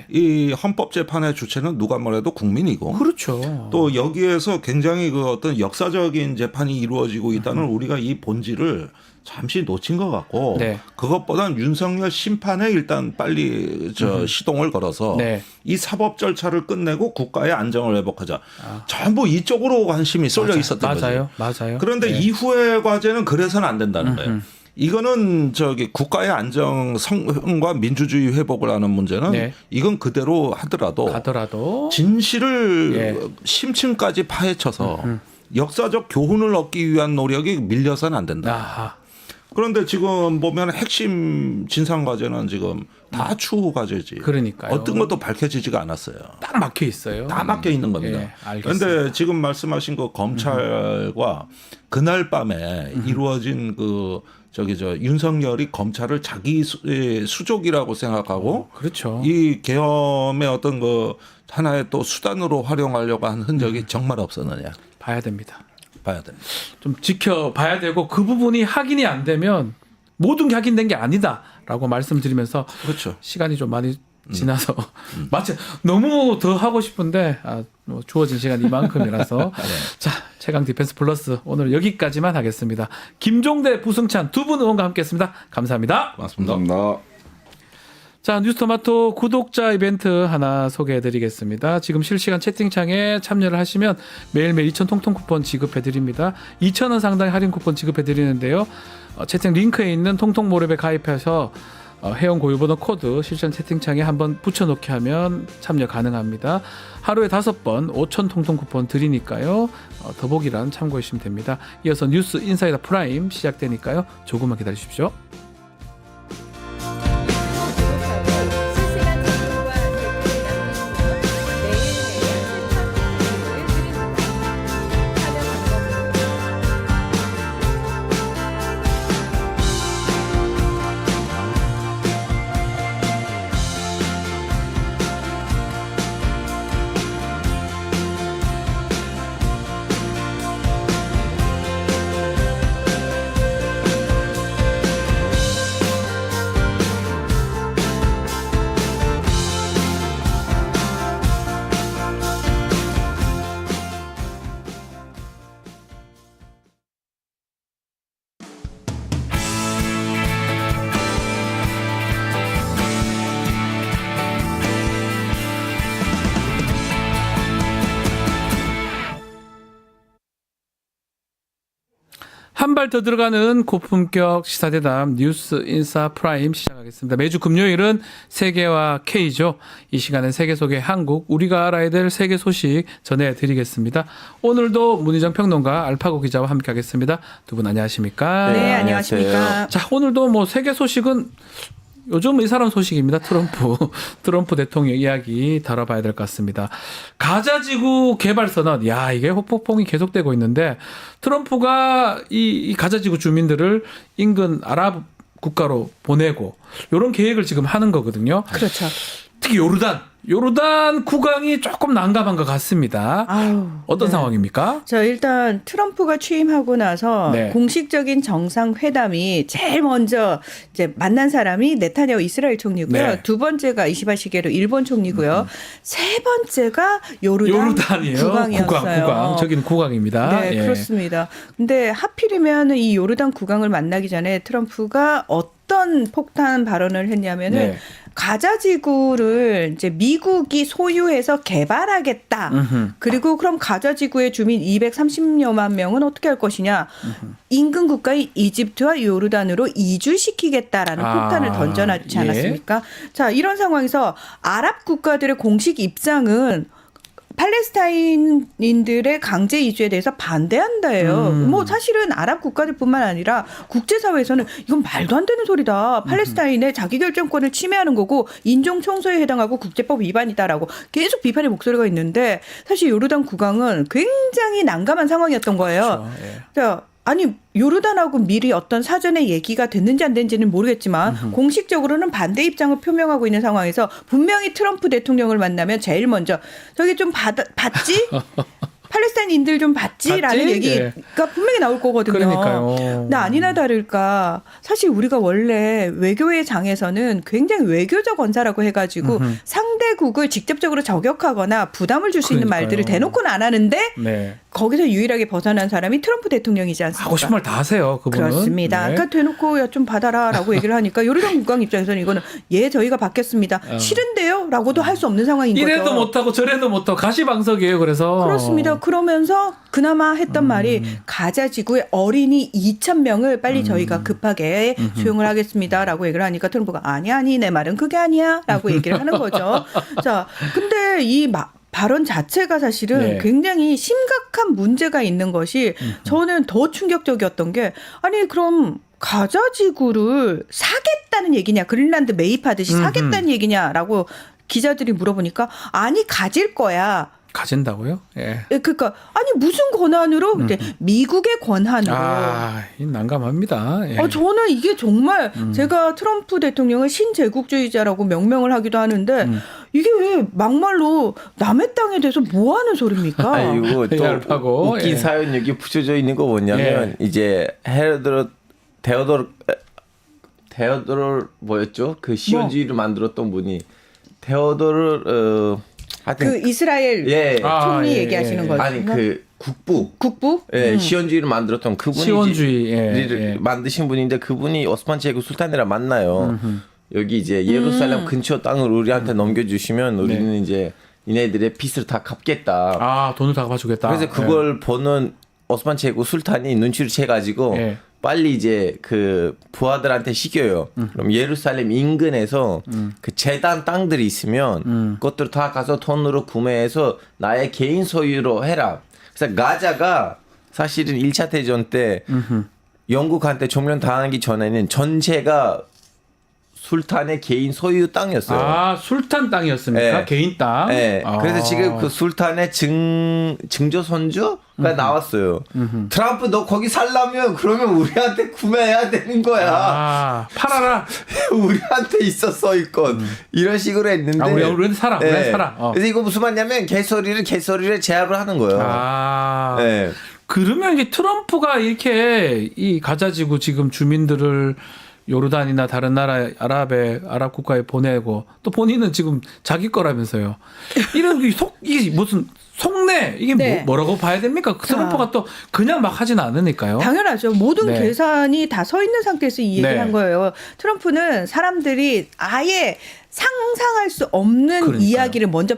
이 헌법재판의 주체는 누가 뭐래도 국민이고. 그렇죠. 또 여기에서 굉장히 그 어떤 역사적인 재판이 이루어지고 있다는 우리가 이 본질을 잠시 놓친 것 같고 그것보단 윤석열 심판에 일단 빨리 시동을 걸어서 이 사법 절차를 끝내고 국가의 안정을 회복하자. 전부 이쪽으로 관심이 쏠려 있었던 거죠. 맞아요. 그런데 이후의 과제는 그래서는 안 된다는 거예요. 이거는 국가의 안정성과 민주주의 회복을 하는 문제는 이건 그대로 하더라도 진실을 심층까지 파헤쳐서 역사적 교훈을 얻기 위한 노력이 밀려서는 안 된다. 그런데 지금 보면 핵심 진상 과제는 지금 다 추후 과제지. 그러니까요. 어떤 것도 밝혀지지가 않았어요. 딱 막혀 있어요. 다 막혀 있는 겁니다. 그런데 지금 말씀하신 그 검찰과 그날 밤에 이루어진 윤석열이 검찰을 자기 수족이라고 생각하고 그렇죠. 이 계엄의 어떤 그 하나의 또 수단으로 활용하려고 한 흔적이 정말 없었느냐. 봐야 됩니다. 좀 지켜봐야 되고 그 부분이 확인이 안 되면 모든 게 확인된 게 아니다라고 말씀드리면서 그렇죠. 시간이 좀 많이 지나서 마치 너무 더 하고 싶은데 뭐 주어진 시간 이만큼이라서 자 최강 디펜스 플러스 오늘 여기까지만 하겠습니다. 김종대, 부승찬 두 분 의원과 함께했습니다. 감사합니다. 맞습니다. 자 뉴스토마토 구독자 이벤트 하나 소개해드리겠습니다. 지금 실시간 채팅창에 참여를 하시면 매일매일 2,000 통통 쿠폰 지급해드립니다. 2,000원 상당의 할인 쿠폰 지급해드리는데요. 채팅 링크에 있는 통통모랩에 가입해서 회원 고유번호 코드 실시간 채팅창에 한번 붙여놓기 하면 참여 가능합니다. 하루에 5번 5,000 통통 쿠폰 드리니까요. 더보기란 참고해 주시면 됩니다. 이어서 뉴스 인사이더 프라임 시작되니까요. 조금만 기다리십시오. 한 발 더 들어가는 고품격 시사대담 뉴스 인사 프라임 시작하겠습니다. 매주 금요일은 세계와 K죠. 이 시간은 세계 속의 한국, 우리가 알아야 될 세계 소식 전해드리겠습니다. 오늘도 문희정 평론가 알파고 기자와 함께하겠습니다. 두 분 안녕하십니까? 네, 안녕하십니까? 자, 오늘도 뭐 세계 소식은 요즘 이 사람 소식입니다. 트럼프 대통령 이야기 다뤄봐야 될 것 같습니다. 가자지구 개발선언, 야 이게 후폭풍이 계속되고 있는데 트럼프가 이 가자지구 주민들을 인근 아랍 국가로 보내고 이런 계획을 지금 하는 거거든요. 그렇죠. 특히 요르단 국왕이 조금 난감한 것 같습니다. 아유, 어떤 상황입니까? 자, 일단 트럼프가 취임하고 나서 네. 공식적인 정상회담이 제일 먼저 이제 만난 사람이 네타냐후 이스라엘 총리고요. 네. 두 번째가 이시바 시게루 일본 총리고요. 세 번째가 요르단이에요. 국왕이었어요. 국왕. 저기는 국왕입니다. 네, 예. 그렇습니다. 근데 하필이면 이 요르단 국왕을 만나기 전에 트럼프가 어떤 폭탄 발언을 했냐면은 네. 가자지구를 이제 미국이 소유해서 개발하겠다. 그리고 그럼 가자지구의 주민 230여만 명은 어떻게 할 것이냐. 인근 국가인 이집트와 요르단으로 이주시키겠다라는 폭탄을 던져놨지 않았습니까? 예. 자, 이런 상황에서 아랍 국가들의 공식 입장은 팔레스타인인들의 강제 이주에 대해서 반대한다예요. 뭐 사실은 아랍 국가들뿐만 아니라 국제사회에서는 이건 말도 안 되는 소리다. 팔레스타인의 자기결정권을 침해하는 거고 인종 청소에 해당하고 국제법 위반이다라고 계속 비판의 목소리가 있는데 사실 요르단 국왕은 굉장히 난감한 상황이었던 거예요. 그렇죠. 예. 자, 아니 요르단하고 미리 어떤 사전에 얘기가 됐는지 안 됐는지는 모르겠지만 공식적으로는 반대 입장을 표명하고 있는 상황에서 분명히 트럼프 대통령을 만나면 제일 먼저 저기 좀 받지? 팔레스타인인들 좀 받지라는 받지? 얘기가 예. 분명히 나올 거거든요. 그러니까요. 근데 아니나 다를까 사실 우리가 원래 외교의 장에서는 굉장히 외교적 언사라고 해가지고 상대국을 직접적으로 저격하거나 부담을 줄 수 있는 그러니까요. 말들을 대놓고는 안 하는데 네. 거기서 유일하게 벗어난 사람이 트럼프 대통령이지 않습니까? 하고 싶은 말 다 하세요. 그분은. 그렇습니다. 네. 그러니까 대놓고 야 좀 받아라라고 얘기를 하니까 요르단 국왕 입장에서는 이거는 예 저희가 받겠습니다. 싫은데요라고도 할 수 없는 상황인 거죠. 이래도 못하고 저래도 못하고 가시방석이에요. 그래서. 그렇습니다. 그러면서 그나마 했던 말이 가자지구의 어린이 2,000명을 빨리 저희가 급하게 수용을 하겠습니다라고 얘기를 하니까 트럼프가 아니 내 말은 그게 아니야라고 얘기를 하는 거죠. 자, 근데 이 발언 자체가 사실은 네. 굉장히 심각한 문제가 있는 것이 저는 더 충격적이었던 게 아니 그럼 가자지구를 사겠다는 얘기냐 그린란드 매입하듯이 사겠다는 얘기냐라고 기자들이 물어보니까 아니 가질 거야. 가진다고요? 예. 그러니까 아니 무슨 권한으로 이제 미국의 권한으로. 이 난감합니다. 예. 저는 이게 정말 제가 트럼프 대통령을 신제국주의자라고 명명을 하기도 하는데 이게 왜 막말로 남의 땅에 대해서 뭐 하는 소리입니까? 아이고 또 얄팍하고, 웃긴 예. 사연 여기 붙여져 있는 거 뭐냐면 이제 데오도르 뭐였죠? 그 시온주의를 만들었던 분이 테오도르 하여튼 그 이스라엘 예. 총리 예, 얘기하시는 예. 거죠. 아니 그 국부 국부? 예, 시원주의를 만들었던 그분이 시원주의, 예. 만드신 분인데 그분이 오스만 제국 술탄이랑 만나요. 여기 이제 예루살렘 근처 땅을 우리한테 넘겨주시면 우리는 이제 이네들의 빚을 다 갚겠다. 아, 돈을 다 갚아주겠다. 그래서 그걸 보는 오스만 제국 술탄이 눈치를 채가지고 예. 빨리 이제 그 부하들한테 시켜요. 그럼 예루살렘 인근에서 그 재단 땅들이 있으면 그것들 다 가서 돈으로 구매해서 나의 개인 소유로 해라. 그래서 가자가 사실은 1차 대전 때 영국한테 점령 당하기 전에는 전체가 술탄의 개인 소유 땅이었어요. 아, 술탄 땅이었습니까? 네. 개인 땅? 네. 아. 그래서 지금 그 술탄의 증조 선주가 나왔어요. 트럼프 너 거기 살려면 그러면 우리한테 구매해야 되는 거야. 아, 팔아라. 우리한테 있었어 이건 이런 식으로 했는데. 아, 우리한테 살아. 우리한테 살아. 그래서 이거 무슨 말이냐면 개소리를 제압을 하는 거예요. 아. 네. 그러면 이게 트럼프가 이렇게 이 가자지구 지금 주민들을 요르단이나 다른 나라 아랍 국가에 보내고 또 본인은 지금 자기 거라면서요. 이런 이게 무슨 속내 이게 네. 뭐라고 봐야 됩니까? 트럼프가 또 그냥 막 하진 않으니까요. 당연하죠. 모든 네. 계산이 다 서 있는 상태에서 이 얘기를 네. 한 거예요. 트럼프는 사람들이 아예 상상할 수 없는 그러니까요. 이야기를 먼저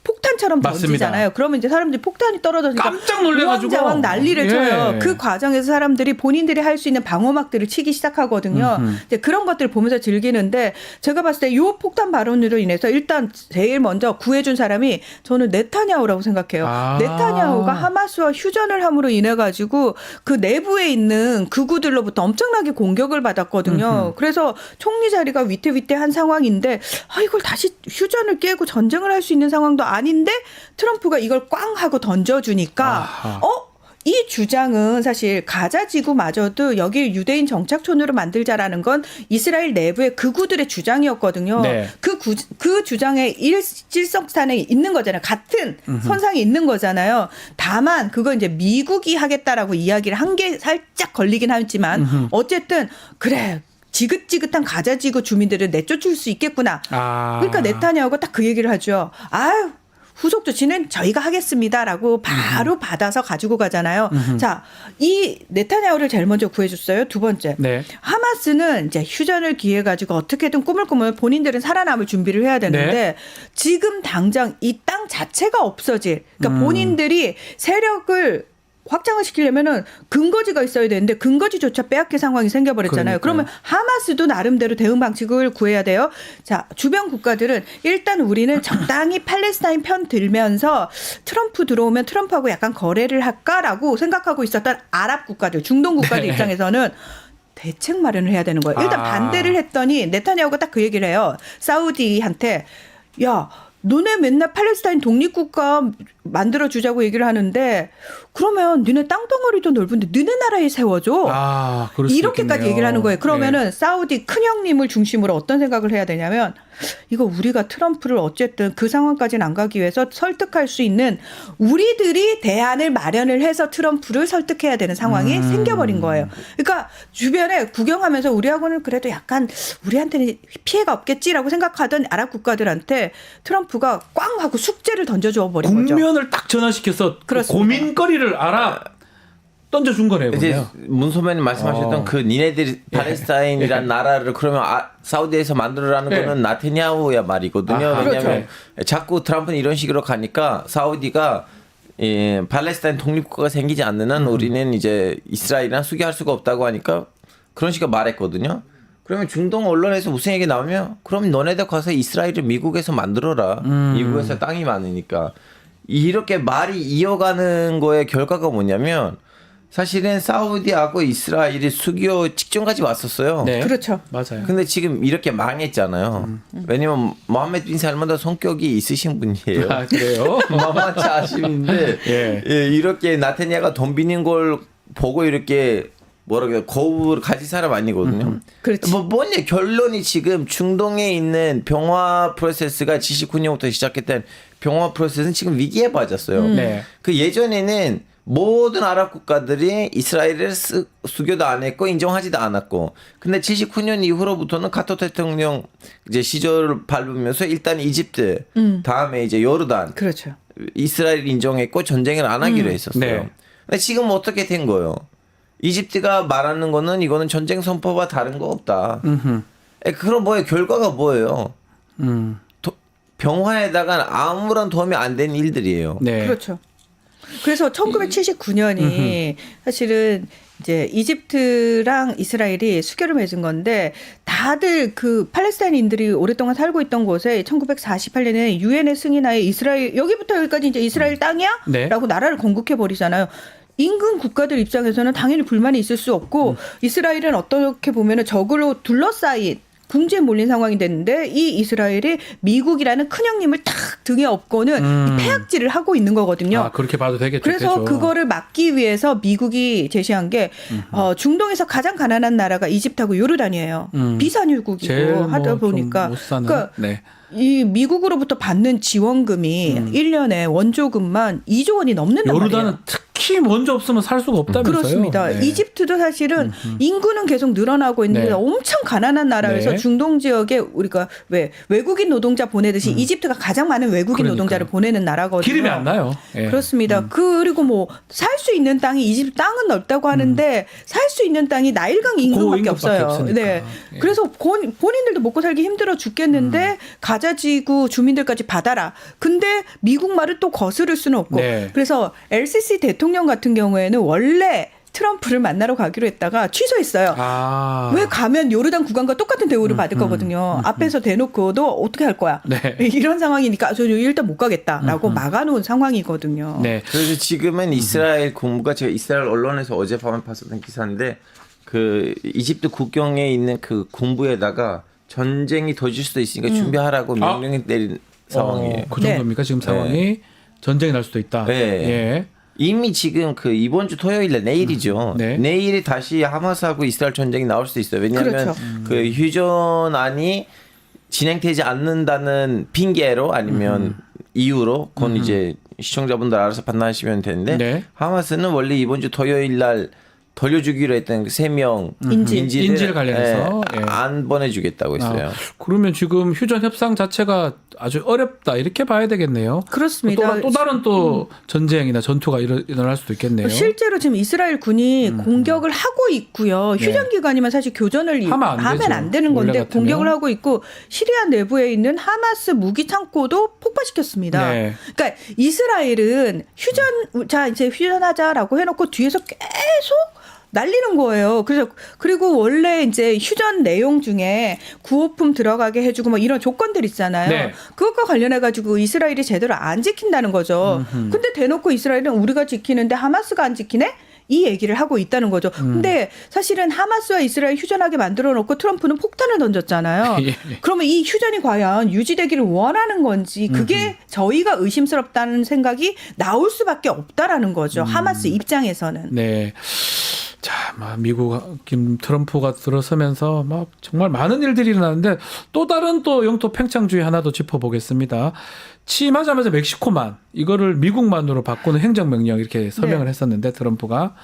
폭탄처럼 맞습니다. 던지잖아요. 그러면 이제 사람들이 폭탄이 떨어져서 깜짝 놀래가지고 우왕좌왕 난리를 예. 쳐요. 그 과정에서 사람들이 본인들이 할 수 있는 방어막들을 치기 시작하거든요. 이제 그런 것들을 보면서 즐기는데 제가 봤을 때 이 폭탄 발언으로 인해서 일단 제일 먼저 구해준 사람이 저는 네타냐후라고 생각해요. 아. 네타냐후가 하마스와 휴전을 함으로 인해 가지고 그 내부에 있는 극우들로부터 엄청나게 공격을 받았거든요. 그래서 총리 자리가 위태위태한 상황인데 이걸 다시 휴전을 깨고 전쟁을 할 수 있는 상황도 아닌데 트럼프가 이걸 꽝 하고 던져주니까 아하. 이 주장은 사실 가자 지구마저도 여기 유대인 정착촌으로 만들자라는 건 이스라엘 내부의 극우들의 주장이었거든요. 네. 그 주장에 일직선상에 있는 거잖아요. 같은 선상에 있는 거잖아요. 다만 그거 이제 미국이 하겠다라고 이야기를 한 게 살짝 걸리긴 하지만 어쨌든 그래. 지긋지긋한 가자지구 주민들을 내쫓을 수 있겠구나. 아. 그러니까 네타냐후가 딱 그 얘기를 하죠. 아유. 후속 조치는 저희가 하겠습니다라고 바로 받아서 가지고 가잖아요. 자, 이 네타냐후를 제일 먼저 구해줬어요. 두 번째, 네. 하마스는 이제 휴전을 기해 가지고 어떻게든 꾸물꾸물 본인들은 살아남을 준비를 해야 되는데 네. 지금 당장 이 땅 자체가 없어질. 그러니까 본인들이 세력을 확장을 시키려면은 근거지가 있어야 되는데 근거지조차 빼앗길 상황이 생겨버렸잖아요. 그러니까요. 그러면 하마스도 나름대로 대응 방식을 구해야 돼요. 자, 주변 국가들은 일단 우리는 적당히 팔레스타인 편 들면서 트럼프 들어오면 트럼프하고 약간 거래를 할까라고 생각하고 있었던 아랍 국가들, 중동 국가들 네. 입장에서는 대책 마련을 해야 되는 거예요. 일단 반대를 했더니 네타냐후가 딱 그 얘기를 해요. 사우디한테 야, 너네 맨날 팔레스타인 독립국가 만들어주자고 얘기를 하는데 그러면 너네 땅덩어리도 넓은데 너네 나라에 세워줘. 아, 그럴 수 이렇게까지 있겠네요. 얘기를 하는 거예요. 그러면은 네. 사우디 큰형님을 중심으로 어떤 생각을 해야 되냐면 이거 우리가 트럼프를 어쨌든 그 상황까지는 안 가기 위해서 설득할 수 있는 우리들이 대안을 마련을 해서 트럼프를 설득해야 되는 상황이 생겨버린 거예요. 그러니까 주변에 구경하면서 우리하고는 그래도 약간 우리한테는 피해가 없겠지라고 생각하던 아랍 국가들한테 트럼프가 꽝 하고 숙제를 던져줘 버린 거죠. 국면을 딱 전환시켜서 그렇습니다. 고민거리를 던져준 거네요. 이제 그러면. 문소면이 말씀하셨던 그 니네들이 팔레스타인이란 나라를 그러면 사우디에서 만들어라는 예. 거는 나테냐후야 말이거든요. 아하. 왜냐하면 자꾸 트럼프는 이런 식으로 가니까 사우디가 팔레스타인 독립국가가 생기지 않는 한 우리는 이제 이스라엘이랑 수교할 수가 없다고 하니까 그런 식으로 말했거든요. 그러면 중동 언론에서 무슨 얘기 나오면 그럼 너네들 가서 이스라엘을 미국에서 만들어라. 미국에서 땅이 많으니까. 이렇게 말이 이어가는 거의 결과가 뭐냐면 사실은 사우디하고 이스라엘이 수교 직전까지 왔었어요. 네. 그렇죠. 맞아요. 근데 지금 이렇게 망했잖아요. 왜냐면 모하메드 빈 살만도 성격이 있으신 분이에요. 아, 그래요? 만만치 아쉬운데 예. 이렇게 나테냐가 돈 비는 걸 보고 이렇게 뭐라 그래 거부를 가질 사람 아니거든요. 그렇지. 뭐냐 결론이 지금 중동에 있는 병화 프로세스가 79년부터 시작했던 병화 프로세스는 지금 위기에 빠졌어요. 네. 그 예전에는 모든 아랍 국가들이 이스라엘을 수교도 안 했고 인정하지도 않았고 근데 79년 이후로부터는 카터 대통령 이제 시절을 밟으면서 일단 이집트 다음에 이제 요르단 그렇죠. 이스라엘 인정했고 전쟁을 안 하기로 했었어요. 네. 근데 지금 어떻게 된 거예요? 이집트가 말하는 거는 이거는 전쟁 선포와 다른 거 없다. 그럼 뭐예요? 결과가 뭐예요? 병화에다가 아무런 도움이 안 된 일들이에요. 네. 그렇죠. 그래서 1979년이 사실은 이제 이집트랑 이스라엘이 수교를 맺은 건데 다들 그 팔레스타인인들이 오랫동안 살고 있던 곳에 1948년에 유엔의 승인하에 이스라엘 여기부터 여기까지 이제 이스라엘 땅이야? 네. 라고 나라를 공국해 버리잖아요. 인근 국가들 입장에서는 당연히 불만이 있을 수 없고 이스라엘은 어떻게 보면은 적으로 둘러싸인 궁지에 몰린 상황이 됐는데 이 이스라엘이 미국이라는 큰 형님을 탁 등에 업고는 이 폐악질을 하고 있는 거거든요. 아, 그렇게 봐도 되겠죠. 그래서 되죠. 그거를 막기 위해서 미국이 제시한 게 중동에서 가장 가난한 나라가 이집트하고 요르단이에요. 제일 비산유국이고 하다 뭐 보니까 좀 못 사는. 그러니까 네. 이 미국으로부터 받는 지원금이 1년에 원조금만 2조 원이 넘는단 요르단은 말이에요. 특히 먼저 없으면 살 수가 없다면서요. 그렇습니다. 네. 이집트도 사실은 인구는 계속 늘어나고 있는데 네. 엄청 가난한 나라에서 네. 중동 지역에 우리가 왜 외국인 노동자 보내듯이 이집트가 가장 많은 외국인 그러니까요. 노동자를 보내는 나라거든요. 기름이 안 나요. 예. 그렇습니다. 그리고 뭐 살 수 있는 땅이 이집트 땅은 넓다고 하는데 살 수 있는 땅이 나일강 인근밖에 인근밖에 없어요. 없으니까. 네. 예. 그래서 본인들도 먹고 살기 힘들어 죽겠는데 가자지구 주민들까지 받아라. 근데 미국 말을 또 거스를 수는 없고. 네. 그래서 LCC 대통령 같은 경우에는 원래 트럼프를 만나러 가기로 했다가 취소했어요. 아. 왜 가면 요르단 국왕과 똑같은 대우를 받을 거거든요. 앞에서 대놓고 너 어떻게 할 거야? 네. 이런 상황이니까 저 일단 못 가겠다라고 막아놓은 상황이거든요. 네. 그래서 지금은 이스라엘 국무가 제가 이스라엘 언론에서 어젯밤에 봤었던 기사인데 그 이집트 국경에 있는 그 군부에다가 전쟁이 터질 수도 있으니까 준비하라고 명령이 내린 상황이에요. 그 정도입니까? 지금 상황이 전쟁이 날 수도 있다. 네. 예. 이미 지금 그 이번 주 토요일에 내일이죠. 네. 내일이 다시 하마스하고 이스라엘 전쟁이 나올 수도 있어요. 왜냐하면 그렇죠. 그 휴전안이 진행되지 않는다는 핑계로 아니면 이유로 그건 이제 시청자분들 알아서 판단하시면 되는데 네. 하마스는 원래 이번 주 토요일 날 돌려주기로 했던 그 3명 인질 관련해서 예. 안 보내주겠다고 했어요. 아, 그러면 지금 휴전 협상 자체가 아주 어렵다 이렇게 봐야 되겠네요. 그렇습니다. 또 다른 또 전쟁이나 전투가 일어날 수도 있겠네요. 실제로 지금 이스라엘 군이 공격을 하고 있고요. 휴전 기간이면 사실 교전을 하면 안 되는 원래 건데 같으면. 공격을 하고 있고 시리아 내부에 있는 하마스 무기 창고도 폭파시켰습니다. 네. 그러니까 이스라엘은 이제 휴전하자라고 해놓고 뒤에서 계속 날리는 거예요. 그리고 원래 이제 휴전 내용 중에 구호품 들어가게 해주고 뭐 이런 조건들 있잖아요. 네. 그것과 관련해 가지고 이스라엘이 제대로 안 지킨다는 거죠. 근데 대놓고 이스라엘은 우리가 지키는데 하마스가 안 지키네? 이 얘기를 하고 있다는 거죠. 근데 사실은 하마스와 이스라엘 휴전하게 만들어 놓고 트럼프는 폭탄을 던졌잖아요. 예. 그러면 이 휴전이 과연 유지되기를 원하는 건지 그게 저희가 의심스럽다는 생각이 나올 수밖에 없다라는 거죠. 하마스 입장에서는. 네. 자, 미국 김 트럼프가 들어서면서 정말 많은 일들이 일어나는데 또 다른 또 영토 팽창주의 하나 더 짚어보겠습니다. 취임하자마자 멕시코만 이거를 미국만으로 바꾸는 행정명령 이렇게 서명을 했었는데 트럼프가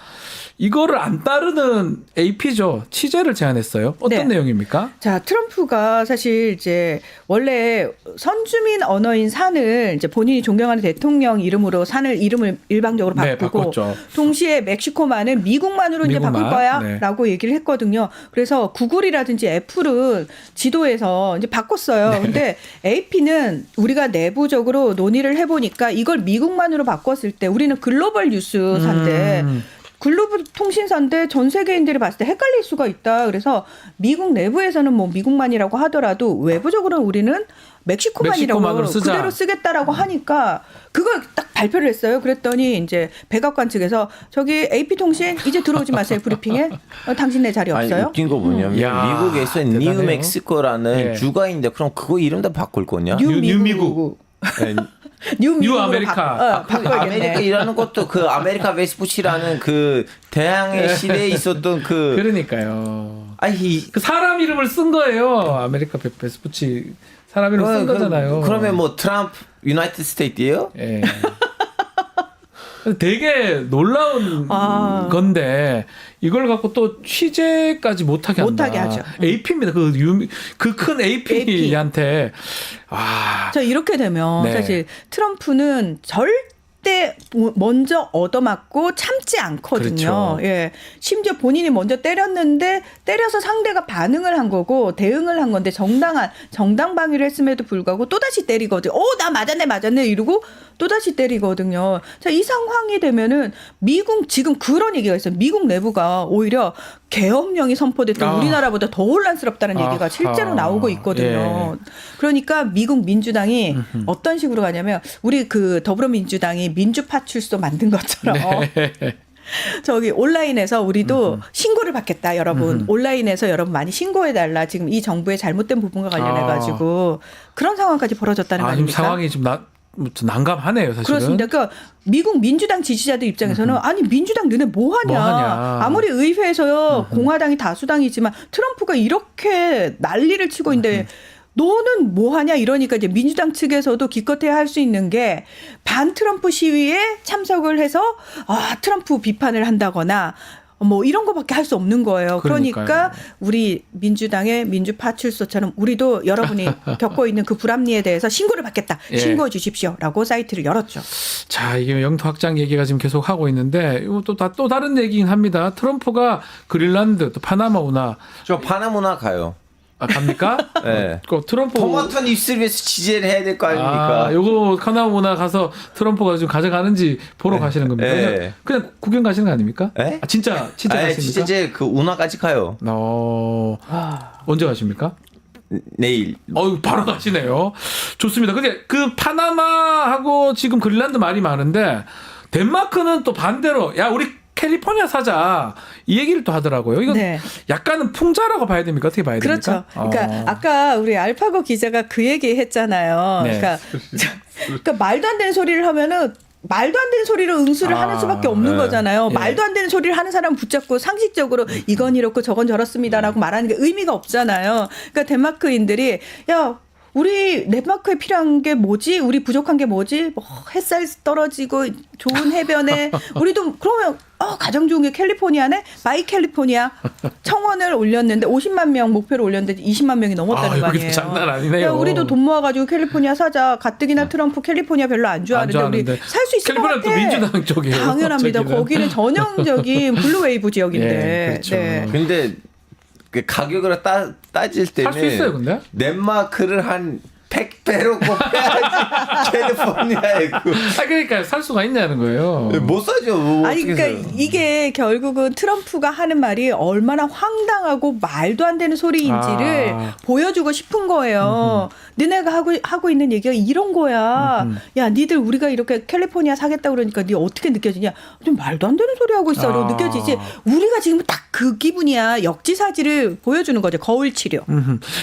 이거를 안 따르는 AP죠. 취재를 제안했어요. 어떤 내용입니까? 자, 트럼프가 사실 이제 원래 선주민 언어인 산을 이제 본인이 존경하는 대통령 이름으로 산을 이름을 일방적으로 바꾸고 바꿨죠. 동시에 멕시코만은 미국만으로 이제 바꿀 거야라고 얘기를 했거든요. 그래서 구글이라든지 애플은 지도에서 이제 바꿨어요. 근데 AP는 우리가 내부적으로 논의를 해보니까 이걸 미국만으로 바꿨을 때 우리는 글로벌 뉴스사인데 글로벌 통신사인데 전 세계인들이 봤을 때 헷갈릴 수가 있다. 그래서 미국 내부에서는 뭐 미국만이라고 하더라도 외부적으로는 우리는 멕시코만이라고 그대로 쓰겠다라고 하니까 그걸 딱 발표를 했어요. 그랬더니 이제 백악관 측에서 저기 AP통신 이제 들어오지 마세요. 브리핑에. 당신네 자리 없어요? 아니, 웃긴 거 뭐냐면 미국에서 뉴멕시코라는 주가 있는데 그럼 그거 이름도 바꿀 거냐? 뉴미국. 뉴 아메리카. 아메리카 일하는 것도 그 아메리카 웨스푸치라는 그 대항해 시대에 있었던 그러니까요. 그 사람 이름을 쓴 거예요. 아메리카 웨스푸치 사람 이름 쓴 거잖아요. 그러면 뭐 트럼프 유나이티드 스테이트예요? 예. 되게 놀라운 건데 이걸 갖고 또 취재까지 못하게 한다. 못하게 하죠. AP입니다. 그 큰 AP한테 자 이렇게 되면 네. 사실 트럼프는 절대 먼저 얻어맞고 참지 않거든요. 그렇죠. 예. 심지어 본인이 먼저 때렸는데 때려서 상대가 반응을 한 거고 대응을 한 건데 정당 방위를 했음에도 불구하고 또다시 때리거든요. 나 맞았네 이러고 또다시 때리거든요. 자, 이 상황이 되면은 미국 지금 그런 얘기가 있어요. 미국 내부가 오히려 계엄령이 선포됐던 우리나라보다 더 혼란스럽다는 얘기가 실제로 나오고 있거든요. 예. 그러니까 미국 민주당이 어떤 식으로 가냐면 우리 그 더불어민주당이 민주파출소 만든 것처럼 저기 온라인에서 우리도 신고를 받겠다, 여러분. 온라인에서 여러분 많이 신고해달라. 지금 이 정부의 잘못된 부분과 관련해가지고 그런 상황까지 벌어졌다는 거 아닙니까? 상황이 좀 난감하네요, 사실은. 그렇습니다. 그러니까 미국 민주당 지지자들 입장에서는 아니 민주당 너네 뭐하냐. 아무리 의회에서 공화당이 다수당이지만 트럼프가 이렇게 난리를 치고 있는데 너는 뭐하냐 이러니까 이제 민주당 측에서도 기껏해야 할 수 있는 게 반 트럼프 시위에 참석을 해서 트럼프 비판을 한다거나 뭐 이런 거밖에 할 수 없는 거예요. 그러니까 우리 민주당의 민주파출소처럼 우리도 여러분이 겪고 있는 그 불합리에 대해서 신고를 받겠다. 예. 신고해 주십시오라고 사이트를 열었죠. 자, 이게 영토 확장 얘기가 지금 계속 하고 있는데 이거 또 다른 얘기긴 합니다. 트럼프가 그린란드 또 파나마 운하. 저 파나마 가요. 갑니까? 네. 트럼프 토마토 입술 위해서 지지를 해야 될 거 아닙니까? 요거 파나마 가서 트럼프가 좀 가져가는지 보러 가시는 겁니까? 네. 그냥 구경 가시는 거 아닙니까? 네? 진짜 가십니까? 진짜 이제 그 운하까지 가요. 언제 가십니까? 내일. 바로 가시네요. 좋습니다. 근데 그 파나마하고 지금 그린란드 말이 많은데 덴마크는 또 반대로 야 우리 캘리포니아 사자 이 얘기를 또 하더라고요. 이건 네. 약간은 풍자라고 봐야 됩니까? 어떻게 봐야 됩니까? 그렇죠. 그러니까 아까 우리 알파고 기자가 그 얘기 했잖아요. 네. 그러니까 말도 안 되는 소리를 하면은 말도 안 되는 소리로 응수를 하는 수밖에 없는 네. 거잖아요. 예. 말도 안 되는 소리를 하는 사람 붙잡고 상식적으로 이건 이렇고 저건 저렇습니다라고 말하는 게 의미가 없잖아요. 그러니까 덴마크인들이 야 우리 덴마크에 필요한 게 뭐지? 우리 부족한 게 뭐지? 햇살 떨어지고 좋은 해변에 우리도 그러면 가장 좋은 게 캘리포니아네? 마이 캘리포니아 청원을 올렸는데 50만 명 목표를 올렸는데 20만 명이 넘었다는 거 아니에요. 장난 아니네요. 우리도 돈 모아가지고 캘리포니아 사자. 가뜩이나 트럼프 캘리포니아 별로 안 좋아하는데 우리 살 수 있을 것 같아. 캘리포니아 또 민주당 쪽이에요. 당연합니다. 거기는 전형적인 블루웨이브 지역인데. 예, 그렇죠. 네. 근데 그 가격으로 따질 때는 살 수 있어요, 근데? 덴마크를 한 100배로 곱해야지 캘리포니아에 그러니까 살 수가 있냐는 거예요. 못 사죠. 아니 그러니까 이게 결국은 트럼프가 하는 말이 얼마나 황당하고 말도 안 되는 소리인지를 보여주고 싶은 거예요. 너네가 하고 있는 얘기가 이런 거야. 야, 니들 우리가 이렇게 캘리포니아 사겠다 그러니까 니 어떻게 느껴지냐? 좀 말도 안 되는 소리 하고 있어. 느껴지지. 우리가 지금 딱 그 기분이야. 역지사지를 보여주는 거죠. 거울 치료.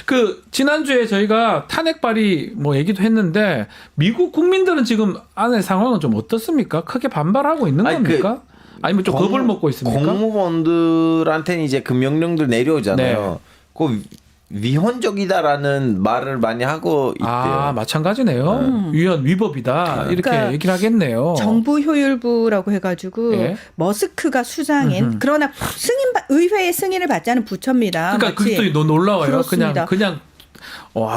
그 지난주에 저희가 탄핵 발의 뭐 얘기도 했는데 미국 국민들은 지금 안의 상황은 좀 어떻습니까? 크게 반발하고 있는 겁니까? 아니면 좀 겁을 먹고 있습니까? 공무원들한테는 이제 그 명령들 내려오잖아요. 그 위헌적이다라는 말을 많이 하고 있대요. 마찬가지네요. 위법이다. 이렇게 그러니까 얘기를 하겠네요. 정부 효율부라고 해가지고 머스크가 수장인 그러나 의회의 승인을 받지 않은 부처입니다. 그러니까 그게 또 놀라워요. 그렇습니다. 그냥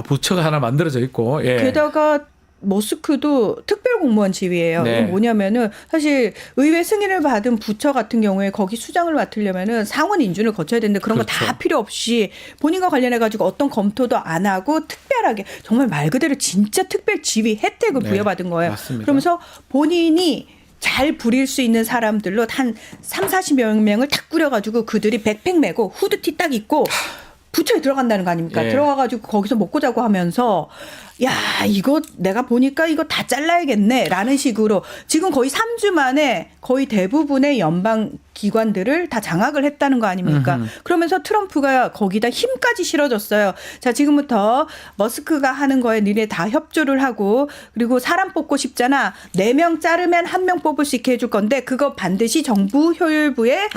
부처가 하나 만들어져 있고. 게다가 머스크도 특별 공무원 지위예요. 네. 이건 뭐냐면은 사실 의회 승인을 받은 부처 같은 경우에 거기 수장을 맡으려면은 상원 인준을 거쳐야 되는데 그런 거 다 필요 없이 본인과 관련해 가지고 어떤 검토도 안 하고 특별하게 정말 말 그대로 진짜 특별 지위 혜택을 부여받은 거예요. 맞습니다. 그러면서 본인이 잘 부릴 수 있는 사람들로 한 30-40여 명을 딱 꾸려가지고 그들이 백팩 메고 후드티 딱 입고 부처에 들어간다는 거 아닙니까? 들어가가지고 거기서 먹고 자고 하면서 야 이거 내가 보니까 이거 다 잘라야겠네 라는 식으로 지금 거의 3주 만에 거의 대부분의 연방 기관들을 다 장악을 했다는 거 아닙니까? 그러면서 트럼프가 거기다 힘까지 실어줬어요. 자 지금부터 머스크가 하는 거에 니네 다 협조를 하고 그리고 사람 뽑고 싶잖아. 4명 자르면 1명 뽑을 수 있게 해줄 건데 그거 반드시 정부 효율부에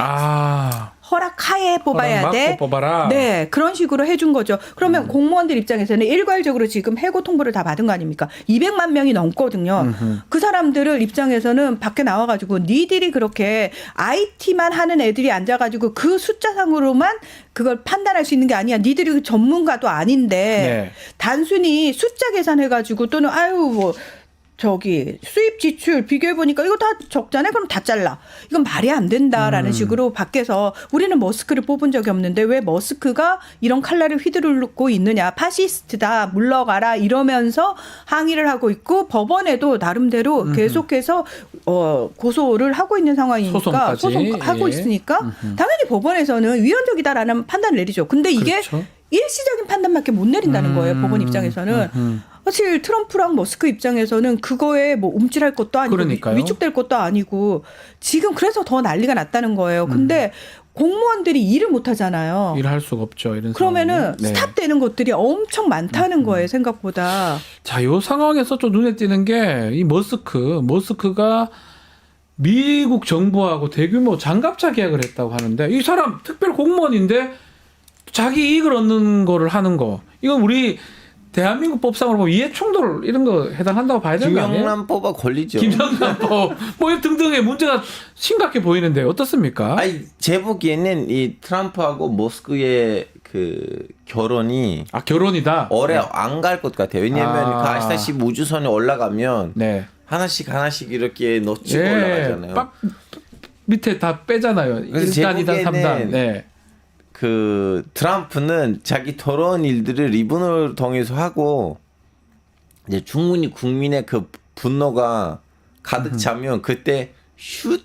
허락하에 뽑아야 허락 돼. 받고 뽑아라. 네, 그런 식으로 해준 거죠. 그러면 공무원들 입장에서는 일괄적으로 지금 해고 통보를 다 받은 거 아닙니까? 200만 명이 넘거든요. 그 사람들을 입장에서는 밖에 나와가지고 니들이 그렇게 IT만 하는 애들이 앉아가지고 그 숫자상으로만 그걸 판단할 수 있는 게 아니야. 니들이 전문가도 아닌데 단순히 숫자 계산해가지고 또는 아유 뭐 저기 수입 지출 비교해 보니까 이거 다 적자네 그럼 다 잘라. 이건 말이 안 된다라는 식으로 밖에서 우리는 머스크를 뽑은 적이 없는데 왜 머스크가 이런 칼날을 휘두르고 있느냐. 파시스트다 물러가라 이러면서 항의를 하고 있고 법원에도 나름대로 계속해서 고소를 하고 있는 상황이니까 소송까지. 소송하고 예. 있으니까 당연히 법원에서는 위헌적이다라는 판단을 내리죠. 근데 이게 그렇죠. 일시적인 판단밖에 못 내린다는 거예요. 법원 입장에서는. 사실 트럼프랑 머스크 입장에서는 그거에 뭐 움찔할 것도 아니고 그러니까요. 위축될 것도 아니고 지금 그래서 더 난리가 났다는 거예요. 근데 공무원들이 일을 못 하잖아요. 일할 수가 없죠. 이런 그러면은 상황은. 네. 스탑되는 것들이 엄청 많다는 거예요. 생각보다. 자, 요 상황에서 좀 눈에 띄는 게 이 머스크가 미국 정부하고 대규모 장갑차 계약을 했다고 하는데 이 사람 특별 공무원인데 자기 이익을 얻는 거를 하는 거. 이건 우리 대한민국 법상으로 보면 이해충돌 이런 거 해당한다고 봐야 되는 거 아니에요? 김영란법과 걸리죠. 김영란법 뭐 등등의 문제가 심각해 보이는데 어떻습니까? 아니 제 보기에는 이 트럼프하고 머스크의 그 결혼이 결혼이다. 오래 안 갈 것 같아요. 왜냐하면 그 아시다시피 우주선에 올라가면 하나씩 이렇게 놓치고 올라가잖아요. 빡 밑에 다 빼잖아요. 1단, 2단, 3단. 네. 그 트럼프는 자기 더러운 일들을 리본을 통해서 하고 이제 충분히 국민의 그 분노가 가득 차면 그때 슛.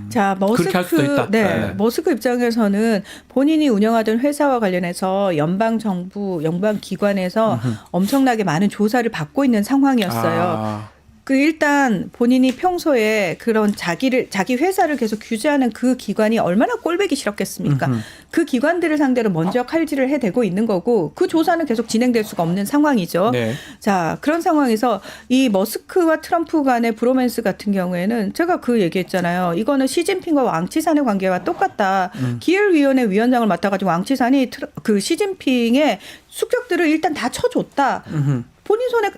자, 그렇게 할 수도 있다. 네, 머스크 입장에서는 본인이 운영하던 회사와 관련해서 연방 정부, 연방 기관에서 엄청나게 많은 조사를 받고 있는 상황이었어요. 그 일단 본인이 평소에 그런 자기 회사를 계속 규제하는 그 기관이 얼마나 꼴보기 싫었겠습니까? 그 기관들을 상대로 먼저 칼질을 해대고 있는 거고 그 조사는 계속 진행될 수가 없는 상황이죠. 네. 자, 그런 상황에서 이 머스크와 트럼프 간의 브로맨스 같은 경우에는 제가 그 얘기했잖아요. 이거는 시진핑과 왕치산의 관계와 똑같다. 기획위원회 위원장을 맡아가지고 왕치산이 그 시진핑의 숙적들을 일단 다 쳐줬다. 본인 손에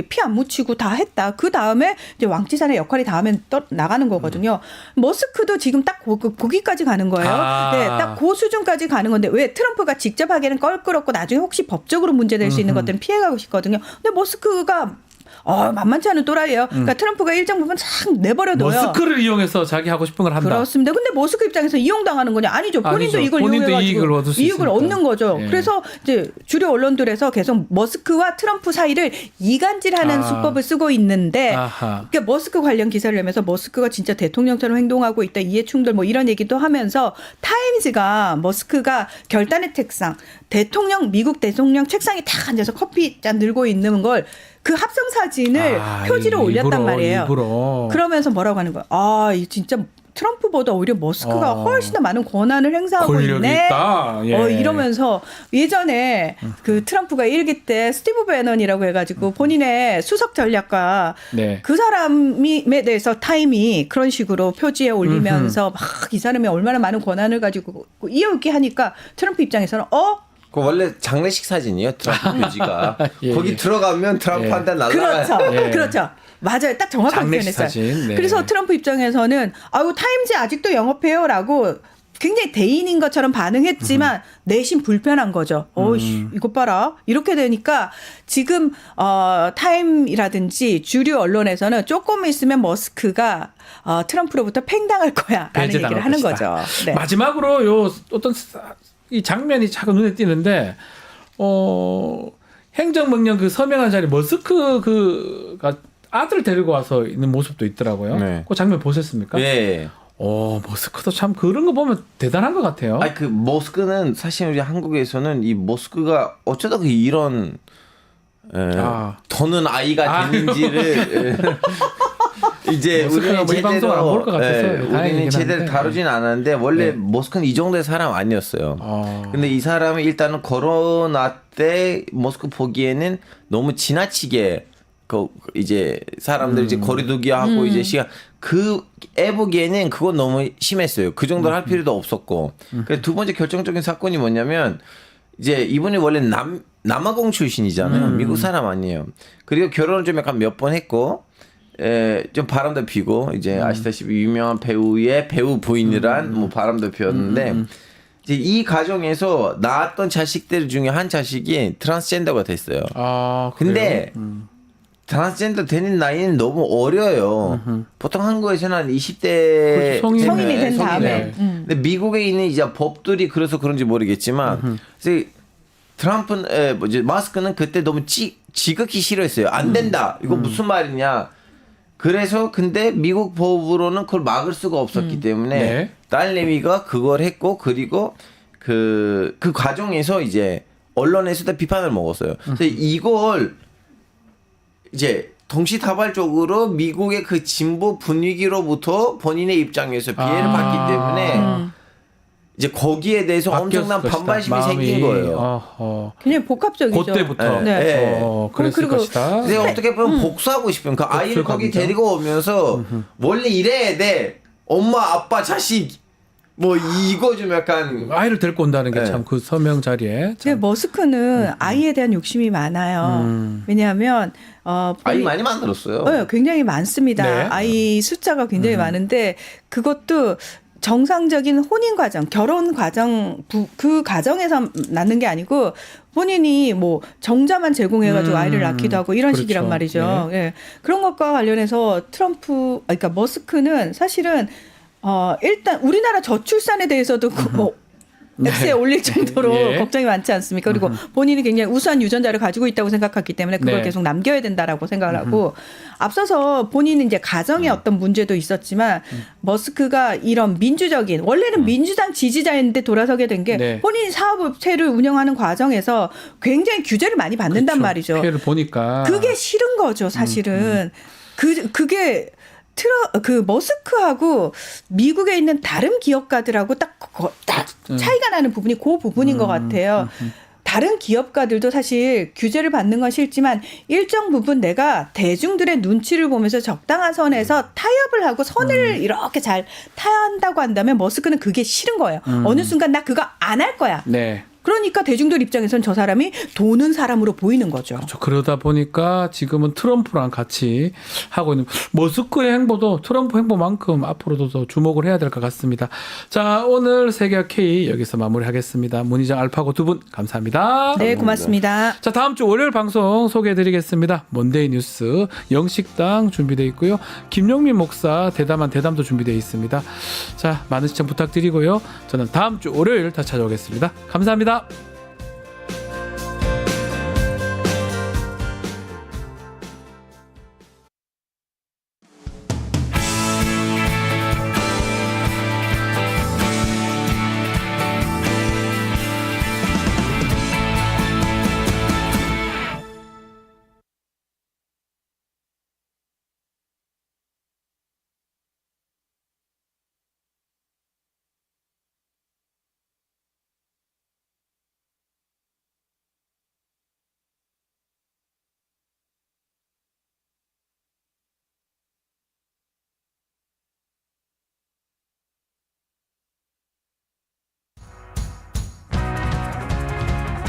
피 안 묻히고 다 했다. 그 다음에 이제 왕치산의 역할이 다음엔 나가는 거거든요. 머스크도 지금 딱 거기까지 가는 거예요. 네, 딱 그 수준까지 가는 건데 왜 트럼프가 직접 하기에는 껄끄럽고 나중에 혹시 법적으로 문제될 수 있는 것들은 피해가고 싶거든요. 근데 머스크가 만만치 않은 또라이예요. 그러니까 트럼프가 일정 부분 싹 내버려둬요. 머스크를 이용해서 자기 하고 싶은 걸 한다. 그렇습니다. 근데 머스크 입장에서 이용당하는 거냐? 아니죠. 본인도 아니죠. 이걸 본인도 이용해가지고 이익을 얻는 거죠. 예. 그래서 이제 주류 언론들에서 계속 머스크와 트럼프 사이를 이간질하는 수법을 쓰고 있는데 그러니까 머스크 관련 기사를 내면서 머스크가 진짜 대통령처럼 행동하고 있다. 이해충돌 뭐 이런 얘기도 하면서 타임즈가 머스크가 결단의 책상, 미국 대통령 책상에 딱 앉아서 커피 잔 들고 있는 걸 그 합성 사진을 표지로 올렸단 말이에요. 일부러. 그러면서 뭐라고 하는 거야? 이 진짜 트럼프보다 오히려 머스크가 훨씬 더 많은 권한을 행사하고 권력이 있네. 있다. 이러면서 예전에 그 트럼프가 일기 때 스티브 배넌이라고 해가지고 본인의 수석 전략가 그 사람에 대해서 타임이 그런 식으로 표지에 올리면서 막 이 사람이 얼마나 많은 권한을 가지고 이어오게 하니까 트럼프 입장에서는 그 원래 장례식 사진이에요. 트럼프 표지가. 거기 들어가면 트럼프한테 날아가요. 그렇죠. 맞아요. 딱 정확하게 표현했어요. 네. 그래서 트럼프 입장에서는 타임즈 아직도 영업해요라고 굉장히 대인인 것처럼 반응했지만 내심 불편한 거죠. 이것 봐라. 이렇게 되니까 지금 타임이라든지 주류 언론에서는 조금 있으면 머스크가 트럼프로부터 팽당할 거야라는 얘기를 하는 거죠. 네. 마지막으로 요 어떤 이 장면이 자꾸 눈에 띄는데 행정명령 그 서명한 자리 머스크가 아들 데리고 와서 있는 모습도 있더라고요. 네. 그 장면 보셨습니까? 네. 머스크도 참 그런 거 보면 대단한 것 같아요. 그 머스크는 사실 우리 한국에서는 이 머스크가 어쩌다가 이런 더는 아이가 됐는지를 이제 우리는 이 방송 안 볼 것 같아서 우리는 제대로 다루진 않았는데 원래 머스크는 이 정도의 사람 아니었어요. 근데 이 사람은 일단은 코로나 때 머스크 보기에는 너무 지나치게 이제 사람들 이제 거리두기 하고 이제 시간 그 애보기에는 그건 너무 심했어요. 그 정도로 할 필요도 없었고. 그래서 두 번째 결정적인 사건이 뭐냐면 이제 이분이 원래 남아공 출신이잖아요. 미국 사람 아니에요. 그리고 결혼을 좀 약간 몇 번 했고. 좀 바람도 피고 이제 아시다시피 유명한 배우의 배우 부인이란 뭐 바람도 피웠는데 이제 이 가정에서 낳았던 자식들 중에 한 자식이 트랜스젠더가 됐어요. 아, 근데 트랜스젠더 되는 나이는 너무 어려요. 보통 한국에서는 한 20대 그렇죠, 성인이 된 다음에. 근데 미국에 있는 이제 법들이 그래서 그런지 모르겠지만 그래서 트럼프는 뭐지 마스크는 그때 너무 지극히 싫어했어요. 안 된다. 이거 무슨 말이냐. 그래서 근데 미국 법으로는 그걸 막을 수가 없었기 때문에 네. 딸내미가 그걸 했고 그리고 그 과정에서 이제 언론에서도 비판을 먹었어요. 그래서 이걸 이제 동시다발적으로 미국의 그 진보 분위기로부터 본인의 입장에서 피해를 받기 때문에 이제 거기에 대해서 엄청난 반발심이 생긴 거예요. 굉장히 복합적이죠. 그때부터. 네. 그랬을 그리고 것이다. 근데 어떻게 보면 복수하고 싶은 그 아이를 거기 감정. 데리고 오면서 원래 이래야 돼. 엄마, 아빠, 자식 뭐 이거 좀 약간 아이를 데리고 온다는 게 네. 참 그 서명 자리에. 근데 머스크는 아이에 대한 욕심이 많아요. 왜냐하면 아이 많이 만들었어요. 굉장히 많습니다. 네. 아이 숫자가 굉장히 많은데 그것도 정상적인 혼인 과정, 결혼 과정 그 과정에서 낳는 게 아니고 본인이 뭐 정자만 제공해가지고 아이를 낳기도 하고 이런 그렇죠. 식이란 말이죠. 예. 그런 것과 관련해서 그러니까 머스크는 사실은 일단 우리나라 저출산에 대해서도 뭐 X에 올릴 정도로 예. 걱정이 많지 않습니까? 그리고 본인이 굉장히 우수한 유전자를 가지고 있다고 생각하기 때문에 그걸 네. 계속 남겨야 된다라고 생각을 하고 앞서서 본인은 이제 가정의 어떤 문제도 있었지만 머스크가 이런 민주적인 원래는 민주당 지지자였는데 돌아서게 된 게 네. 본인이 사업체를 운영하는 과정에서 굉장히 규제를 많이 받는단 그렇죠. 말이죠. 피해를 보니까. 그게 싫은 거죠, 사실은. 그게 그 머스크하고 미국에 있는 다른 기업가들하고 딱 차이가 나는 부분이 그 부분인 것 같아요. 다른 기업가들도 사실 규제를 받는 건 싫지만 일정 부분 내가 대중들의 눈치를 보면서 적당한 선에서 타협을 하고 선을 이렇게 잘 타야 한다고 한다면 머스크는 그게 싫은 거예요. 어느 순간 나 그거 안 할 거야. 네. 그러니까 대중들 입장에서는 저 사람이 도는 사람으로 보이는 거죠. 그렇죠. 그러다 보니까 지금은 트럼프랑 같이 하고 있는 머스크의 행보도 트럼프 행보만큼 앞으로도 더 주목을 해야 될 것 같습니다. 자, 오늘 세계화 K 여기서 마무리하겠습니다. 문희정 알파고 두 분 감사합니다. 네, 고맙습니다. 자, 다음 주 월요일 방송 소개해드리겠습니다. 먼데이 뉴스 영식당 준비되어 있고요. 김용민 목사 대담한 대담도 준비되어 있습니다. 자, 많은 시청 부탁드리고요. 저는 다음 주 월요일 다시 찾아오겠습니다. 감사합니다.